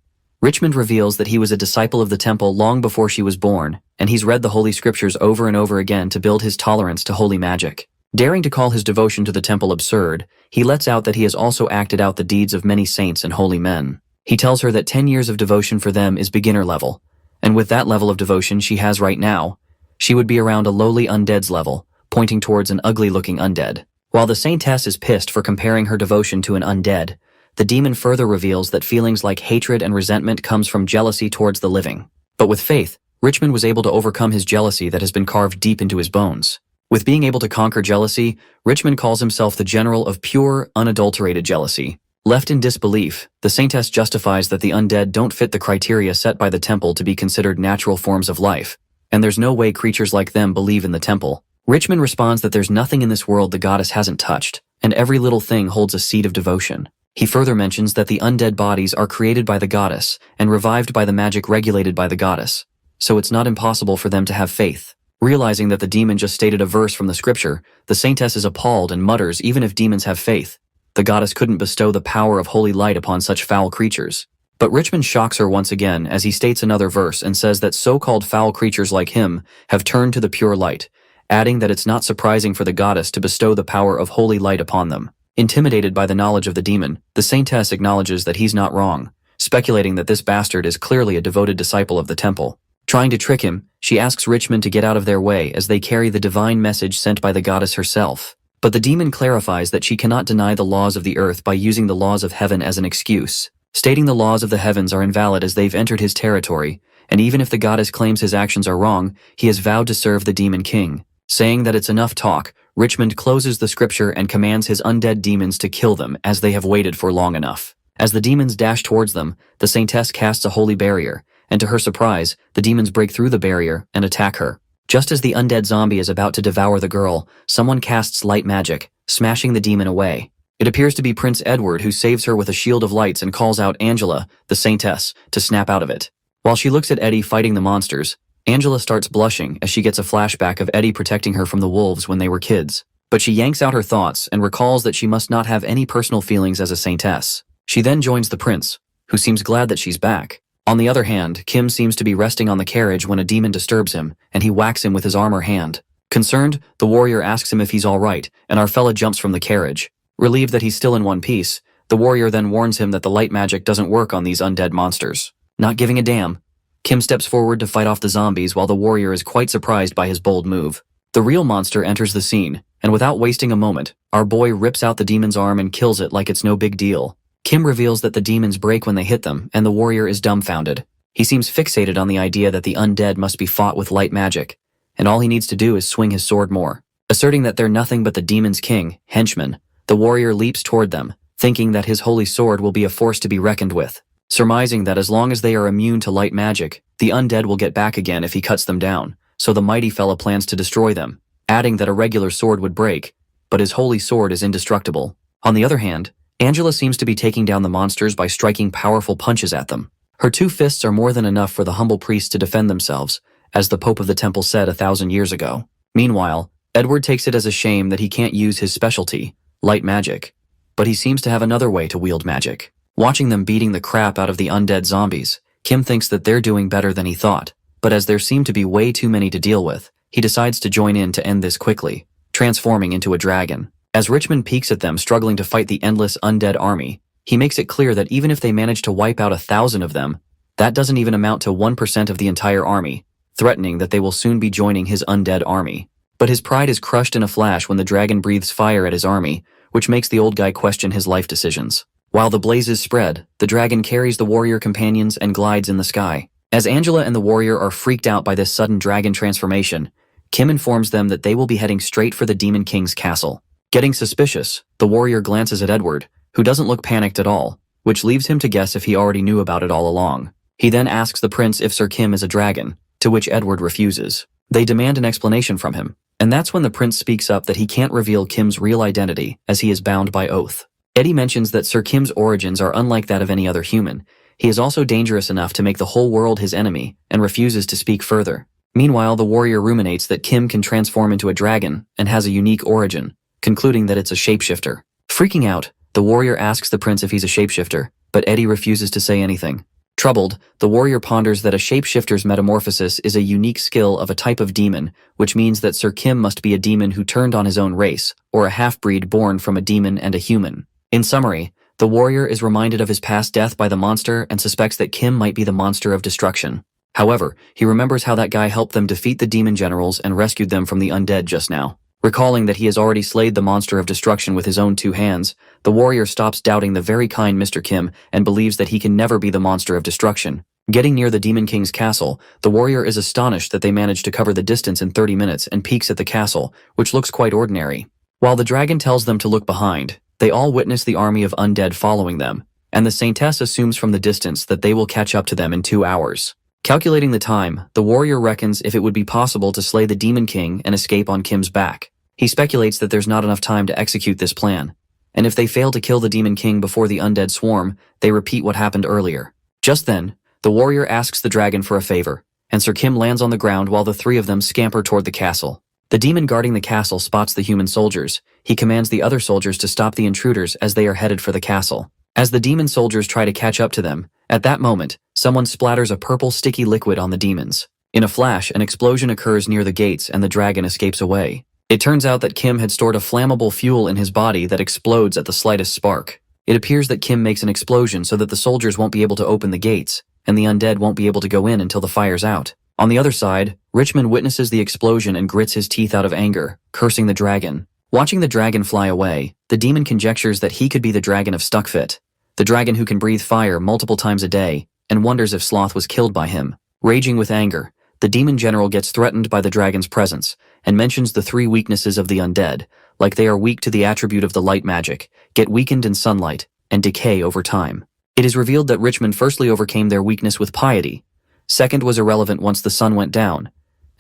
Richmond reveals that he was a disciple of the temple long before she was born, and he's read the holy scriptures over and over again to build his tolerance to holy magic. Daring to call his devotion to the temple absurd, he lets out that he has also acted out the deeds of many saints and holy men. He tells her that 10 years of devotion for them is beginner level, and with that level of devotion she has right now, she would be around a lowly undead's level, pointing towards an ugly-looking undead. While the Saintess is pissed for comparing her devotion to an undead, the demon further reveals that feelings like hatred and resentment comes from jealousy towards the living. But with faith, Richmond was able to overcome his jealousy that has been carved deep into his bones. With being able to conquer jealousy, Richmond calls himself the general of pure, unadulterated jealousy. Left in disbelief, the Saintess justifies that the undead don't fit the criteria set by the temple to be considered natural forms of life, and there's no way creatures like them believe in the temple. Richmond responds that there's nothing in this world the goddess hasn't touched, and every little thing holds a seed of devotion. He further mentions that the undead bodies are created by the goddess and revived by the magic regulated by the goddess, so it's not impossible for them to have faith. Realizing that the demon just stated a verse from the scripture, the Saintess is appalled and mutters even if demons have faith, the goddess couldn't bestow the power of holy light upon such foul creatures. But Richmond shocks her once again as he states another verse and says that so-called foul creatures like him have turned to the pure light, adding that it's not surprising for the goddess to bestow the power of holy light upon them. Intimidated by the knowledge of the demon, the Saintess acknowledges that he's not wrong, speculating that this bastard is clearly a devoted disciple of the temple. Trying to trick him, she asks Richmond to get out of their way as they carry the divine message sent by the goddess herself. But the demon clarifies that she cannot deny the laws of the earth by using the laws of heaven as an excuse, stating the laws of the heavens are invalid as they've entered his territory, and even if the goddess claims his actions are wrong, he has vowed to serve the demon king. Saying that it's enough talk, Richmond closes the scripture and commands his undead demons to kill them as they have waited for long enough. As the demons dash towards them, the saintess casts a holy barrier, and to her surprise, the demons break through the barrier and attack her. Just as the undead zombie is about to devour the girl, someone casts light magic, smashing the demon away. It appears to be Prince Edward who saves her with a shield of lights and calls out Angela, the saintess, to snap out of it. While she looks at Eddie fighting the monsters, Angela starts blushing as she gets a flashback of Eddie protecting her from the wolves when they were kids. But she yanks out her thoughts and recalls that she must not have any personal feelings as a saintess. She then joins the prince, who seems glad that she's back. On the other hand, Kim seems to be resting on the carriage when a demon disturbs him, and he whacks him with his armor hand. Concerned, the warrior asks him if he's alright, and our fella jumps from the carriage. Relieved that he's still in one piece, the warrior then warns him that the light magic doesn't work on these undead monsters. Not giving a damn, Kim steps forward to fight off the zombies while the warrior is quite surprised by his bold move. The real monster enters the scene, and without wasting a moment, our boy rips out the demon's arm and kills it like it's no big deal. Kim reveals that the demons break when they hit them, and the warrior is dumbfounded. He seems fixated on the idea that the undead must be fought with light magic, and all he needs to do is swing his sword more. Asserting that they're nothing but the demon's king, henchmen, the warrior leaps toward them, thinking that his holy sword will be a force to be reckoned with. Surmising that as long as they are immune to light magic, the undead will get back again if he cuts them down, so the mighty fella plans to destroy them, adding that a regular sword would break, but his holy sword is indestructible. On the other hand, Angela seems to be taking down the monsters by striking powerful punches at them. Her 2 fists are more than enough for the humble priests to defend themselves, as the Pope of the Temple said 1,000 years ago. Meanwhile, Edward takes it as a shame that he can't use his specialty, light magic, but he seems to have another way to wield magic. Watching them beating the crap out of the undead zombies, Kim thinks that they're doing better than he thought, but as there seem to be way too many to deal with, he decides to join in to end this quickly, transforming into a dragon. As Richmond peeks at them struggling to fight the endless undead army, he makes it clear that even if they manage to wipe out 1,000 of them, that doesn't even amount to 1% of the entire army, threatening that they will soon be joining his undead army. But his pride is crushed in a flash when the dragon breathes fire at his army, which makes the old guy question his life decisions. While the blazes spread, the dragon carries the warrior companions and glides in the sky. As Angela and the warrior are freaked out by this sudden dragon transformation, Kim informs them that they will be heading straight for the Demon King's castle. Getting suspicious, the warrior glances at Edward, who doesn't look panicked at all, which leaves him to guess if he already knew about it all along. He then asks the prince if Sir Kim is a dragon, to which Edward refuses. They demand an explanation from him, and that's when the prince speaks up that he can't reveal Kim's real identity, as he is bound by oath. Eddie mentions that Sir Kim's origins are unlike that of any other human. He is also dangerous enough to make the whole world his enemy, and refuses to speak further. Meanwhile, the warrior ruminates that Kim can transform into a dragon, and has a unique origin, concluding that it's a shapeshifter. Freaking out, the warrior asks the prince if he's a shapeshifter, but Eddie refuses to say anything. Troubled, the warrior ponders that a shapeshifter's metamorphosis is a unique skill of a type of demon, which means that Sir Kim must be a demon who turned on his own race, or a half-breed born from a demon and a human. In summary, the warrior is reminded of his past death by the monster and suspects that Kim might be the monster of destruction. However, he remembers how that guy helped them defeat the demon generals and rescued them from the undead just now. Recalling that he has already slayed the monster of destruction with his own 2 hands, the warrior stops doubting the very kind Mr. Kim and believes that he can never be the monster of destruction. Getting near the Demon King's castle, the warrior is astonished that they managed to cover the distance in 30 minutes and peeks at the castle, which looks quite ordinary. While the dragon tells them to look behind, they all witness the army of undead following them, and the saintess assumes from the distance that they will catch up to them in 2 hours. Calculating the time, the warrior reckons if it would be possible to slay the Demon King and escape on Kim's back. He speculates that there's not enough time to execute this plan, and if they fail to kill the Demon King before the undead swarm, they repeat what happened earlier. Just then, the warrior asks the dragon for a favor, and Sir Kim lands on the ground while the 3 of them scamper toward the castle. The demon guarding the castle spots the human soldiers. He commands the other soldiers to stop the intruders as they are headed for the castle. As the demon soldiers try to catch up to them, at that moment, someone splatters a purple sticky liquid on the demons. In a flash, an explosion occurs near the gates and the dragon escapes away. It turns out that Kim had stored a flammable fuel in his body that explodes at the slightest spark. It appears that Kim makes an explosion so that the soldiers won't be able to open the gates, and the undead won't be able to go in until the fire's out. On the other side, Richmond witnesses the explosion and grits his teeth out of anger, cursing the dragon. Watching the dragon fly away, the demon conjectures that he could be the dragon of Stuckfit, the dragon who can breathe fire multiple times a day, and wonders if Sloth was killed by him. Raging with anger, the demon general gets threatened by the dragon's presence, and mentions the 3 weaknesses of the undead, like they are weak to the attribute of the light magic, get weakened in sunlight, and decay over time. It is revealed that Richmond firstly overcame their weakness with piety, second was irrelevant once the sun went down,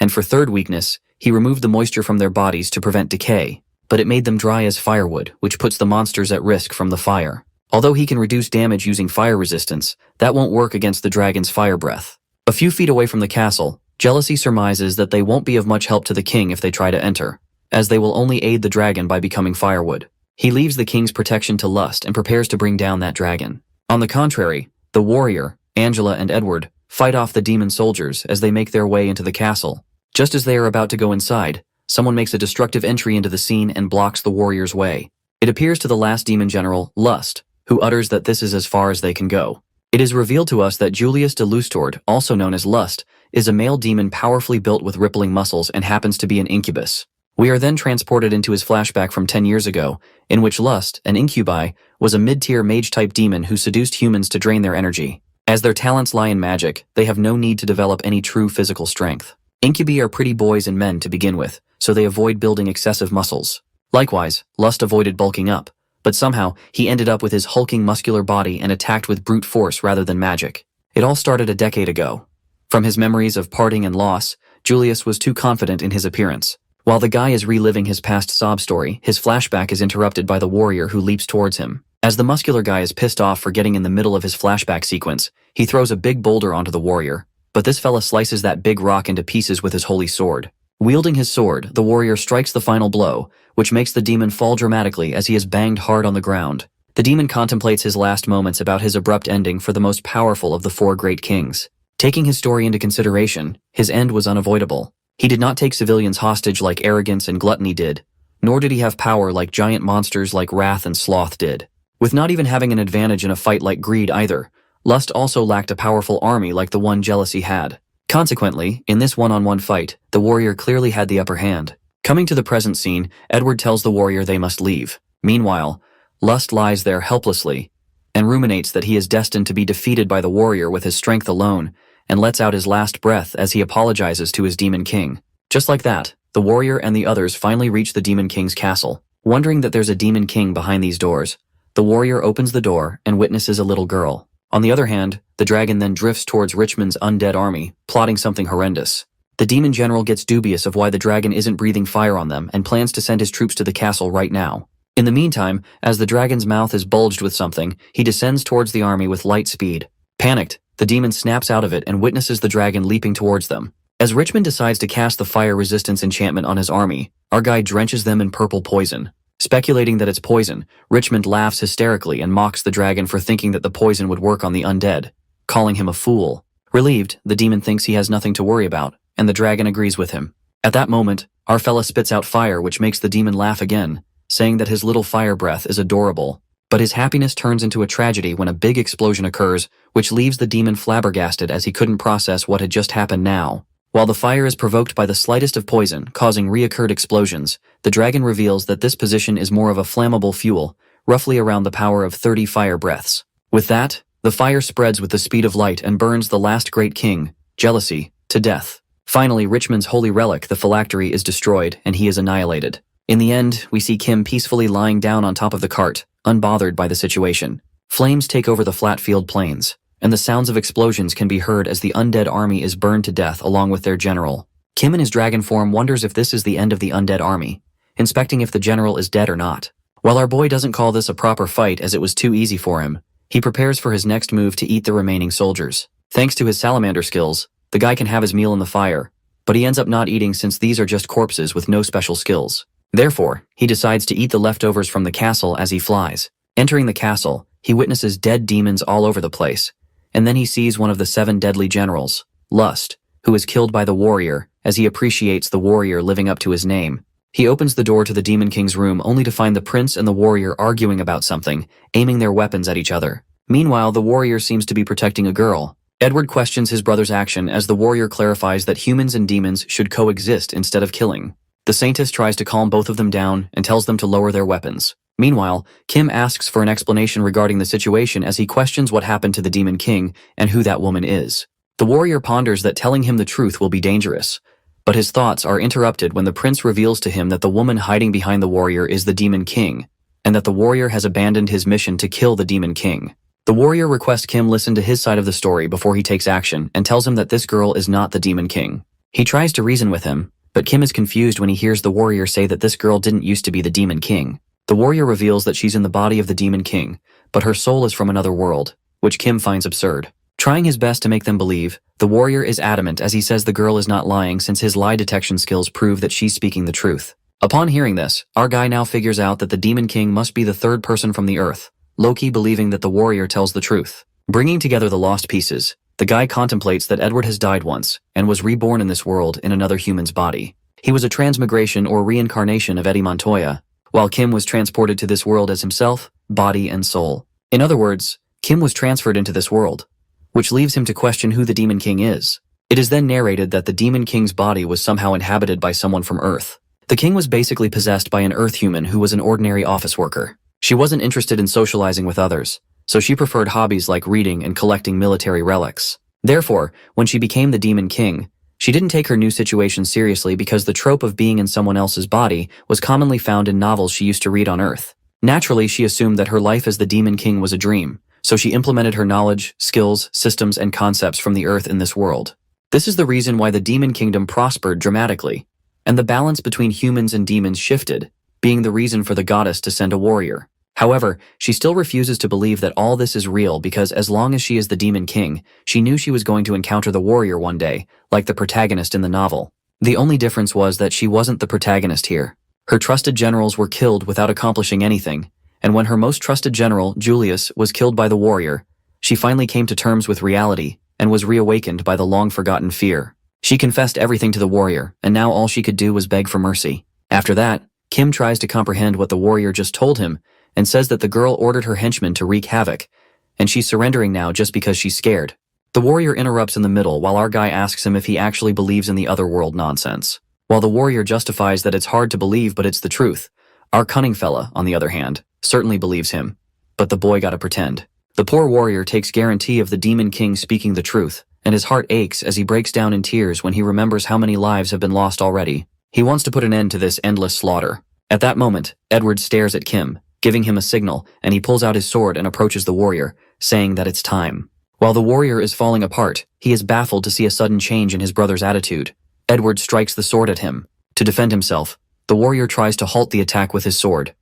and for third weakness, he removed the moisture from their bodies to prevent decay, but it made them dry as firewood, which puts the monsters at risk from the fire. Although he can reduce damage using fire resistance, that won't work against the dragon's fire breath. A few feet away from the castle, Jealousy surmises that they won't be of much help to the king if they try to enter, as they will only aid the dragon by becoming firewood. He leaves the king's protection to Lust and prepares to bring down that dragon. On the contrary, the warrior, Angela and Edward, fight off the demon soldiers as they make their way into the castle. Just as they are about to go inside, someone makes a destructive entry into the scene and blocks the warrior's way. It appears to the last demon general, Lust, who utters that this is as far as they can go. It is revealed to us that Julius de Lustord, also known as Lust, is a male demon powerfully built with rippling muscles and happens to be an incubus. We are then transported into his flashback from 10 years ago, in which Lust, an incubi, was a mid-tier mage-type demon who seduced humans to drain their energy. As their talents lie in magic, they have no need to develop any true physical strength. Incubi are pretty boys and men to begin with, so they avoid building excessive muscles. Likewise, Lust avoided bulking up, but somehow he ended up with his hulking muscular body and attacked with brute force rather than magic. It all started a decade ago. From his memories of parting and loss, Julius was too confident in his appearance. While the guy is reliving his past sob story, his flashback is interrupted by the warrior who leaps towards him. As the muscular guy is pissed off for getting in the middle of his flashback sequence, he throws a big boulder onto the warrior, but this fella slices that big rock into pieces with his holy sword. Wielding his sword, the warrior strikes the final blow, which makes the demon fall dramatically as he is banged hard on the ground. The demon contemplates his last moments about his abrupt ending for the most powerful of the 4 great kings. Taking his story into consideration, his end was unavoidable. He did not take civilians hostage like arrogance and gluttony did, nor did he have power like giant monsters like wrath and sloth did. With not even having an advantage in a fight like greed either, Lust also lacked a powerful army like the one Jealousy had. Consequently, in this one-on-one fight, the warrior clearly had the upper hand. Coming to the present scene, Edward tells the warrior they must leave. Meanwhile, Lust lies there helplessly and ruminates that he is destined to be defeated by the warrior with his strength alone, and lets out his last breath as he apologizes to his demon king. Just like that, the warrior and the others finally reach the demon king's castle. Wondering that there's a demon king behind these doors, the warrior opens the door and witnesses a little girl. On the other hand, the dragon then drifts towards Richmond's undead army, plotting something horrendous. The demon general gets dubious of why the dragon isn't breathing fire on them and plans to send his troops to the castle right now. In the meantime, as the dragon's mouth is bulged with something, he descends towards the army with light speed. Panicked, the demon snaps out of it and witnesses the dragon leaping towards them. As Richmond decides to cast the fire resistance enchantment on his army, our guy drenches them in purple poison. Speculating that it's poison, Richmond laughs hysterically and mocks the dragon for thinking that the poison would work on the undead, calling him a fool. Relieved, the demon thinks he has nothing to worry about, and the dragon agrees with him. At that moment, our fella spits out fire, which makes the demon laugh again, saying that his little fire breath is adorable. But his happiness turns into a tragedy when a big explosion occurs, which leaves the demon flabbergasted as he couldn't process what had just happened now. While the fire is provoked by the slightest of poison, causing reoccurred explosions, the dragon reveals that this position is more of a flammable fuel, roughly around the power of 30 fire breaths. With that, the fire spreads with the speed of light and burns the last great king, Jealousy, to death. Finally, Richmond's holy relic, the phylactery, is destroyed, and he is annihilated. In the end, we see Kim peacefully lying down on top of the cart, unbothered by the situation. Flames take over the flat field plains, and the sounds of explosions can be heard as the undead army is burned to death along with their general. Kim in his dragon form wonders if this is the end of the undead army, inspecting if the general is dead or not. While our boy doesn't call this a proper fight as it was too easy for him, he prepares for his next move to eat the remaining soldiers. Thanks to his salamander skills, the guy can have his meal in the fire, but he ends up not eating since these are just corpses with no special skills. Therefore, he decides to eat the leftovers from the castle as he flies. Entering the castle, he witnesses dead demons all over the place, and then he sees one of the 7 deadly generals, Lust, who is killed by the warrior as he appreciates the warrior living up to his name. He opens the door to the Demon King's room only to find the prince and the warrior arguing about something, aiming their weapons at each other. Meanwhile, the warrior seems to be protecting a girl. Edward questions his brother's action as the warrior clarifies that humans and demons should coexist instead of killing. The Saintess tries to calm both of them down and tells them to lower their weapons. Meanwhile, Kim asks for an explanation regarding the situation as he questions what happened to the Demon King and who that woman is. The warrior ponders that telling him the truth will be dangerous, But his thoughts are interrupted when the prince reveals to him that the woman hiding behind the warrior is the Demon King, and that the warrior has abandoned his mission to kill the Demon King. The warrior requests Kim listen to his side of the story before he takes action and tells him that this girl is not the Demon King. He tries to reason with him, but Kim is confused when he hears the warrior say that this girl didn't used to be the Demon King. The warrior reveals that she's in the body of the Demon King, but her soul is from another world, which Kim finds absurd. Trying his best to make them believe, the warrior is adamant as he says the girl is not lying since his lie detection skills prove that she's speaking the truth. Upon hearing this, our guy now figures out that the Demon King must be the third person from the earth, Loki believing that the warrior tells the truth. Bringing together the lost pieces, the guy contemplates that Edward has died once and was reborn in this world in another human's body. He was a transmigration or reincarnation of Eddie Montoya, while Kim was transported to this world as himself, body and soul. In other words, Kim was transferred into this world, which leaves him to question who the Demon King is. It is then narrated that the Demon King's body was somehow inhabited by someone from Earth. The king was basically possessed by an Earth human who was an ordinary office worker. She wasn't interested in socializing with others, so she preferred hobbies like reading and collecting military relics. Therefore, when she became the Demon King, she didn't take her new situation seriously because the trope of being in someone else's body was commonly found in novels she used to read on Earth. Naturally, she assumed that her life as the Demon King was a dream, so she implemented her knowledge, skills, systems, and concepts from the Earth in this world. This is the reason why the Demon Kingdom prospered dramatically, and the balance between humans and demons shifted, being the reason for the goddess to send a warrior. However, she still refuses to believe that all this is real because as long as she is the Demon King, she knew she was going to encounter the warrior one day, like the protagonist in the novel. The only difference was that she wasn't the protagonist here. Her trusted generals were killed without accomplishing anything, and when her most trusted general, Julius, was killed by the warrior, she finally came to terms with reality and was reawakened by the long-forgotten fear. She confessed everything to the warrior, and now all she could do was beg for mercy. After that, Kim tries to comprehend what the warrior just told him and says that the girl ordered her henchmen to wreak havoc, and she's surrendering now just because she's scared. The warrior interrupts in the middle while our guy asks him if he actually believes in the other world nonsense. While the warrior justifies that it's hard to believe but it's the truth, our cunning fella, on the other hand, certainly believes him. But the boy gotta pretend. The poor warrior takes guarantee of the Demon King speaking the truth, and his heart aches as he breaks down in tears when he remembers how many lives have been lost already. He wants to put an end to this endless slaughter. At that moment, Edward stares at Kim, giving him a signal, and he pulls out his sword and approaches the warrior, saying that it's time. While the warrior is falling apart, he is baffled to see a sudden change in his brother's attitude. Edward strikes the sword at him. To defend himself, the warrior tries to halt the attack with his sword.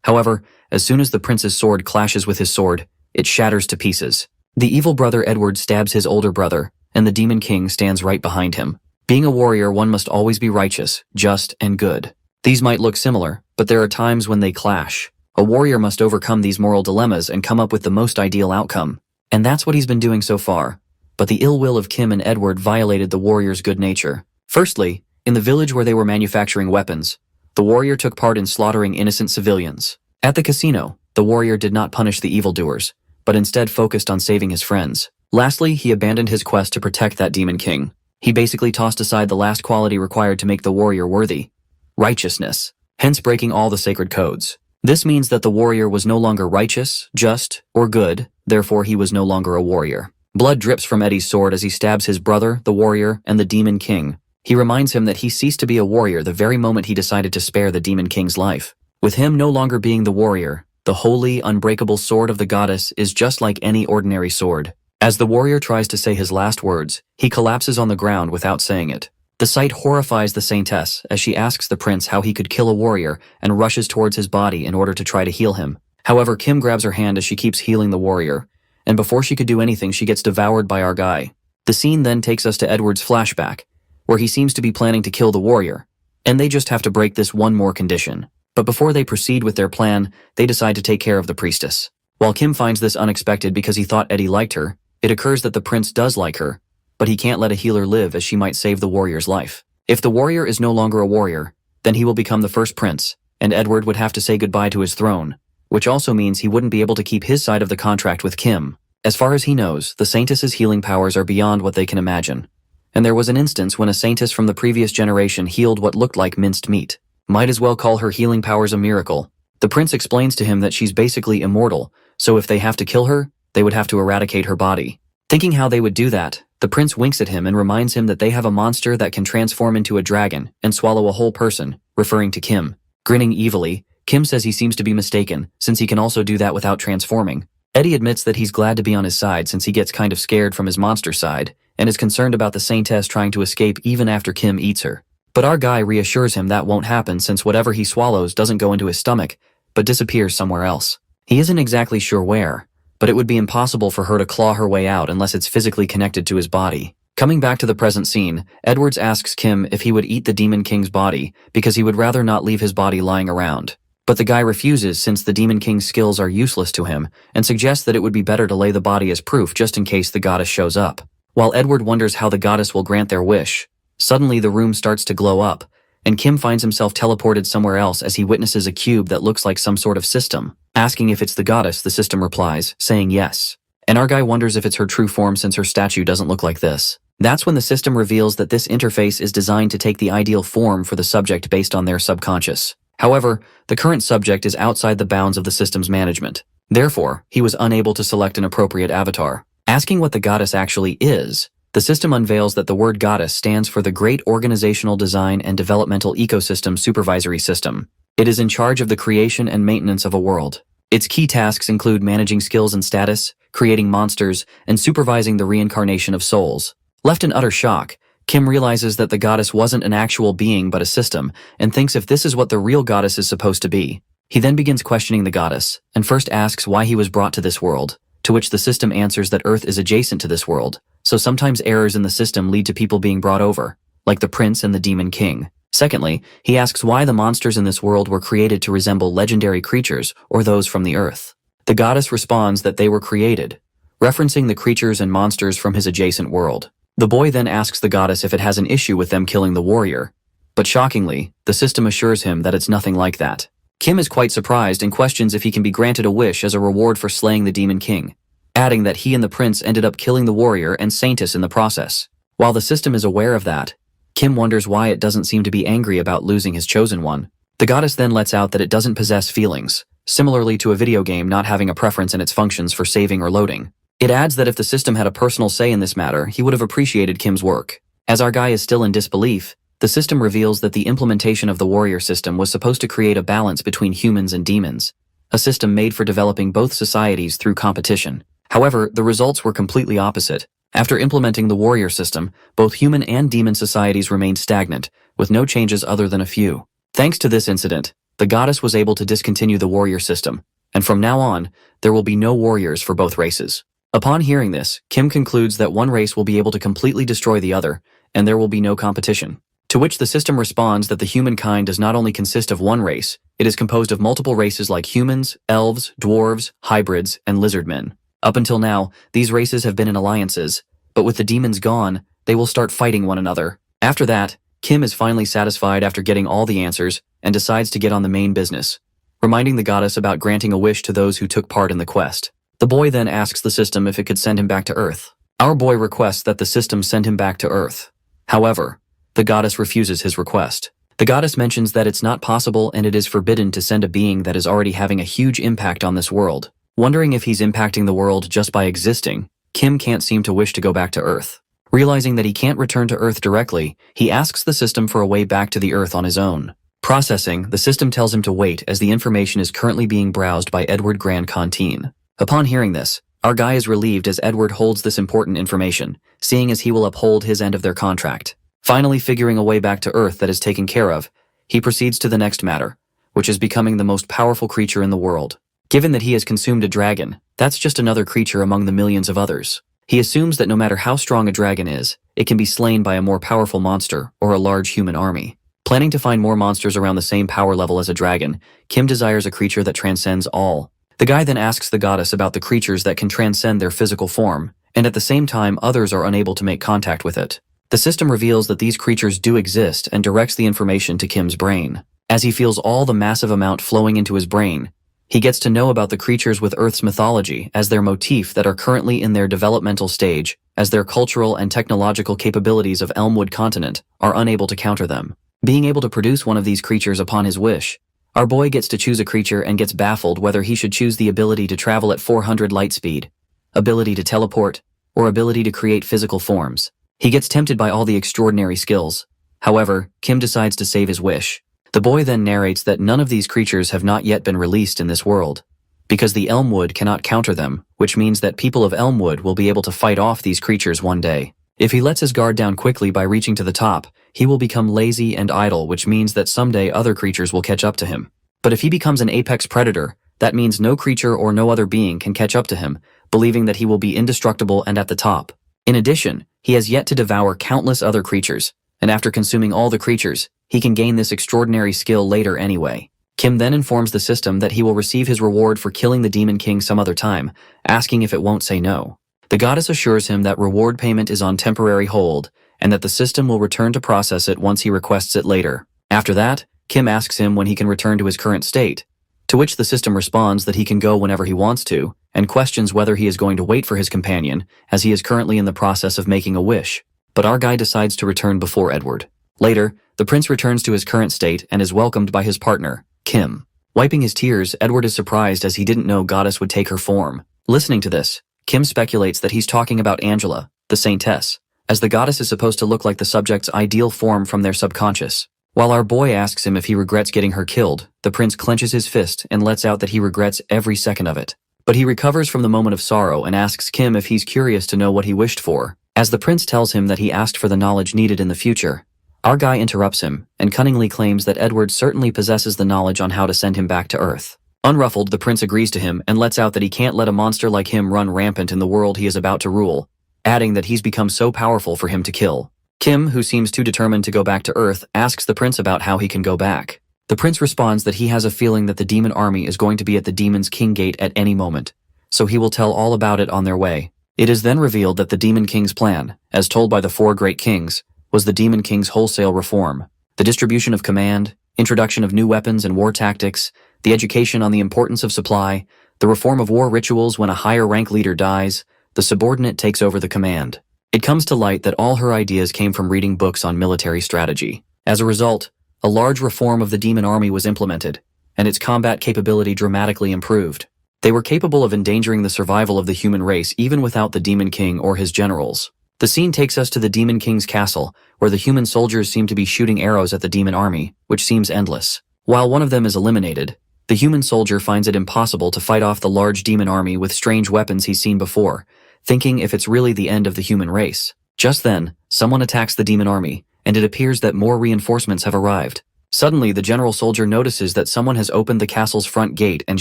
However, as soon as the prince's sword clashes with his sword, it shatters to pieces. The evil brother Edward stabs his older brother, and the Demon King stands right behind him. Being a warrior, one must always be righteous, just, and good. These might look similar, but there are times when they clash. A warrior must overcome these moral dilemmas and come up with the most ideal outcome. And that's what he's been doing so far. But the ill will of Kim and Edward violated the warrior's good nature. Firstly, in the village where they were manufacturing weapons, the warrior took part in slaughtering innocent civilians. At the casino, the warrior did not punish the evildoers, but instead focused on saving his friends. Lastly, he abandoned his quest to protect that Demon King. He basically tossed aside the last quality required to make the warrior worthy: righteousness, hence breaking all the sacred codes. This means that the warrior was no longer righteous, just, or good, therefore he was no longer a warrior. Blood drips from Eddie's sword as he stabs his brother, the warrior, and the Demon King. He reminds him that he ceased to be a warrior the very moment he decided to spare the Demon King's life. With him no longer being the warrior, the holy, unbreakable sword of the goddess is just like any ordinary sword. As the warrior tries to say his last words, he collapses on the ground without saying it. The sight horrifies the saintess as she asks the prince how he could kill a warrior and rushes towards his body in order to try to heal him. However, Kim grabs her hand as she keeps healing the warrior, and before she could do anything, she gets devoured by our guy. The scene then takes us to Edward's flashback, where he seems to be planning to kill the warrior, and they just have to break this one more condition. But before they proceed with their plan, they decide to take care of the priestess. While Kim finds this unexpected because he thought Eddie liked her, it occurs that the prince does like her, but he can't let a healer live as she might save the warrior's life. If the warrior is no longer a warrior, then he will become the first prince, and Edward would have to say goodbye to his throne, which also means he wouldn't be able to keep his side of the contract with Kim. As far as he knows, the saintess's healing powers are beyond what they can imagine. And there was an instance when a saintess from the previous generation healed what looked like minced meat. Might as well call her healing powers a miracle. The prince explains to him that she's basically immortal, so if they have to kill her, they would have to eradicate her body. Thinking how they would do that, The prince winks at him and reminds him that they have a monster that can transform into a dragon and swallow a whole person, referring to Kim. Grinning evilly, Kim says he seems to be mistaken, since he can also do that without transforming. Eddie admits that he's glad to be on his side since he gets kind of scared from his monster side, and is concerned about the saintess trying to escape even after Kim eats her. But our guy reassures him that won't happen since whatever he swallows doesn't go into his stomach, but disappears somewhere else. He isn't exactly sure where, but it would be impossible for her to claw her way out unless it's physically connected to his body. Coming back to the present scene, Edwards asks Kim if he would eat the Demon King's body because he would rather not leave his body lying around. But the guy refuses since the Demon King's skills are useless to him and suggests that it would be better to lay the body as proof just in case the goddess shows up. While Edward wonders how the goddess will grant their wish, suddenly the room starts to glow up, and Kim finds himself teleported somewhere else as he witnesses a cube that looks like some sort of system. Asking if it's the goddess, the system replies, saying yes. And our guy wonders if it's her true form since her statue doesn't look like this. That's when the system reveals that this interface is designed to take the ideal form for the subject based on their subconscious. However, the current subject is outside the bounds of the system's management. Therefore, he was unable to select an appropriate avatar. Asking what the goddess actually is, the system unveils that the word goddess stands for the Great Organizational Design and Developmental Ecosystem Supervisory System. It is in charge of the creation and maintenance of a world. Its key tasks include managing skills and status, creating monsters, and supervising the reincarnation of souls. Left in utter shock, Kim realizes that the goddess wasn't an actual being but a system, and thinks if this is what the real goddess is supposed to be. He then begins questioning the goddess, and first asks why he was brought to this world, to which the system answers that Earth is adjacent to this world, so sometimes errors in the system lead to people being brought over, like the prince and the Demon King. Secondly, he asks why the monsters in this world were created to resemble legendary creatures or those from the Earth. The goddess responds that they were created, referencing the creatures and monsters from his adjacent world. The boy then asks the goddess if it has an issue with them killing the warrior, but shockingly, the system assures him that it's nothing like that. Kim is quite surprised and questions if he can be granted a wish as a reward for slaying the Demon King, adding that he and the prince ended up killing the warrior and saintess in the process. While the system is aware of that, Kim wonders why it doesn't seem to be angry about losing his chosen one. The goddess then lets out that it doesn't possess feelings, similarly to a video game not having a preference in its functions for saving or loading. It adds that if the system had a personal say in this matter, he would have appreciated Kim's work. As our guy is still in disbelief, the system reveals that the implementation of the warrior system was supposed to create a balance between humans and demons, a system made for developing both societies through competition. However, the results were completely opposite. After implementing the warrior system, both human and demon societies remained stagnant, with no changes other than a few. Thanks to this incident, the goddess was able to discontinue the warrior system, and from now on, there will be no warriors for both races. Upon hearing this, Kim concludes that one race will be able to completely destroy the other, and there will be no competition. To which the system responds that the humankind does not only consist of one race, it is composed of multiple races like humans, elves, dwarves, hybrids, and lizardmen. Up until now, these races have been in alliances, but with the demons gone, they will start fighting one another. After that, Kim is finally satisfied after getting all the answers and decides to get on the main business, reminding the goddess about granting a wish to those who took part in the quest. The boy then asks the system if it could send him back to Earth. Our boy requests that the system send him back to Earth. However, the goddess refuses his request. The goddess mentions that it's not possible and it is forbidden to send a being that is already having a huge impact on this world. Wondering if he's impacting the world just by existing, Kim can't seem to wish to go back to Earth. Realizing that he can't return to Earth directly, he asks the system for a way back to the Earth on his own. Processing, the system tells him to wait as the information is currently being browsed by Edward Grand Canteen. Upon hearing this, our guy is relieved as Edward holds this important information, seeing as he will uphold his end of their contract. Finally figuring a way back to Earth that is taken care of, he proceeds to the next matter, which is becoming the most powerful creature in the world. Given that he has consumed a dragon, that's just another creature among the millions of others. He assumes that no matter how strong a dragon is, it can be slain by a more powerful monster or a large human army. Planning to find more monsters around the same power level as a dragon, Kim desires a creature that transcends all. The guy then asks the goddess about the creatures that can transcend their physical form, and at the same time others are unable to make contact with it. The system reveals that these creatures do exist and directs the information to Kim's brain. As he feels all the massive amount flowing into his brain, he gets to know about the creatures with Earth's mythology as their motif that are currently in their developmental stage, as their cultural and technological capabilities of Elmwood continent are unable to counter them. Being able to produce one of these creatures upon his wish, our boy gets to choose a creature and gets baffled whether he should choose the ability to travel at 400 light speed, ability to teleport, or ability to create physical forms. He gets tempted by all the extraordinary skills. However, Kim decides to save his wish. The boy then narrates that none of these creatures have not yet been released in this world, because the Elmwood cannot counter them, which means that people of Elmwood will be able to fight off these creatures one day. If he lets his guard down quickly by reaching to the top, he will become lazy and idle, which means that someday other creatures will catch up to him. But if he becomes an apex predator, that means no creature or no other being can catch up to him, believing that he will be indestructible and at the top. In addition, he has yet to devour countless other creatures, and after consuming all the creatures, he can gain this extraordinary skill later anyway. Kim then informs the system that he will receive his reward for killing the Demon King some other time, asking if it won't say no. The goddess assures him that reward payment is on temporary hold, and that the system will return to process it once he requests it later. After that, Kim asks him when he can return to his current state, to which the system responds that he can go whenever he wants to, and questions whether he is going to wait for his companion, as he is currently in the process of making a wish. But our guy decides to return before Edward. Later, the prince returns to his current state and is welcomed by his partner, Kim. Wiping his tears, Edward is surprised as he didn't know Goddess would take her form. Listening to this, Kim speculates that he's talking about Angela, the saintess, as the goddess is supposed to look like the subject's ideal form from their subconscious. While our boy asks him if he regrets getting her killed, the prince clenches his fist and lets out that he regrets every second of it. But he recovers from the moment of sorrow and asks Kim if he's curious to know what he wished for. As the prince tells him that he asked for the knowledge needed in the future, our guy interrupts him and cunningly claims that Edward certainly possesses the knowledge on how to send him back to Earth. Unruffled, the prince agrees to him and lets out that he can't let a monster like him run rampant in the world he is about to rule, adding that he's become so powerful for him to kill. Kim, who seems too determined to go back to Earth, asks the prince about how he can go back. The prince responds that he has a feeling that the demon army is going to be at the Demon's King Gate at any moment, so he will tell all about it on their way. It is then revealed that the Demon King's plan, as told by the four great kings, was the Demon King's wholesale reform, the distribution of command, introduction of new weapons and war tactics, the education on the importance of supply, the reform of war rituals when a higher rank leader dies, the subordinate takes over the command. It comes to light that all her ideas came from reading books on military strategy. As a result, a large reform of the demon army was implemented, and its combat capability dramatically improved. They were capable of endangering the survival of the human race even without the Demon King or his generals. The scene takes us to the Demon King's castle, where the human soldiers seem to be shooting arrows at the demon army, which seems endless. While one of them is eliminated, the human soldier finds it impossible to fight off the large demon army with strange weapons he's seen before, thinking if it's really the end of the human race. Just then, someone attacks the demon army, and it appears that more reinforcements have arrived. Suddenly, the general soldier notices that someone has opened the castle's front gate and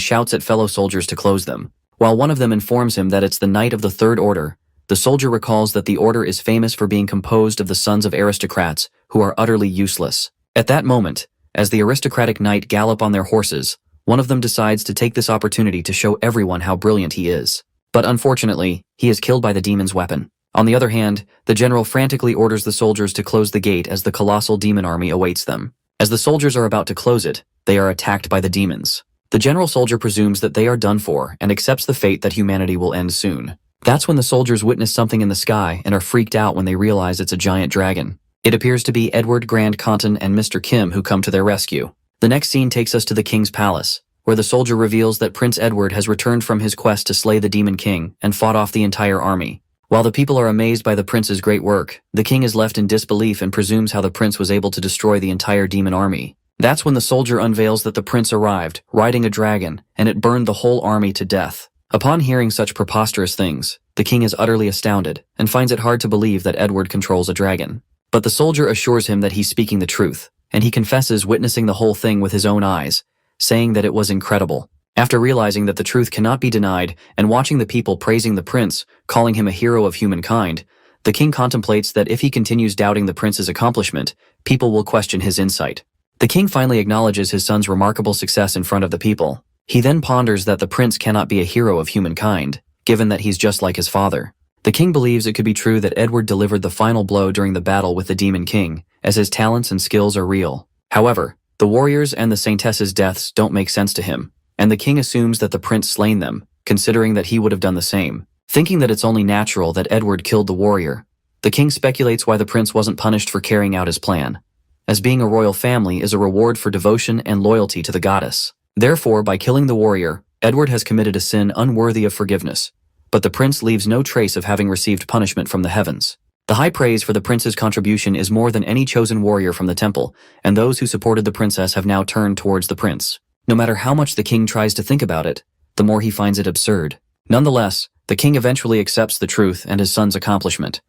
shouts at fellow soldiers to close them. While one of them informs him that it's the Knight of the Third Order, the soldier recalls that the order is famous for being composed of the sons of aristocrats who are utterly useless. At that moment, as the aristocratic knight gallop on their horses, one of them decides to take this opportunity to show everyone how brilliant he is. But unfortunately, he is killed by the demon's weapon. On the other hand, the general frantically orders the soldiers to close the gate as the colossal demon army awaits them. As the soldiers are about to close it, they are attacked by the demons. The general soldier presumes that they are done for and accepts the fate that humanity will end soon. That's when the soldiers witness something in the sky and are freaked out when they realize it's a giant dragon. It appears to be Edward Grand Conton and Mr. Kim who come to their rescue. The next scene takes us to the king's palace, where the soldier reveals that Prince Edward has returned from his quest to slay the Demon King and fought off the entire army. While the people are amazed by the prince's great work, the king is left in disbelief and presumes how the prince was able to destroy the entire demon army. That's when the soldier unveils that the prince arrived, riding a dragon, and it burned the whole army to death. Upon hearing such preposterous things, the king is utterly astounded and finds it hard to believe that Edward controls a dragon. But the soldier assures him that he's speaking the truth, and he confesses witnessing the whole thing with his own eyes, saying that it was incredible. After realizing that the truth cannot be denied and watching the people praising the prince, calling him a hero of humankind, the king contemplates that if he continues doubting the prince's accomplishment, people will question his insight. The king finally acknowledges his son's remarkable success in front of the people. He then ponders that the prince cannot be a hero of humankind, given that he's just like his father. The king believes it could be true that Edward delivered the final blow during the battle with the Demon King, as his talents and skills are real. However, the warriors and the saintess's deaths don't make sense to him, and the king assumes that the prince slain them, considering that he would have done the same. Thinking that it's only natural that Edward killed the warrior, the king speculates why the prince wasn't punished for carrying out his plan, as being a royal family is a reward for devotion and loyalty to the goddess. Therefore, by killing the warrior, Edward has committed a sin unworthy of forgiveness, but the prince leaves no trace of having received punishment from the heavens. The high praise for the prince's contribution is more than any chosen warrior from the temple, and those who supported the princess have now turned towards the prince. No matter how much the king tries to think about it, the more he finds it absurd. Nonetheless, the king eventually accepts the truth and his son's accomplishment.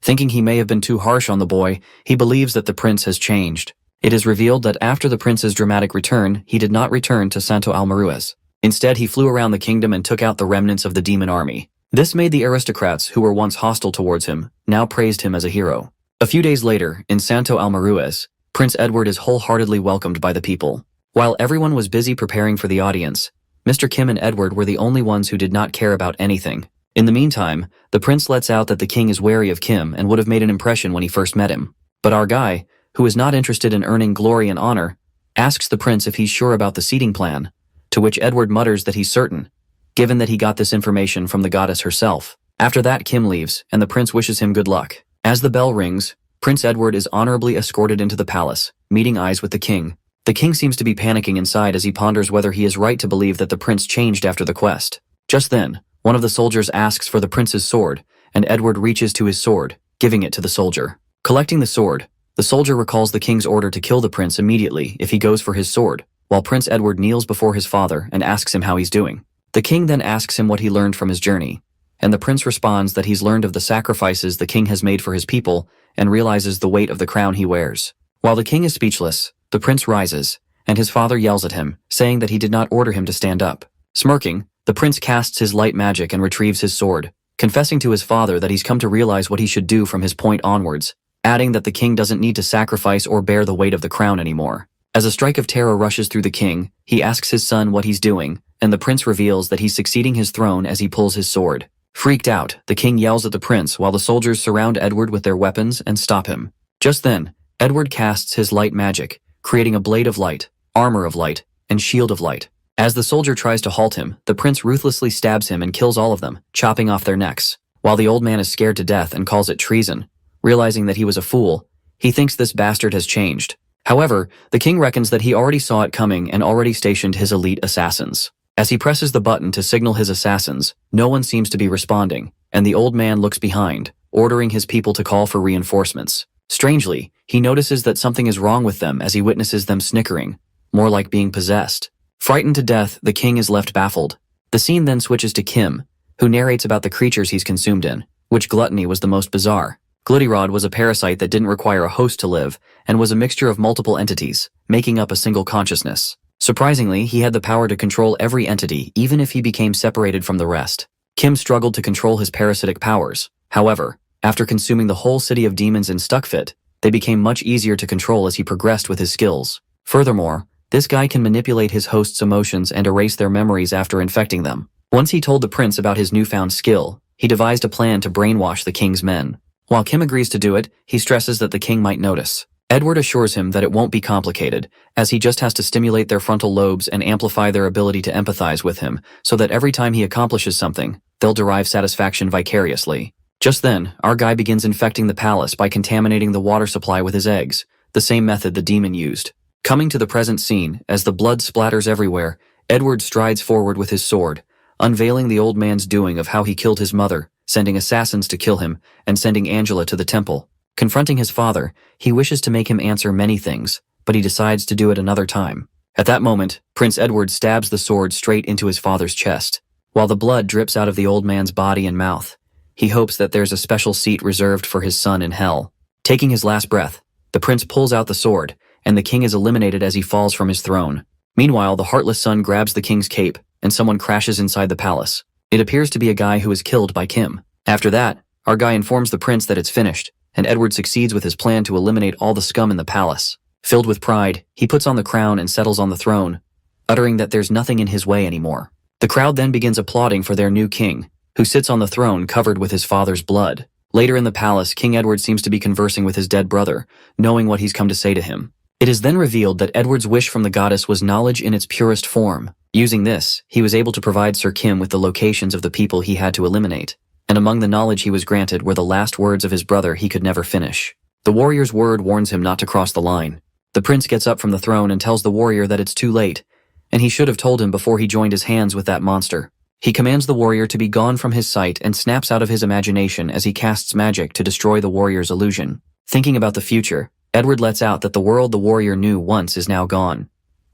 Thinking he may have been too harsh on the boy, he believes that the prince has changed. It is revealed that after the prince's dramatic return, he did not return to Santo Almaruez. Instead, he flew around the kingdom and took out the remnants of the demon army. This made the aristocrats, who were once hostile towards him, now praised him as a hero. A few days later, in Santo Almaruez, Prince Edward is wholeheartedly welcomed by the people. While everyone was busy preparing for the audience, Mr. Kim and Edward were the only ones who did not care about anything. In the meantime, the prince lets out that the king is wary of Kim and would have made an impression when he first met him. But our guy, who is not interested in earning glory and honor, asks the prince if he's sure about the seating plan, to which Edward mutters that he's certain, given that he got this information from the goddess herself. After that, Kim leaves, and the prince wishes him good luck. As the bell rings, Prince Edward is honorably escorted into the palace, meeting eyes with the king. The king seems to be panicking inside as he ponders whether he is right to believe that the prince changed after the quest. Just then, one of the soldiers asks for the prince's sword, and Edward reaches to his sword, giving it to the soldier. Collecting the sword, the soldier recalls the king's order to kill the prince immediately if he goes for his sword, while Prince Edward kneels before his father and asks him how he's doing. The king then asks him what he learned from his journey, and the prince responds that he's learned of the sacrifices the king has made for his people and realizes the weight of the crown he wears. While the king is speechless, the prince rises, and his father yells at him, saying that he did not order him to stand up. Smirking, the prince casts his light magic and retrieves his sword, confessing to his father that he's come to realize what he should do from his point onwards, adding that the king doesn't need to sacrifice or bear the weight of the crown anymore. As a strike of terror rushes through the king, he asks his son what he's doing, and the prince reveals that he's succeeding his throne as he pulls his sword. Freaked out, the king yells at the prince while the soldiers surround Edward with their weapons and stop him. Just then, Edward casts his light magic, creating a blade of light, armor of light, and shield of light. As the soldier tries to halt him, the prince ruthlessly stabs him and kills all of them, chopping off their necks. While the old man is scared to death and calls it treason, realizing that he was a fool, he thinks this bastard has changed. However, the king reckons that he already saw it coming and already stationed his elite assassins. As he presses the button to signal his assassins, no one seems to be responding, and the old man looks behind, ordering his people to call for reinforcements. Strangely, he notices that something is wrong with them as he witnesses them snickering, more like being possessed. Frightened to death, the king is left baffled. The scene then switches to Kim, who narrates about the creatures he's consumed in, which gluttony was the most bizarre. Gluttirod was a parasite that didn't require a host to live, and was a mixture of multiple entities, making up a single consciousness. Surprisingly, he had the power to control every entity, even if he became separated from the rest. Kim struggled to control his parasitic powers. However, after consuming the whole city of demons in Stuckfit, they became much easier to control as he progressed with his skills. Furthermore, this guy can manipulate his host's emotions and erase their memories after infecting them. Once he told the prince about his newfound skill, he devised a plan to brainwash the king's men. While Kim agrees to do it, he stresses that the king might notice. Edward assures him that it won't be complicated, as he just has to stimulate their frontal lobes and amplify their ability to empathize with him, so that every time he accomplishes something, they'll derive satisfaction vicariously. Just then, our guy begins infecting the palace by contaminating the water supply with his eggs, the same method the demon used. Coming to the present scene, as the blood splatters everywhere, Edward strides forward with his sword, unveiling the old man's doing of how he killed his mother, sending assassins to kill him, and sending Angela to the temple. Confronting his father, he wishes to make him answer many things, but he decides to do it another time. At that moment, Prince Edward stabs the sword straight into his father's chest. While the blood drips out of the old man's body and mouth, he hopes that there's a special seat reserved for his son in hell. Taking his last breath, the prince pulls out the sword, and the king is eliminated as he falls from his throne. Meanwhile, the heartless son grabs the king's cape, and someone crashes inside the palace. It appears to be a guy who is killed by Kim. After that, our guy informs the prince that it's finished, and Edward succeeds with his plan to eliminate all the scum in the palace. Filled with pride, he puts on the crown and settles on the throne, uttering that there's nothing in his way anymore. The crowd then begins applauding for their new king, who sits on the throne covered with his father's blood. Later in the palace, King Edward seems to be conversing with his dead brother, knowing what he's come to say to him. It is then revealed that Edward's wish from the goddess was knowledge in its purest form. Using this, he was able to provide Sir Kim with the locations of the people he had to eliminate. And among the knowledge he was granted were the last words of his brother he could never finish. The warrior's word warns him not to cross the line. The prince gets up from the throne and tells the warrior that it's too late, and he should have told him before he joined his hands with that monster. He commands the warrior to be gone from his sight and snaps out of his imagination as he casts magic to destroy the warrior's illusion. Thinking about the future, Edward lets out that the world the warrior knew once is now gone.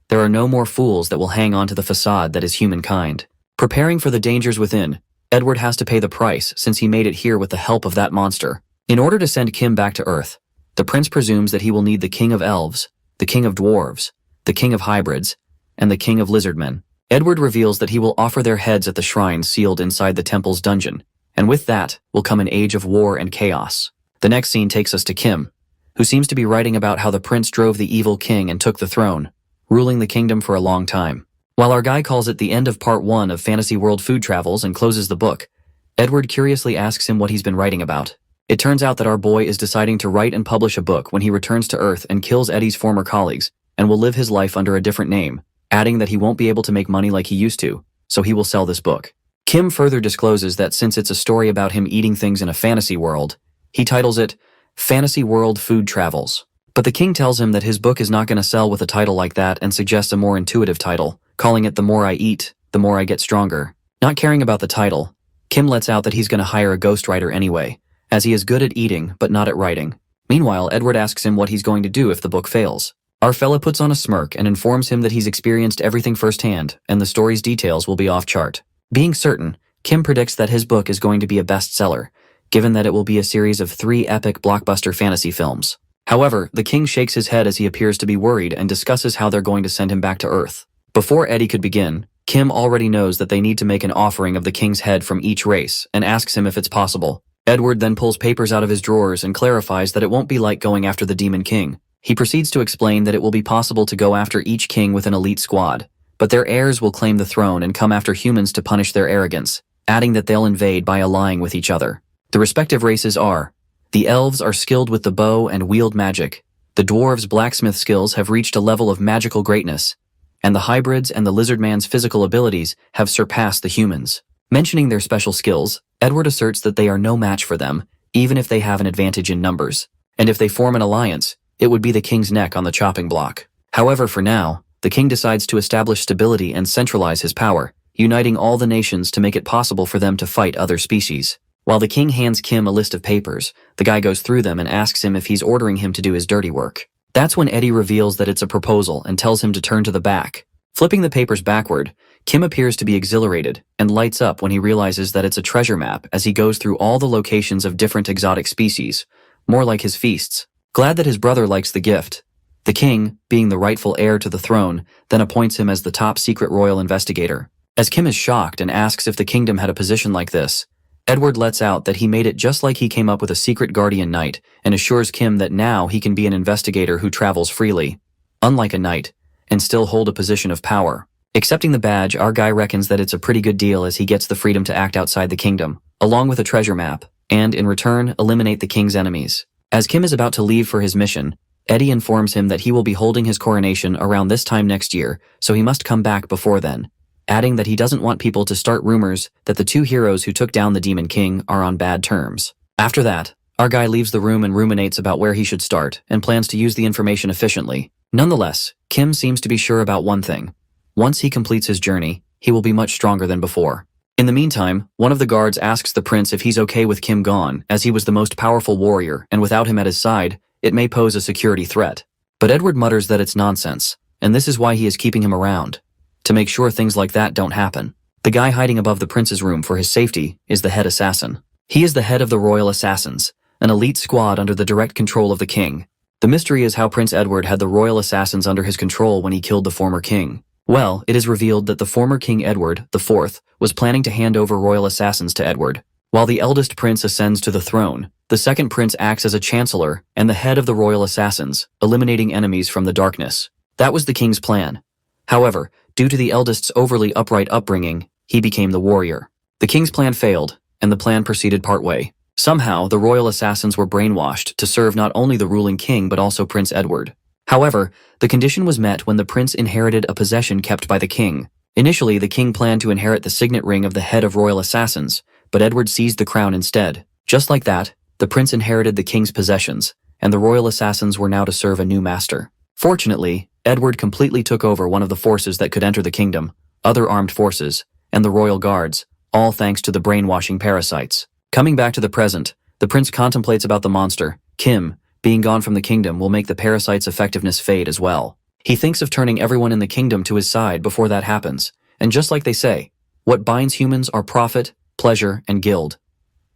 There are no more fools that will hang on to the facade that is humankind. Preparing for the dangers within, Edward has to pay the price since he made it here with the help of that monster. In order to send Kim back to Earth, the prince presumes that he will need the king of elves, the king of dwarves, the king of hybrids, and the king of lizardmen. Edward reveals that he will offer their heads at the shrine sealed inside the temple's dungeon, and with that will come an age of war and chaos. The next scene takes us to Kim, who seems to be writing about how the prince drove the evil king and took the throne, ruling the kingdom for a long time. While our guy calls it the end of part 1 of Fantasy World Food Travels and closes the book, Edward curiously asks him what he's been writing about. It turns out that our boy is deciding to write and publish a book when he returns to Earth and kills Eddie's former colleagues, and will live his life under a different name, adding that he won't be able to make money like he used to, so he will sell this book. Kim further discloses that since it's a story about him eating things in a fantasy world, he titles it Fantasy World Food Travels. But the king tells him that his book is not going to sell with a title like that and suggests a more intuitive title, calling it The More I Eat, The More I Get Stronger. Not caring about the title, Kim lets out that he's going to hire a ghostwriter anyway, as he is good at eating but not at writing. Meanwhile, Edward asks him what he's going to do if the book fails. Our fella puts on a smirk and informs him that he's experienced everything firsthand and the story's details will be off-chart. Being certain, Kim predicts that his book is going to be a bestseller, given that it will be a series of 3 epic blockbuster fantasy films. However, the king shakes his head as he appears to be worried and discusses how they're going to send him back to Earth. Before Eddie could begin, Kim already knows that they need to make an offering of the king's head from each race and asks him if it's possible. Edward then pulls papers out of his drawers and clarifies that it won't be like going after the Demon King. He proceeds to explain that it will be possible to go after each king with an elite squad, but their heirs will claim the throne and come after humans to punish their arrogance, adding that they'll invade by allying with each other. The respective races are: the elves are skilled with the bow and wield magic, the dwarves' blacksmith skills have reached a level of magical greatness, and the hybrids and the lizardman's physical abilities have surpassed the humans. Mentioning their special skills, Edward asserts that they are no match for them, even if they have an advantage in numbers, and if they form an alliance, it would be the king's neck on the chopping block. However, for now, the king decides to establish stability and centralize his power, uniting all the nations to make it possible for them to fight other species. While the king hands Kim a list of papers, the guy goes through them and asks him if he's ordering him to do his dirty work. That's when Eddie reveals that it's a proposal and tells him to turn to the back. Flipping the papers backward, Kim appears to be exhilarated and lights up when he realizes that it's a treasure map as he goes through all the locations of different exotic species, more like his feasts. Glad that his brother likes the gift, the king, being the rightful heir to the throne, then appoints him as the top secret royal investigator. As Kim is shocked and asks if the kingdom had a position like this, Edward lets out that he made it just like he came up with a secret guardian knight and assures Kim that now he can be an investigator who travels freely, unlike a knight, and still hold a position of power. Accepting the badge, our guy reckons that it's a pretty good deal as he gets the freedom to act outside the kingdom, along with a treasure map, and, in return, eliminate the king's enemies. As Kim is about to leave for his mission, Eddie informs him that he will be holding his coronation around this time next year, so he must come back before then, adding that he doesn't want people to start rumors that the 2 heroes who took down the Demon King are on bad terms. After that, our guy leaves the room and ruminates about where he should start and plans to use the information efficiently. Nonetheless, Kim seems to be sure about one thing. Once he completes his journey, he will be much stronger than before. In the meantime, one of the guards asks the prince if he's okay with Kim gone, as he was the most powerful warrior, and without him at his side, it may pose a security threat. But Edward mutters that it's nonsense, and this is why he is keeping him around, to make sure things like that don't happen. The guy hiding above the prince's room for his safety is the head assassin. He is the head of the royal assassins, an elite squad under the direct control of the king. The mystery is how Prince Edward had the royal assassins under his control when he killed the former king. Well, it is revealed that the former King Edward IV was planning to hand over royal assassins to Edward. While the eldest prince ascends to the throne, the second prince acts as a chancellor and the head of the royal assassins, eliminating enemies from the darkness. That was the king's plan. However, due to the eldest's overly upright upbringing, he became the warrior. The king's plan failed, and the plan proceeded partway. Somehow, the royal assassins were brainwashed to serve not only the ruling king but also Prince Edward. However, the condition was met when the prince inherited a possession kept by the king. Initially, the king planned to inherit the signet ring of the head of royal assassins, but Edward seized the crown instead. Just like that, the prince inherited the king's possessions, and the royal assassins were now to serve a new master. Fortunately, Edward completely took over one of the forces that could enter the kingdom, other armed forces, and the royal guards, all thanks to the brainwashing parasites. Coming back to the present, the prince contemplates about the monster, Kim, being gone from the kingdom will make the parasite's effectiveness fade as well. He thinks of turning everyone in the kingdom to his side before that happens, and just like they say, what binds humans are profit, pleasure, and guild.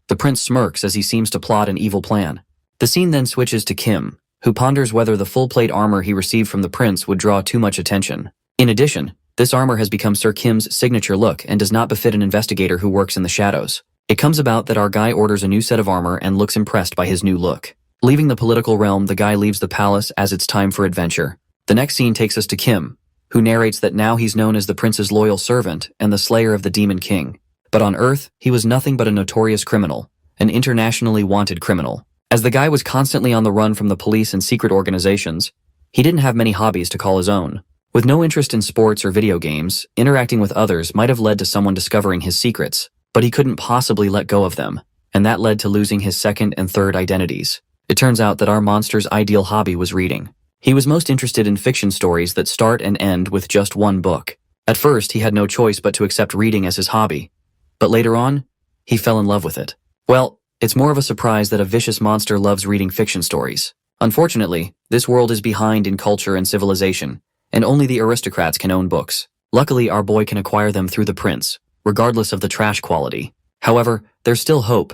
The prince smirks as he seems to plot an evil plan. The scene then switches to Kim, who ponders whether the full plate armor he received from the prince would draw too much attention. In addition, this armor has become Sir Kim's signature look and does not befit an investigator who works in the shadows. It comes about that our guy orders a new set of armor and looks impressed by his new look. Leaving the political realm, the guy leaves the palace as it's time for adventure. The next scene takes us to Kim, who narrates that now he's known as the prince's loyal servant and the slayer of the Demon King. But on Earth, he was nothing but a notorious criminal, an internationally wanted criminal. As the guy was constantly on the run from the police and secret organizations, he didn't have many hobbies to call his own. With no interest in sports or video games, interacting with others might have led to someone discovering his secrets, but he couldn't possibly let go of them, and that led to losing his second and third identities. It turns out that our monster's ideal hobby was reading. He was most interested in fiction stories that start and end with just one book. At first, he had no choice but to accept reading as his hobby. But later on, he fell in love with it. Well, it's more of a surprise that a vicious monster loves reading fiction stories. Unfortunately, this world is behind in culture and civilization, and only the aristocrats can own books. Luckily, our boy can acquire them through the prince, regardless of the trash quality. However, there's still hope.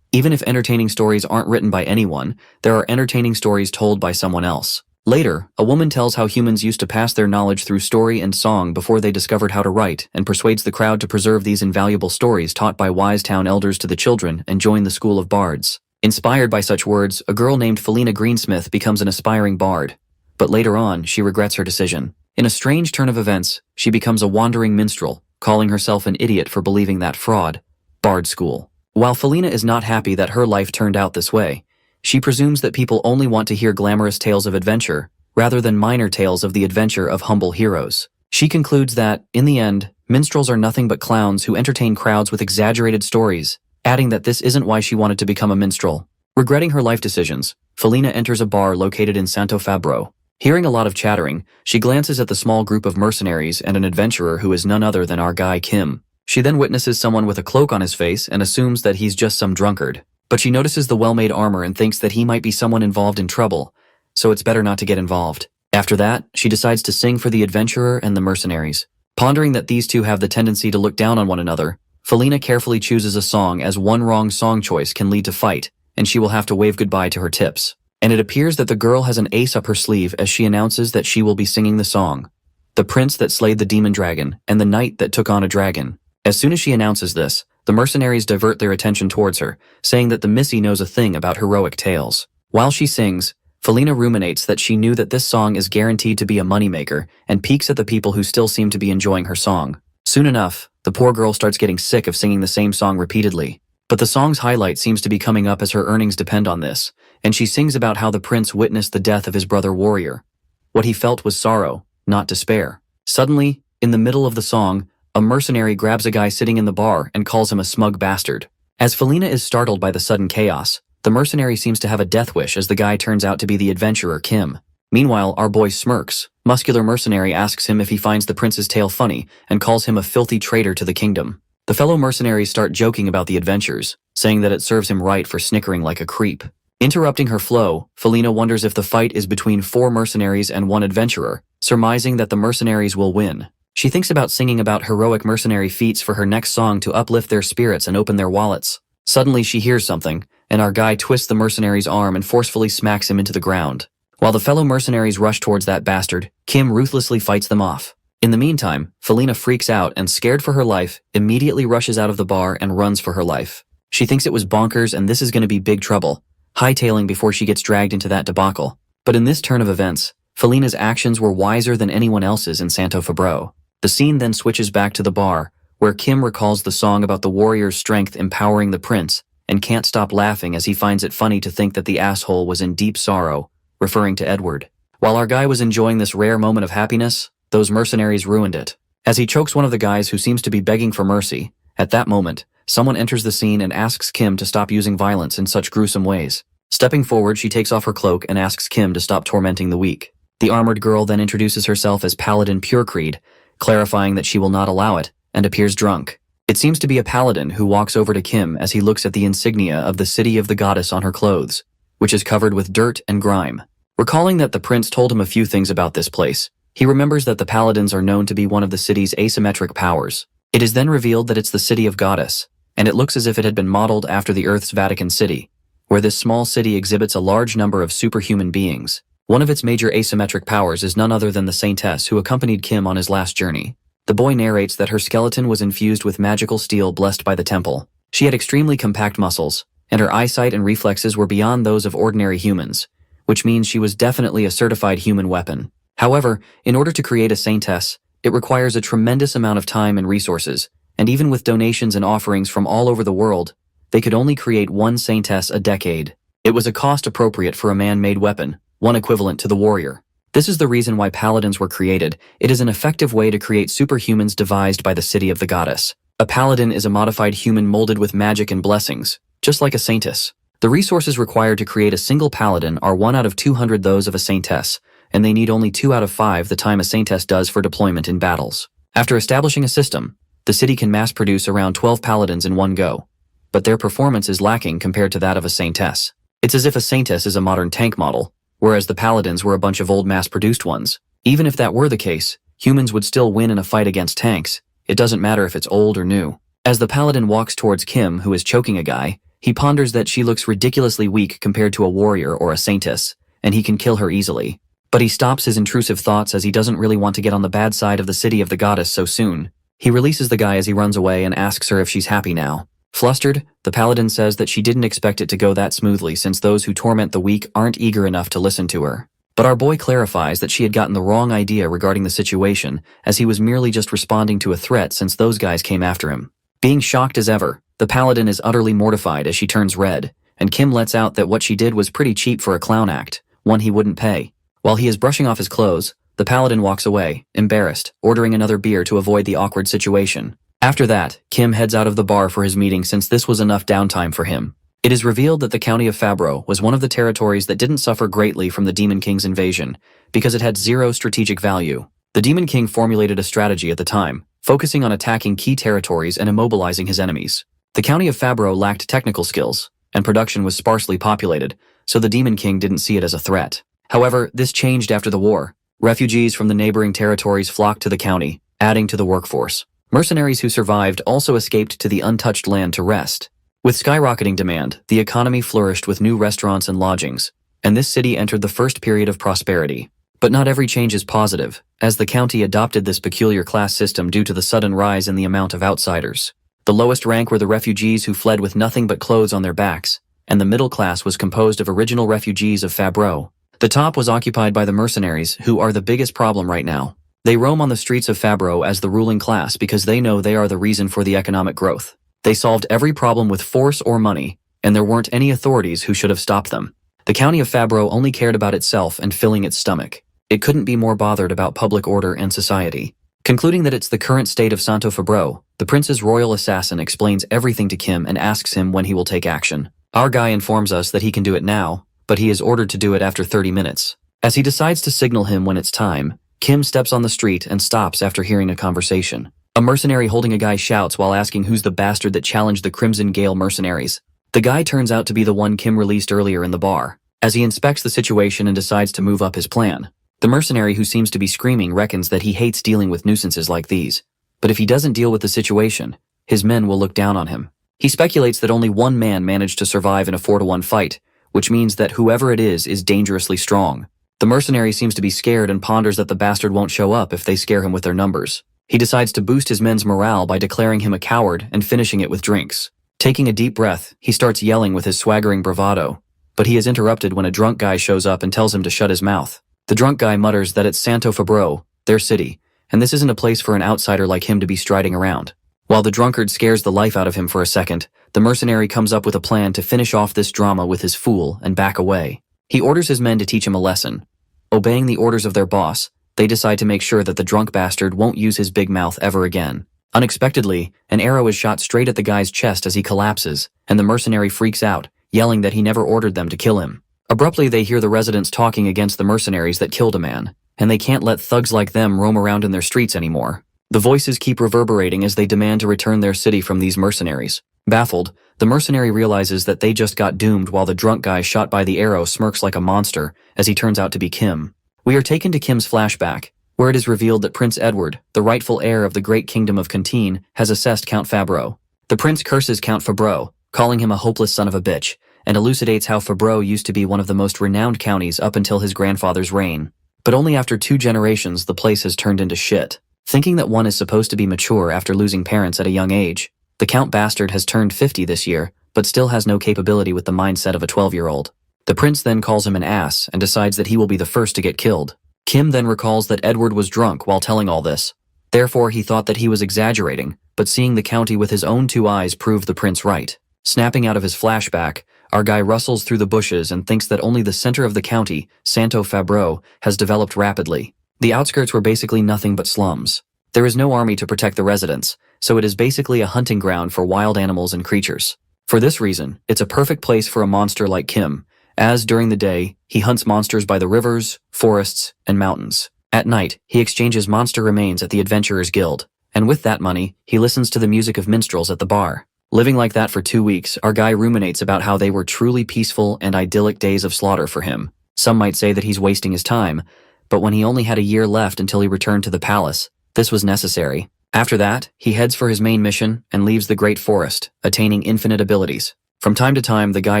Even if entertaining stories aren't written by anyone, there are entertaining stories told by someone else. Later, a woman tells how humans used to pass their knowledge through story and song before they discovered how to write, and persuades the crowd to preserve these invaluable stories taught by wise town elders to the children and join the school of bards. Inspired by such words, a girl named Felina Greensmith becomes an aspiring bard. But later on, she regrets her decision. In a strange turn of events, she becomes a wandering minstrel, calling herself an idiot for believing that fraud, bard school. While Felina is not happy that her life turned out this way, she presumes that people only want to hear glamorous tales of adventure, rather than minor tales of the adventure of humble heroes. She concludes that, in the end, minstrels are nothing but clowns who entertain crowds with exaggerated stories, adding that this isn't why she wanted to become a minstrel. Regretting her life decisions, Felina enters a bar located in Santo Fabro. Hearing a lot of chattering, she glances at the small group of mercenaries and an adventurer who is none other than our guy Kim. She then witnesses someone with a cloak on his face and assumes that he's just some drunkard. But she notices the well-made armor and thinks that he might be someone involved in trouble, so it's better not to get involved. After that, she decides to sing for the adventurer and the mercenaries. Pondering that these two have the tendency to look down on one another, Felina carefully chooses a song as one wrong song choice can lead to fight, and she will have to wave goodbye to her tips. And it appears that the girl has an ace up her sleeve as she announces that she will be singing the song, "The Prince That Slayed the Demon Dragon and the Knight That Took on a Dragon." As soon as she announces this, the mercenaries divert their attention towards her, saying that the Missy knows a thing about heroic tales. While she sings, Felina ruminates that she knew that this song is guaranteed to be a moneymaker and peeks at the people who still seem to be enjoying her song. Soon enough, the poor girl starts getting sick of singing the same song repeatedly. But the song's highlight seems to be coming up as her earnings depend on this, and she sings about how the prince witnessed the death of his brother warrior. What he felt was sorrow, not despair. Suddenly, in the middle of the song, a mercenary grabs a guy sitting in the bar and calls him a smug bastard. As Felina is startled by the sudden chaos, the mercenary seems to have a death wish as the guy turns out to be the adventurer Kim. Meanwhile, our boy smirks. Muscular mercenary asks him if he finds the prince's tale funny and calls him a filthy traitor to the kingdom. The fellow mercenaries start joking about the adventures, saying that it serves him right for snickering like a creep. Interrupting her flow, Felina wonders if the fight is between 4 mercenaries and 1 adventurer, surmising that the mercenaries will win. She thinks about singing about heroic mercenary feats for her next song to uplift their spirits and open their wallets. Suddenly she hears something, and our guy twists the mercenary's arm and forcefully smacks him into the ground. While the fellow mercenaries rush towards that bastard, Kim ruthlessly fights them off. In the meantime, Felina freaks out and, scared for her life, immediately rushes out of the bar and runs for her life. She thinks it was bonkers and this is going to be big trouble, hightailing before she gets dragged into that debacle. But in this turn of events, Felina's actions were wiser than anyone else's in Santo Fabro. The scene then switches back to the bar, where Kim recalls the song about the warrior's strength empowering the prince, and can't stop laughing as he finds it funny to think that the asshole was in deep sorrow, referring to Edward. While our guy was enjoying this rare moment of happiness, those mercenaries ruined it. As he chokes one of the guys who seems to be begging for mercy, at that moment, someone enters the scene and asks Kim to stop using violence in such gruesome ways. Stepping forward, she takes off her cloak and asks Kim to stop tormenting the weak. The armored girl then introduces herself as Paladin Purecreed, clarifying that she will not allow it, and appears drunk. It seems to be a paladin who walks over to Kim as he looks at the insignia of the city of the goddess on her clothes, which is covered with dirt and grime. Recalling that the prince told him a few things about this place, he remembers that the paladins are known to be one of the city's asymmetric powers. It is then revealed that it's the city of goddess, and it looks as if it had been modeled after the Earth's Vatican City, where this small city exhibits a large number of superhuman beings. One of its major asymmetric powers is none other than the saintess who accompanied Kim on his last journey. The boy narrates that her skeleton was infused with magical steel blessed by the temple. She had extremely compact muscles, and her eyesight and reflexes were beyond those of ordinary humans, which means she was definitely a certified human weapon. However, in order to create a saintess, it requires a tremendous amount of time and resources, and even with donations and offerings from all over the world, they could only create one saintess a decade. It was a cost appropriate for a man-made weapon, one equivalent to the warrior. This is the reason why paladins were created. It is an effective way to create superhumans devised by the city of the goddess. A paladin is a modified human molded with magic and blessings, just like a saintess. The resources required to create a single paladin are 1 out of 200 those of a saintess, and they need only 2 out of 5 the time a saintess does for deployment in battles. After establishing a system, the city can mass produce around 12 paladins in one go, but their performance is lacking compared to that of a saintess. It's as if a saintess is a modern tank model, whereas the paladins were a bunch of old mass-produced ones. Even if that were the case, humans would still win in a fight against tanks. It doesn't matter if it's old or new. As the paladin walks towards Kim, who is choking a guy, he ponders that she looks ridiculously weak compared to a warrior or a saintess, and he can kill her easily. But he stops his intrusive thoughts as he doesn't really want to get on the bad side of the city of the goddess so soon. He releases the guy as he runs away and asks her if she's happy now. Flustered, the paladin says that she didn't expect it to go that smoothly since those who torment the weak aren't eager enough to listen to her. But our boy clarifies that she had gotten the wrong idea regarding the situation, as he was merely just responding to a threat since those guys came after him. Being shocked as ever, the paladin is utterly mortified as she turns red, and Kim lets out that what she did was pretty cheap for a clown act, one he wouldn't pay. While he is brushing off his clothes, the paladin walks away, embarrassed, ordering another beer to avoid the awkward situation. After that, Kim heads out of the bar for his meeting since this was enough downtime for him. It is revealed that the county of Fabro was one of the territories that didn't suffer greatly from the Demon King's invasion, because it had 0 strategic value. The Demon King formulated a strategy at the time, focusing on attacking key territories and immobilizing his enemies. The county of Fabro lacked technical skills, and production was sparsely populated, so the Demon King didn't see it as a threat. However, this changed after the war. Refugees from the neighboring territories flocked to the county, adding to the workforce. Mercenaries who survived also escaped to the untouched land to rest. With skyrocketing demand, the economy flourished with new restaurants and lodgings, and this city entered the first period of prosperity. But not every change is positive, as the county adopted this peculiar class system due to the sudden rise in the amount of outsiders. The lowest rank were the refugees who fled with nothing but clothes on their backs, and the middle class was composed of original refugees of Fabro. The top was occupied by the mercenaries, who are the biggest problem right now. They roam on the streets of Fabro as the ruling class because they know they are the reason for the economic growth. They solved every problem with force or money, and there weren't any authorities who should have stopped them. The county of Fabro only cared about itself and filling its stomach. It couldn't be more bothered about public order and society. Concluding that it's the current state of Santo Fabro, the prince's royal assassin explains everything to Kim and asks him when he will take action. Our guy informs us that he can do it now, but he is ordered to do it after 30 minutes. As he decides to signal him when it's time, Kim steps on the street and stops after hearing a conversation. A mercenary holding a guy shouts while asking who's the bastard that challenged the Crimson Gale mercenaries. The guy turns out to be the one Kim released earlier in the bar. As he inspects the situation and decides to move up his plan, the mercenary who seems to be screaming reckons that he hates dealing with nuisances like these. But if he doesn't deal with the situation, his men will look down on him. He speculates that only one man managed to survive in a 4-to-1 fight, which means that whoever it is dangerously strong. The mercenary seems to be scared and ponders that the bastard won't show up if they scare him with their numbers. He decides to boost his men's morale by declaring him a coward and finishing it with drinks. Taking a deep breath, he starts yelling with his swaggering bravado, but he is interrupted when a drunk guy shows up and tells him to shut his mouth. The drunk guy mutters that it's Santo Fabro, their city, and this isn't a place for an outsider like him to be striding around. While the drunkard scares the life out of him for a second, the mercenary comes up with a plan to finish off this drama with his fool and back away. He orders his men to teach him a lesson. Obeying the orders of their boss, they decide to make sure that the drunk bastard won't use his big mouth ever again. Unexpectedly, an arrow is shot straight at the guy's chest as he collapses, and the mercenary freaks out, yelling that he never ordered them to kill him. Abruptly, they hear the residents talking against the mercenaries that killed a man, and they can't let thugs like them roam around in their streets anymore. The voices keep reverberating as they demand to return their city from these mercenaries. Baffled, the mercenary realizes that they just got doomed while the drunk guy shot by the arrow smirks like a monster as he turns out to be Kim. We are taken to Kim's flashback, where it is revealed that Prince Edward, the rightful heir of the great kingdom of Cantine, has assessed Count Fabreau. The prince curses Count Fabreau, calling him a hopeless son of a bitch, and elucidates how Fabreau used to be one of the most renowned counties up until his grandfather's reign. But only after 2 generations the place has turned into shit. Thinking that one is supposed to be mature after losing parents at a young age, the Count bastard has turned 50 this year, but still has no capability with the mindset of a 12-year-old. The prince then calls him an ass and decides that he will be the first to get killed. Kim then recalls that Edward was drunk while telling all this. Therefore, he thought that he was exaggerating, but seeing the county with his own 2 eyes proved the prince right. Snapping out of his flashback, our guy rustles through the bushes and thinks that only the center of the county, Santo Fabreau, has developed rapidly. The outskirts were basically nothing but slums. There is no army to protect the residents, so it is basically a hunting ground for wild animals and creatures. For this reason, it's a perfect place for a monster like Kim, as during the day, he hunts monsters by the rivers, forests, and mountains. At night, he exchanges monster remains at the Adventurers Guild, and with that money, he listens to the music of minstrels at the bar. Living like that for 2 weeks, our guy ruminates about how they were truly peaceful and idyllic days of slaughter for him. Some might say that he's wasting his time, but when he only had a year left until he returned to the palace, this was necessary. After that, he heads for his main mission and leaves the Great Forest, attaining infinite abilities. From time to time, the guy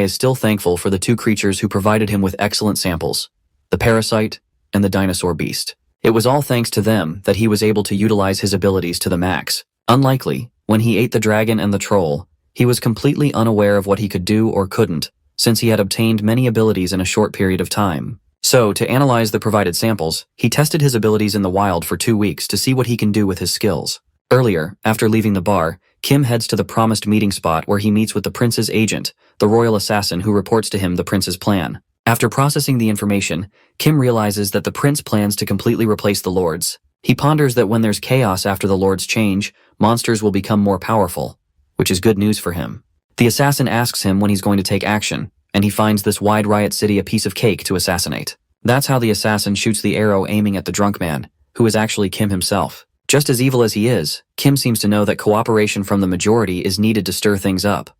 is still thankful for the 2 creatures who provided him with excellent samples, the parasite and the dinosaur beast. It was all thanks to them that he was able to utilize his abilities to the max. Unlikely, when he ate the dragon and the troll, he was completely unaware of what he could do or couldn't, since he had obtained many abilities in a short period of time. So, to analyze the provided samples, he tested his abilities in the wild for 2 weeks to see what he can do with his skills. Earlier, after leaving the bar, Kim heads to the promised meeting spot where he meets with the prince's agent, the royal assassin who reports to him the prince's plan. After processing the information, Kim realizes that the prince plans to completely replace the lords. He ponders that when there's chaos after the lords change, monsters will become more powerful, which is good news for him. The assassin asks him when he's going to take action, and he finds this wide riot city a piece of cake to assassinate. That's how the assassin shoots the arrow aiming at the drunk man, who is actually Kim himself. Just as evil as he is, Kim seems to know that cooperation from the majority is needed to stir things up.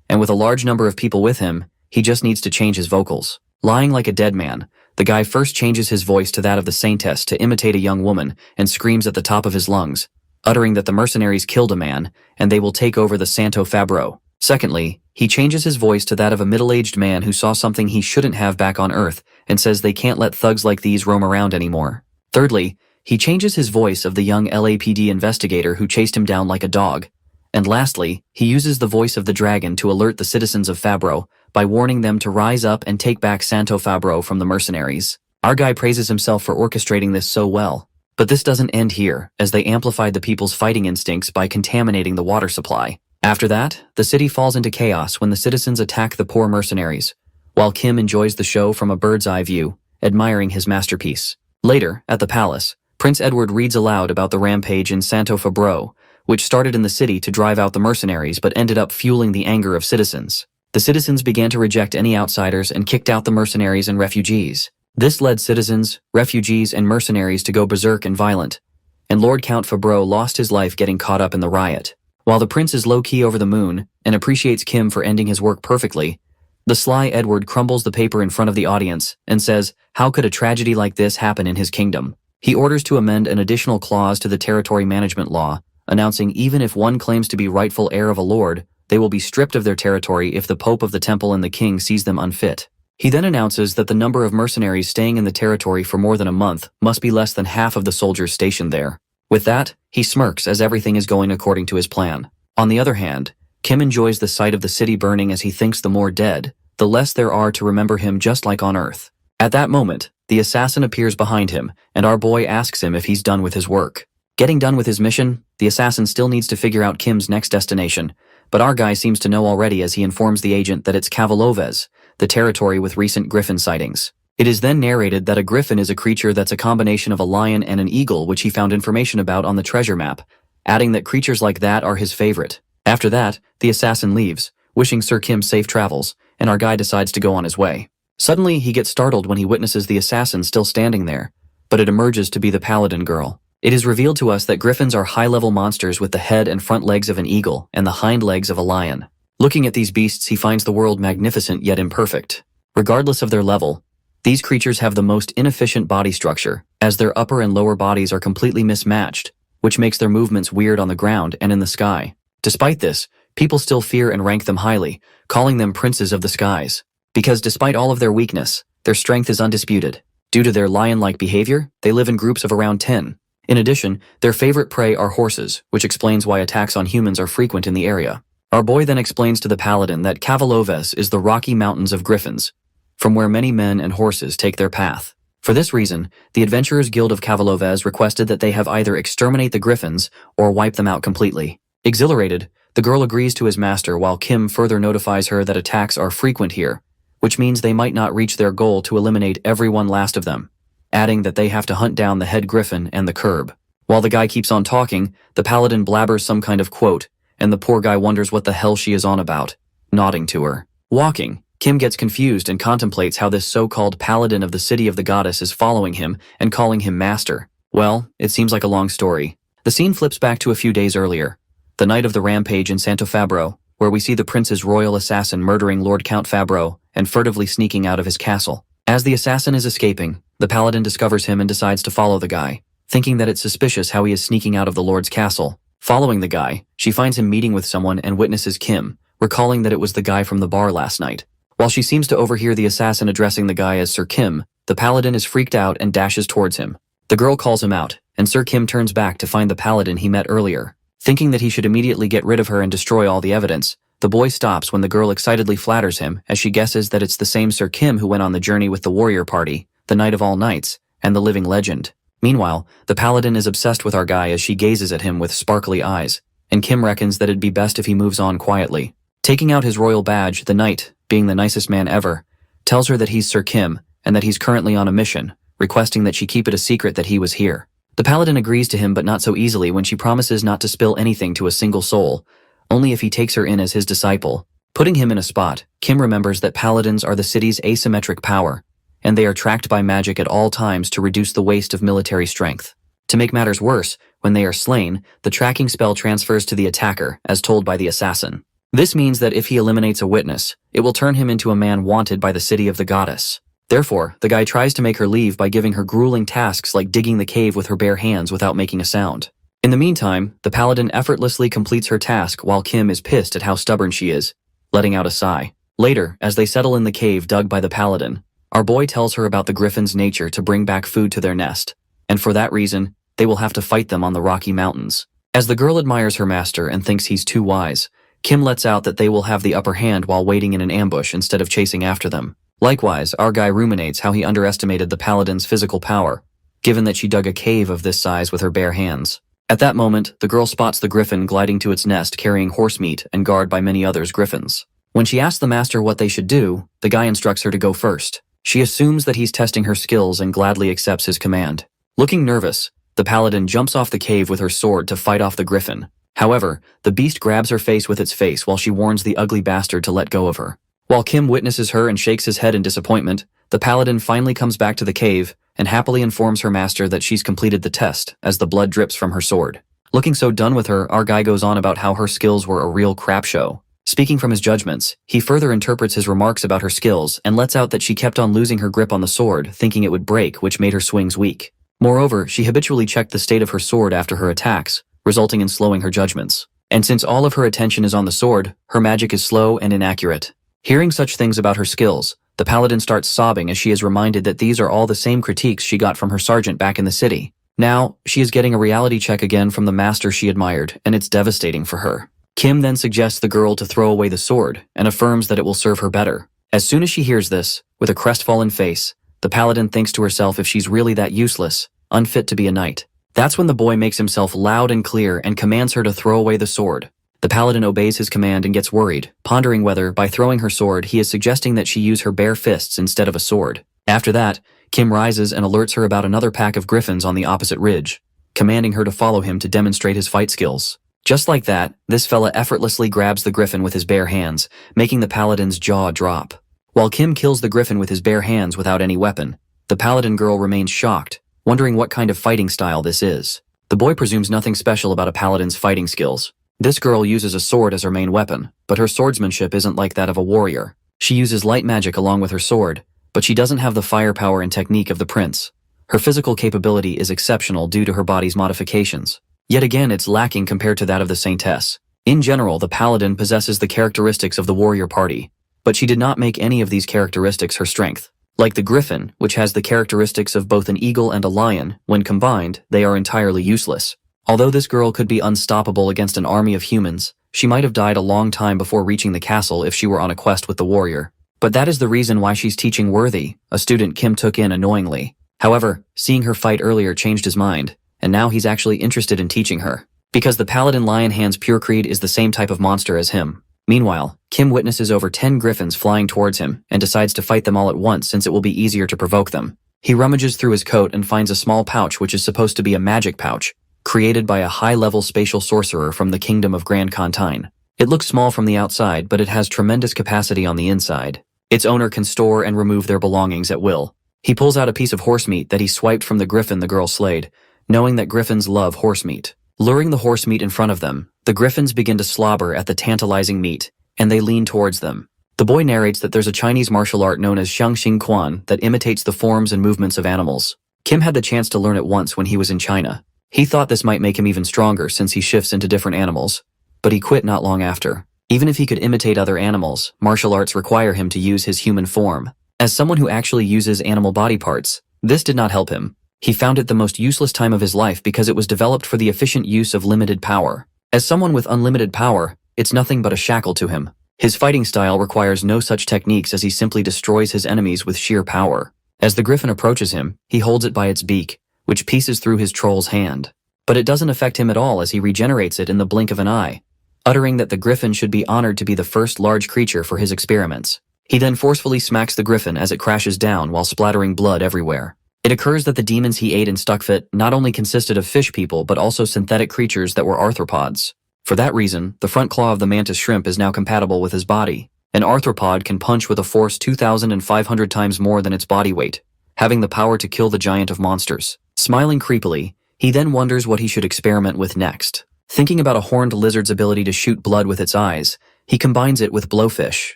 And with a large number of people with him, he just needs to change his vocals. Lying like a dead man, the guy first changes his voice to that of the saintess to imitate a young woman and screams at the top of his lungs, uttering that the mercenaries killed a man and they will take over the Santo Fabreau. Secondly, he changes his voice to that of a middle-aged man who saw something he shouldn't have back on Earth and says they can't let thugs like these roam around anymore. Thirdly, he changes his voice of the young LAPD investigator who chased him down like a dog. And lastly, he uses the voice of the dragon to alert the citizens of Fabreau by warning them to rise up and take back Santo Fabreau from the mercenaries. Our guy praises himself for orchestrating this so well. But this doesn't end here, as they amplified the people's fighting instincts by contaminating the water supply. After that, the city falls into chaos when the citizens attack the poor mercenaries, while Kim enjoys the show from a bird's eye view, admiring his masterpiece. Later, at the palace, Prince Edward reads aloud about the rampage in Santo Fabreau, which started in the city to drive out the mercenaries but ended up fueling the anger of citizens. The citizens began to reject any outsiders and kicked out the mercenaries and refugees. This led citizens, refugees, and mercenaries to go berserk and violent, and Lord Count Fabreau lost his life getting caught up in the riot. While the prince is low-key over the moon and appreciates Kim for ending his work perfectly, the sly Edward crumbles the paper in front of the audience and says, how could a tragedy like this happen in his kingdom? He orders to amend an additional clause to the territory management law, announcing even if one claims to be rightful heir of a lord, they will be stripped of their territory if the Pope of the Temple and the king sees them unfit. He then announces that the number of mercenaries staying in the territory for more than a month must be less than half of the soldiers stationed there. With that, he smirks as everything is going according to his plan. On the other hand, Kim enjoys the sight of the city burning as he thinks the more dead, the less there are to remember him, just like on Earth. At that moment, the assassin appears behind him, and our boy asks him if he's done with his work. Getting done with his mission, the assassin still needs to figure out Kim's next destination, but our guy seems to know already as he informs the agent that it's Cavaloves, the territory with recent griffin sightings. It is then narrated that a griffin is a creature that's a combination of a lion and an eagle, which he found information about on the treasure map, adding that creatures like that are his favorite. After that, the assassin leaves, wishing Sir Kim safe travels, and our guy decides to go on his way. Suddenly, he gets startled when he witnesses the assassin still standing there, but it emerges to be the paladin girl. It is revealed to us that griffins are high-level monsters with the head and front legs of an eagle and the hind legs of a lion. Looking at these beasts, he finds the world magnificent yet imperfect. Regardless of their level, these creatures have the most inefficient body structure, as their upper and lower bodies are completely mismatched, which makes their movements weird on the ground and in the sky. Despite this, people still fear and rank them highly, calling them princes of the skies. Because despite all of their weakness, their strength is undisputed. Due to their lion-like behavior, they live in groups of around 10. In addition, their favorite prey are horses, which explains why attacks on humans are frequent in the area. Our boy then explains to the paladin that Devours is the Rocky Mountains of Griffins, from where many men and horses take their path. For this reason, the Adventurers Guild of Devours requested that they have either exterminate the griffins or wipe them out completely. Exhilarated, the girl agrees to his master while Kim further notifies her that attacks are frequent here, which means they might not reach their goal to eliminate every one last of them, adding that they have to hunt down the head griffin and the curb. While the guy keeps on talking, the paladin blabbers some kind of quote, and the poor guy wonders what the hell she is on about, nodding to her. Walking, Kim gets confused and contemplates how this so-called paladin of the city of the goddess is following him and calling him master. Well, it seems like a long story. The scene flips back to a few days earlier, the night of the rampage in Santo Fabro, where we see the prince's royal assassin murdering Lord Count Fabro and furtively sneaking out of his castle. As the assassin is escaping, the paladin discovers him and decides to follow the guy, thinking that it's suspicious how he is sneaking out of the lord's castle. Following the guy, she finds him meeting with someone and witnesses Kim, recalling that it was the guy from the bar last night. While she seems to overhear the assassin addressing the guy as Sir Kim, the paladin is freaked out and dashes towards him. The girl calls him out, and Sir Kim turns back to find the paladin he met earlier. Thinking that he should immediately get rid of her and destroy all the evidence, the boy stops when the girl excitedly flatters him as she guesses that it's the same Sir Kim who went on the journey with the warrior party, the Night of All Nights, and the living legend. Meanwhile, the paladin is obsessed with our guy as she gazes at him with sparkly eyes, and Kim reckons that it'd be best if he moves on quietly. Taking out his royal badge, the knight, being the nicest man ever, tells her that he's Sir Kim and that he's currently on a mission, requesting that she keep it a secret that he was here. The paladin agrees to him, but not so easily when she promises not to spill anything to a single soul, only if he takes her in as his disciple. Putting him in a spot, Kim remembers that paladins are the city's asymmetric power, and they are tracked by magic at all times to reduce the waste of military strength. To make matters worse, when they are slain, the tracking spell transfers to the attacker, as told by the assassin. This means that if he eliminates a witness, it will turn him into a man wanted by the city of the goddess. Therefore, the guy tries to make her leave by giving her grueling tasks like digging the cave with her bare hands without making a sound. In the meantime, the paladin effortlessly completes her task while Kim is pissed at how stubborn she is, letting out a sigh. Later, as they settle in the cave dug by the paladin, our boy tells her about the griffin's nature to bring back food to their nest, and for that reason, they will have to fight them on the Rocky Mountains. As the girl admires her master and thinks he's too wise, Kim lets out that they will have the upper hand while waiting in an ambush instead of chasing after them. Likewise, our guy ruminates how he underestimated the paladin's physical power, given that she dug a cave of this size with her bare hands. At that moment, the girl spots the griffin gliding to its nest carrying horse meat and guarded by many others griffins. When she asks the master what they should do, the guy instructs her to go first. She assumes that he's testing her skills and gladly accepts his command. Looking nervous, the paladin jumps off the cave with her sword to fight off the griffin. However, the beast grabs her face with its face while she warns the ugly bastard to let go of her. While Kim witnesses her and shakes his head in disappointment, the paladin finally comes back to the cave and happily informs her master that she's completed the test as the blood drips from her sword. Looking so done with her, our guy goes on about how her skills were a real crap show. Speaking from his judgments, he further interprets his remarks about her skills and lets out that she kept on losing her grip on the sword, thinking it would break, which made her swings weak. Moreover, she habitually checked the state of her sword after her attacks, resulting in slowing her judgments. And since all of her attention is on the sword, her magic is slow and inaccurate. Hearing such things about her skills, the paladin starts sobbing as she is reminded that these are all the same critiques she got from her sergeant back in the city. Now, she is getting a reality check again from the master she admired, and it's devastating for her. Kim then suggests the girl to throw away the sword, and affirms that it will serve her better. As soon as she hears this, with a crestfallen face, the paladin thinks to herself if she's really that useless, unfit to be a knight. That's when the boy makes himself loud and clear and commands her to throw away the sword. The paladin obeys his command and gets worried, pondering whether, by throwing her sword, he is suggesting that she use her bare fists instead of a sword. After that, Kim rises and alerts her about another pack of griffins on the opposite ridge, commanding her to follow him to demonstrate his fight skills. Just like that, this fella effortlessly grabs the griffin with his bare hands, making the paladin's jaw drop. While Kim kills the griffin with his bare hands without any weapon, the paladin girl remains shocked, wondering what kind of fighting style this is. The boy presumes nothing special about a paladin's fighting skills. This girl uses a sword as her main weapon, but her swordsmanship isn't like that of a warrior. She uses light magic along with her sword, but she doesn't have the firepower and technique of the prince. Her physical capability is exceptional due to her body's modifications. Yet again, it's lacking compared to that of the saintess. In general, the paladin possesses the characteristics of the warrior party, but she did not make any of these characteristics her strength. Like the griffin, which has the characteristics of both an eagle and a lion, when combined, they are entirely useless. Although this girl could be unstoppable against an army of humans, she might have died a long time before reaching the castle if she were on a quest with the warrior. But that is the reason why she's teaching worthy, a student Kim took in unknowingly. However, seeing her fight earlier changed his mind, and now he's actually interested in teaching her. Because the paladin Lionhand's pure creed is the same type of monster as him. Meanwhile, Kim witnesses over 10 griffins flying towards him and decides to fight them all at once since it will be easier to provoke them. He rummages through his coat and finds a small pouch which is supposed to be a magic pouch, created by a high-level spatial sorcerer from the kingdom of Grand Contine. It looks small from the outside, but it has tremendous capacity on the inside. Its owner can store and remove their belongings at will. He pulls out a piece of horse meat that he swiped from the griffin the girl slayed, knowing that griffins love horse meat. Luring the horse meat in front of them, the griffins begin to slobber at the tantalizing meat, and they lean towards them. The boy narrates that there's a Chinese martial art known as Xiangxing Quan that imitates the forms and movements of animals. Kim had the chance to learn it once when he was in China. He thought this might make him even stronger since he shifts into different animals, but he quit not long after. Even if he could imitate other animals, martial arts require him to use his human form. As someone who actually uses animal body parts, this did not help him. He found it the most useless time of his life because it was developed for the efficient use of limited power. As someone with unlimited power, it's nothing but a shackle to him. His fighting style requires no such techniques as he simply destroys his enemies with sheer power. As the griffin approaches him, he holds it by its beak, which pieces through his troll's hand. But it doesn't affect him at all as he regenerates it in the blink of an eye, uttering that the griffin should be honored to be the first large creature for his experiments. He then forcefully smacks the griffin as it crashes down while splattering blood everywhere. It occurs that the demons he ate in Stuckfit not only consisted of fish people but also synthetic creatures that were arthropods. For that reason, the front claw of the mantis shrimp is now compatible with his body. An arthropod can punch with a force 2,500 times more than its body weight, having the power to kill the giant of monsters. Smiling creepily, he then wonders what he should experiment with next. Thinking about a horned lizard's ability to shoot blood with its eyes, he combines it with blowfish.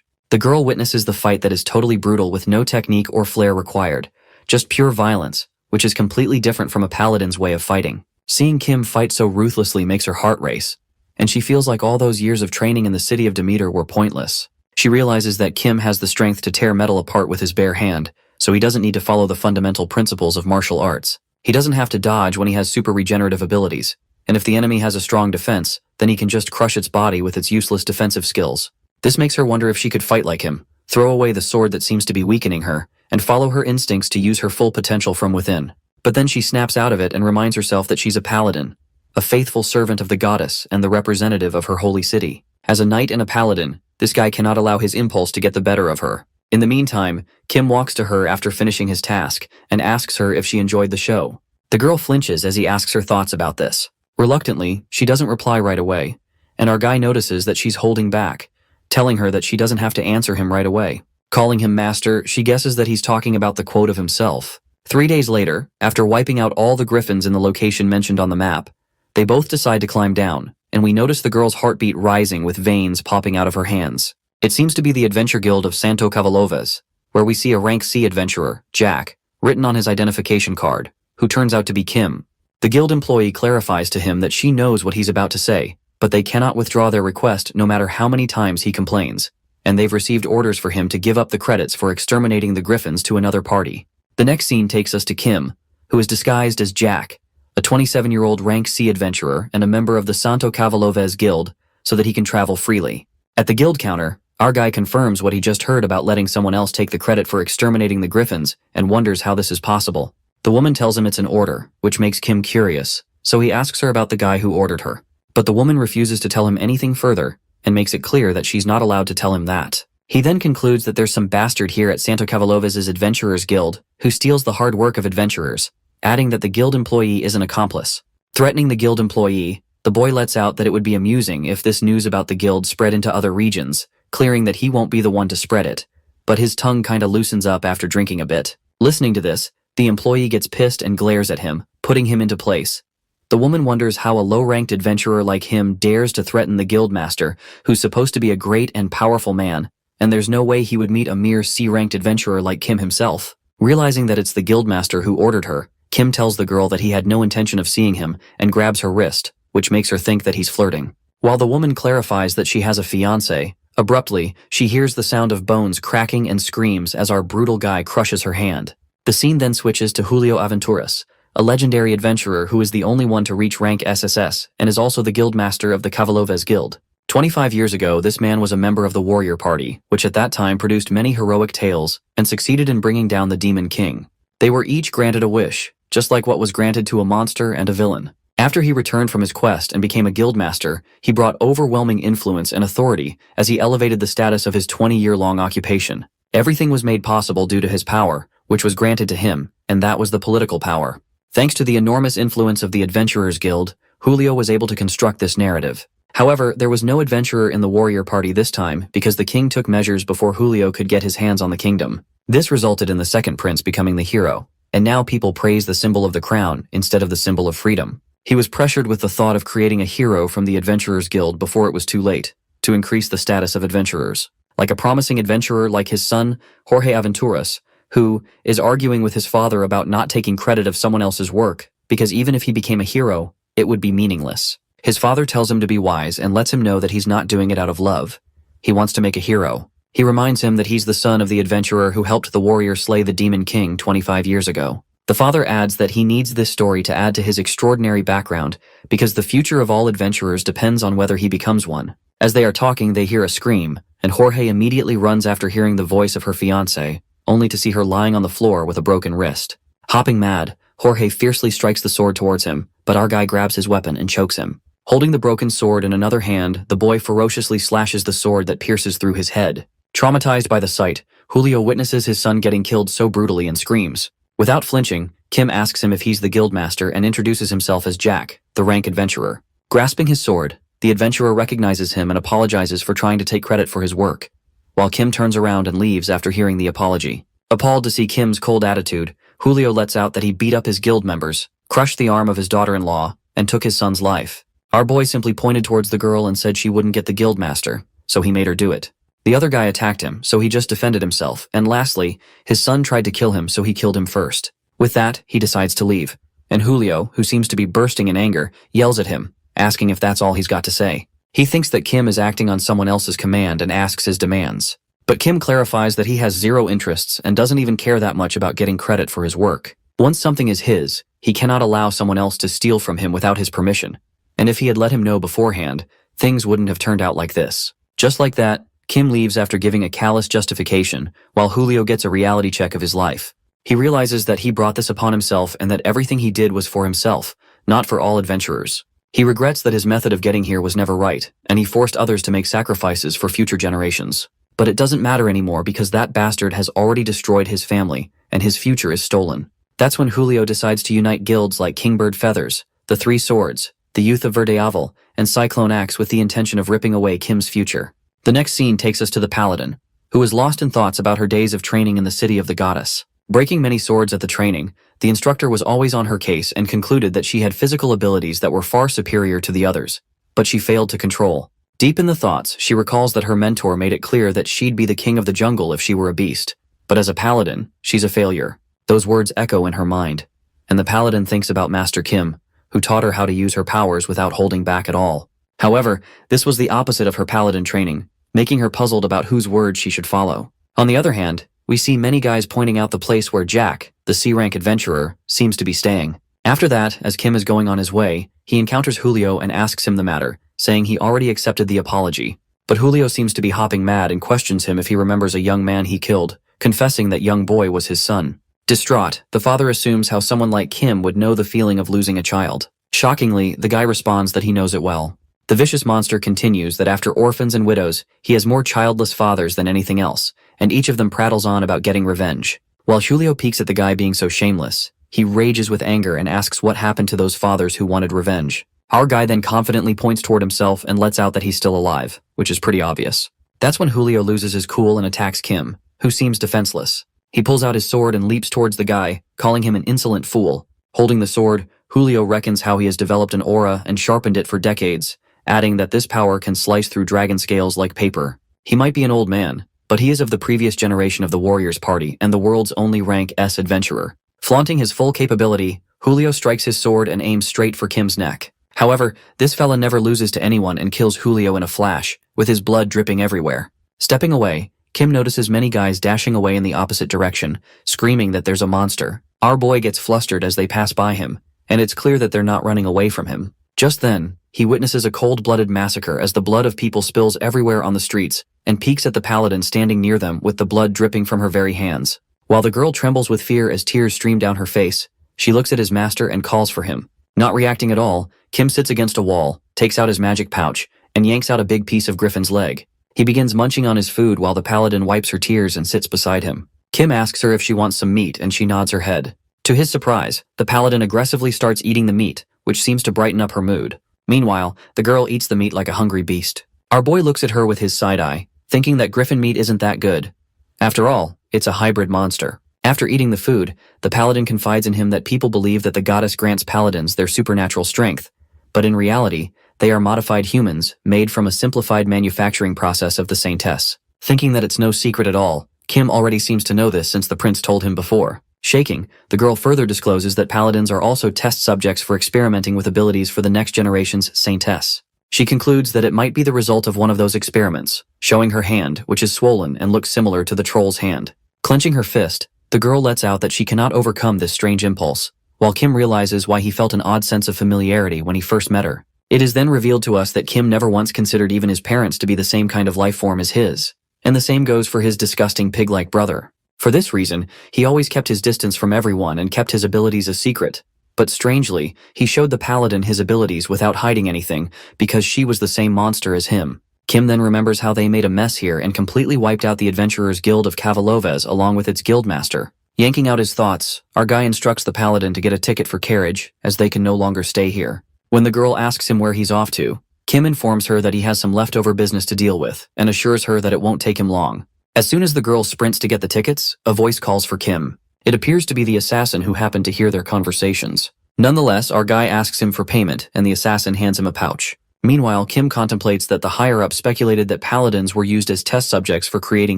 The girl witnesses the fight that is totally brutal with no technique or flair required, just pure violence, which is completely different from a paladin's way of fighting. Seeing Kim fight so ruthlessly makes her heart race, and she feels like all those years of training in the city of Demeter were pointless. She realizes that Kim has the strength to tear metal apart with his bare hand, so he doesn't need to follow the fundamental principles of martial arts. He doesn't have to dodge when he has super regenerative abilities, and if the enemy has a strong defense, then he can just crush its body with its useless defensive skills. This makes her wonder if she could fight like him, throw away the sword that seems to be weakening her, and follow her instincts to use her full potential from within. But then she snaps out of it and reminds herself that she's a paladin, a faithful servant of the goddess and the representative of her holy city. As a knight and a paladin, this guy cannot allow his impulse to get the better of her. In the meantime, Kim walks to her after finishing his task and asks her if she enjoyed the show. The girl flinches as he asks her thoughts about this. Reluctantly, she doesn't reply right away, and our guy notices that she's holding back, telling her that she doesn't have to answer him right away. Calling him master, she guesses that he's talking about the quote of himself. 3 days later, after wiping out all the griffins in the location mentioned on the map, they both decide to climb down, and we notice the girl's heartbeat rising with veins popping out of her hands. It seems to be the adventure guild of Santo Cavalovas, where we see a rank C adventurer, Jack, written on his identification card, who turns out to be Kim. The guild employee clarifies to him that she knows what he's about to say, but they cannot withdraw their request no matter how many times he complains, and they've received orders for him to give up the credits for exterminating the griffins to another party. The next scene takes us to Kim, who is disguised as Jack, a 27-year-old rank C adventurer and a member of the Santo Cavalovas guild, so that he can travel freely. At the guild counter, our guy confirms what he just heard about letting someone else take the credit for exterminating the griffins and wonders how this is possible. The woman tells him it's an order, which makes Kim curious, so he asks her about the guy who ordered her. But the woman refuses to tell him anything further and makes it clear that she's not allowed to tell him that. He then concludes that there's some bastard here at Santo Cavalovas' Adventurers Guild who steals the hard work of adventurers, adding that the guild employee is an accomplice. Threatening the guild employee, the boy lets out that it would be amusing if this news about the guild spread into other regions, clearing that he won't be the one to spread it, but his tongue kinda loosens up after drinking a bit. Listening to this, the employee gets pissed and glares at him, putting him into place. The woman wonders how a low-ranked adventurer like him dares to threaten the guildmaster, who's supposed to be a great and powerful man, and there's no way he would meet a mere C-ranked adventurer like Kim himself. Realizing that it's the guildmaster who ordered her, Kim tells the girl that he had no intention of seeing him and grabs her wrist, which makes her think that he's flirting. While the woman clarifies that she has a fiancé, abruptly, she hears the sound of bones cracking and screams as our brutal guy crushes her hand. The scene then switches to Julio Aventuras, a legendary adventurer who is the only one to reach rank SSS and is also the guildmaster of the Cavaloves Guild. 25 years ago, this man was a member of the Warrior Party, which at that time produced many heroic tales and succeeded in bringing down the Demon King. They were each granted a wish, just like what was granted to a monster and a villain. After he returned from his quest and became a guildmaster, he brought overwhelming influence and authority as he elevated the status of his 20-year-long occupation. Everything was made possible due to his power, which was granted to him, and that was the political power. Thanks to the enormous influence of the Adventurers Guild, Julio was able to construct this narrative. However, there was no adventurer in the warrior party this time because the king took measures before Julio could get his hands on the kingdom. This resulted in the second prince becoming the hero, and now people praise the symbol of the crown instead of the symbol of freedom. He was pressured with the thought of creating a hero from the Adventurers Guild before it was too late, to increase the status of adventurers. Like a promising adventurer like his son, Jorge Aventuras, who is arguing with his father about not taking credit of someone else's work, because even if he became a hero, it would be meaningless. His father tells him to be wise and lets him know that he's not doing it out of love. He wants to make a hero. He reminds him that he's the son of the adventurer who helped the warrior slay the Demon King 25 years ago. The father adds that he needs this story to add to his extraordinary background because the future of all adventurers depends on whether he becomes one. As they are talking, they hear a scream, and Jorge immediately runs after hearing the voice of her fiancé, only to see her lying on the floor with a broken wrist. Hopping mad, Jorge fiercely strikes the sword towards him, but our guy grabs his weapon and chokes him. Holding the broken sword in another hand, the boy ferociously slashes the sword that pierces through his head. Traumatized by the sight, Julio witnesses his son getting killed so brutally and screams. Without flinching, Kim asks him if he's the guildmaster and introduces himself as Jack, the rank adventurer. Grasping his sword, the adventurer recognizes him and apologizes for trying to take credit for his work, while Kim turns around and leaves after hearing the apology. Appalled to see Kim's cold attitude, Julio lets out that he beat up his guild members, crushed the arm of his daughter-in-law, and took his son's life. Our boy simply pointed towards the girl and said she wouldn't get the guildmaster, so he made her do it. The other guy attacked him, so he just defended himself, and lastly, his son tried to kill him, so he killed him first. With that, he decides to leave, and Julio, who seems to be bursting in anger, yells at him, asking if that's all he's got to say. He thinks that Kim is acting on someone else's command and asks his demands. But Kim clarifies that he has zero interests and doesn't even care that much about getting credit for his work. Once something is his, he cannot allow someone else to steal from him without his permission. And if he had let him know beforehand, things wouldn't have turned out like this. Just like that, Kim leaves after giving a callous justification, while Julio gets a reality check of his life. He realizes that he brought this upon himself and that everything he did was for himself, not for all adventurers. He regrets that his method of getting here was never right, and he forced others to make sacrifices for future generations. But it doesn't matter anymore because that bastard has already destroyed his family, and his future is stolen. That's when Julio decides to unite guilds like Kingbird Feathers, the Three Swords, the Youth of Verdeavel, and Cyclone Axe with the intention of ripping away Kim's future. The next scene takes us to the Paladin, who is lost in thoughts about her days of training in the city of the goddess. Breaking many swords at the training, the instructor was always on her case and concluded that she had physical abilities that were far superior to the others, but she failed to control. Deep in the thoughts, she recalls that her mentor made it clear that she'd be the king of the jungle if she were a beast. But as a paladin, she's a failure. Those words echo in her mind, and the paladin thinks about Master Kim, who taught her how to use her powers without holding back at all. However, this was the opposite of her paladin training, making her puzzled about whose words she should follow. On the other hand, we see many guys pointing out the place where Jack, the C-rank adventurer, seems to be staying. After that, as Kim is going on his way, he encounters Julio and asks him the matter, saying he already accepted the apology. But Julio seems to be hopping mad and questions him if he remembers a young man he killed, confessing that young boy was his son. Distraught, the father assumes how someone like Kim would know the feeling of losing a child. Shockingly, the guy responds that he knows it well. The vicious monster continues that after orphans and widows, he has more childless fathers than anything else, and each of them prattles on about getting revenge. While Julio peeks at the guy being so shameless, he rages with anger and asks what happened to those fathers who wanted revenge. Our guy then confidently points toward himself and lets out that he's still alive, which is pretty obvious. That's when Julio loses his cool and attacks Kim, who seems defenseless. He pulls out his sword and leaps towards the guy, calling him an insolent fool. Holding the sword, Julio reckons how he has developed an aura and sharpened it for decades, adding that this power can slice through dragon scales like paper. He might be an old man, but he is of the previous generation of the Warriors Party and the world's only rank S adventurer. Flaunting his full capability, Julio strikes his sword and aims straight for Kim's neck. However, this fella never loses to anyone and kills Julio in a flash, with his blood dripping everywhere. Stepping away, Kim notices many guys dashing away in the opposite direction, screaming that there's a monster. Our boy gets flustered as they pass by him, and it's clear that they're not running away from him. Just then, he witnesses a cold-blooded massacre as the blood of people spills everywhere on the streets, and peeks at the paladin standing near them with the blood dripping from her very hands. While the girl trembles with fear as tears stream down her face, she looks at his master and calls for him. Not reacting at all, Kim sits against a wall, takes out his magic pouch, and yanks out a big piece of Griffin's leg. He begins munching on his food while the paladin wipes her tears and sits beside him. Kim asks her if she wants some meat and she nods her head. To his surprise, the paladin aggressively starts eating the meat, which seems to brighten up her mood. Meanwhile, the girl eats the meat like a hungry beast. Our boy looks at her with his side eye, thinking that griffin meat isn't that good. After all, it's a hybrid monster. After eating the food, the paladin confides in him that people believe that the goddess grants paladins their supernatural strength, but in reality, they are modified humans made from a simplified manufacturing process of the saintess. Thinking that it's no secret at all, Kim already seems to know this since the prince told him before. Shaking, the girl further discloses that paladins are also test subjects for experimenting with abilities for the next generation's saintess. She concludes that it might be the result of one of those experiments, showing her hand, which is swollen and looks similar to the troll's hand. Clenching her fist, the girl lets out that she cannot overcome this strange impulse, while Kim realizes why he felt an odd sense of familiarity when he first met her. It is then revealed to us that Kim never once considered even his parents to be the same kind of life form as his, and the same goes for his disgusting pig-like brother. For this reason, he always kept his distance from everyone and kept his abilities a secret. But strangely, he showed the paladin his abilities without hiding anything, because she was the same monster as him. Kim then remembers how they made a mess here and completely wiped out the Adventurers Guild of Cavaloves along with its guildmaster. Yanking out his thoughts, our guy instructs the paladin to get a ticket for carriage, as they can no longer stay here. When the girl asks him where he's off to, Kim informs her that he has some leftover business to deal with, and assures her that it won't take him long. As soon as the girl sprints to get the tickets, a voice calls for Kim. It appears to be the assassin who happened to hear their conversations. Nonetheless, our guy asks him for payment, and the assassin hands him a pouch. Meanwhile, Kim contemplates that the higher-up speculated that paladins were used as test subjects for creating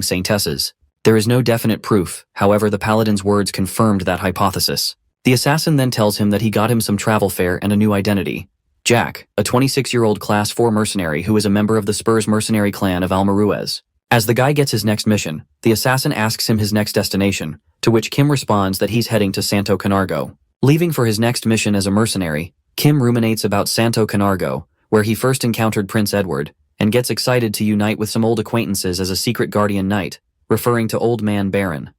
saintesses. There is no definite proof, however the paladin's words confirmed that hypothesis. The assassin then tells him that he got him some travel fare and a new identity. Jack, a 26-year-old Class 4 mercenary who is a member of the Spurs mercenary clan of Almaruez. As the guy gets his next mission, the assassin asks him his next destination, to which Kim responds that he's heading to Santo Canargo. Leaving for his next mission as a mercenary, Kim ruminates about Santo Canargo, where he first encountered Prince Edward, and gets excited to unite with some old acquaintances as a secret guardian knight, referring to Old Man Baron.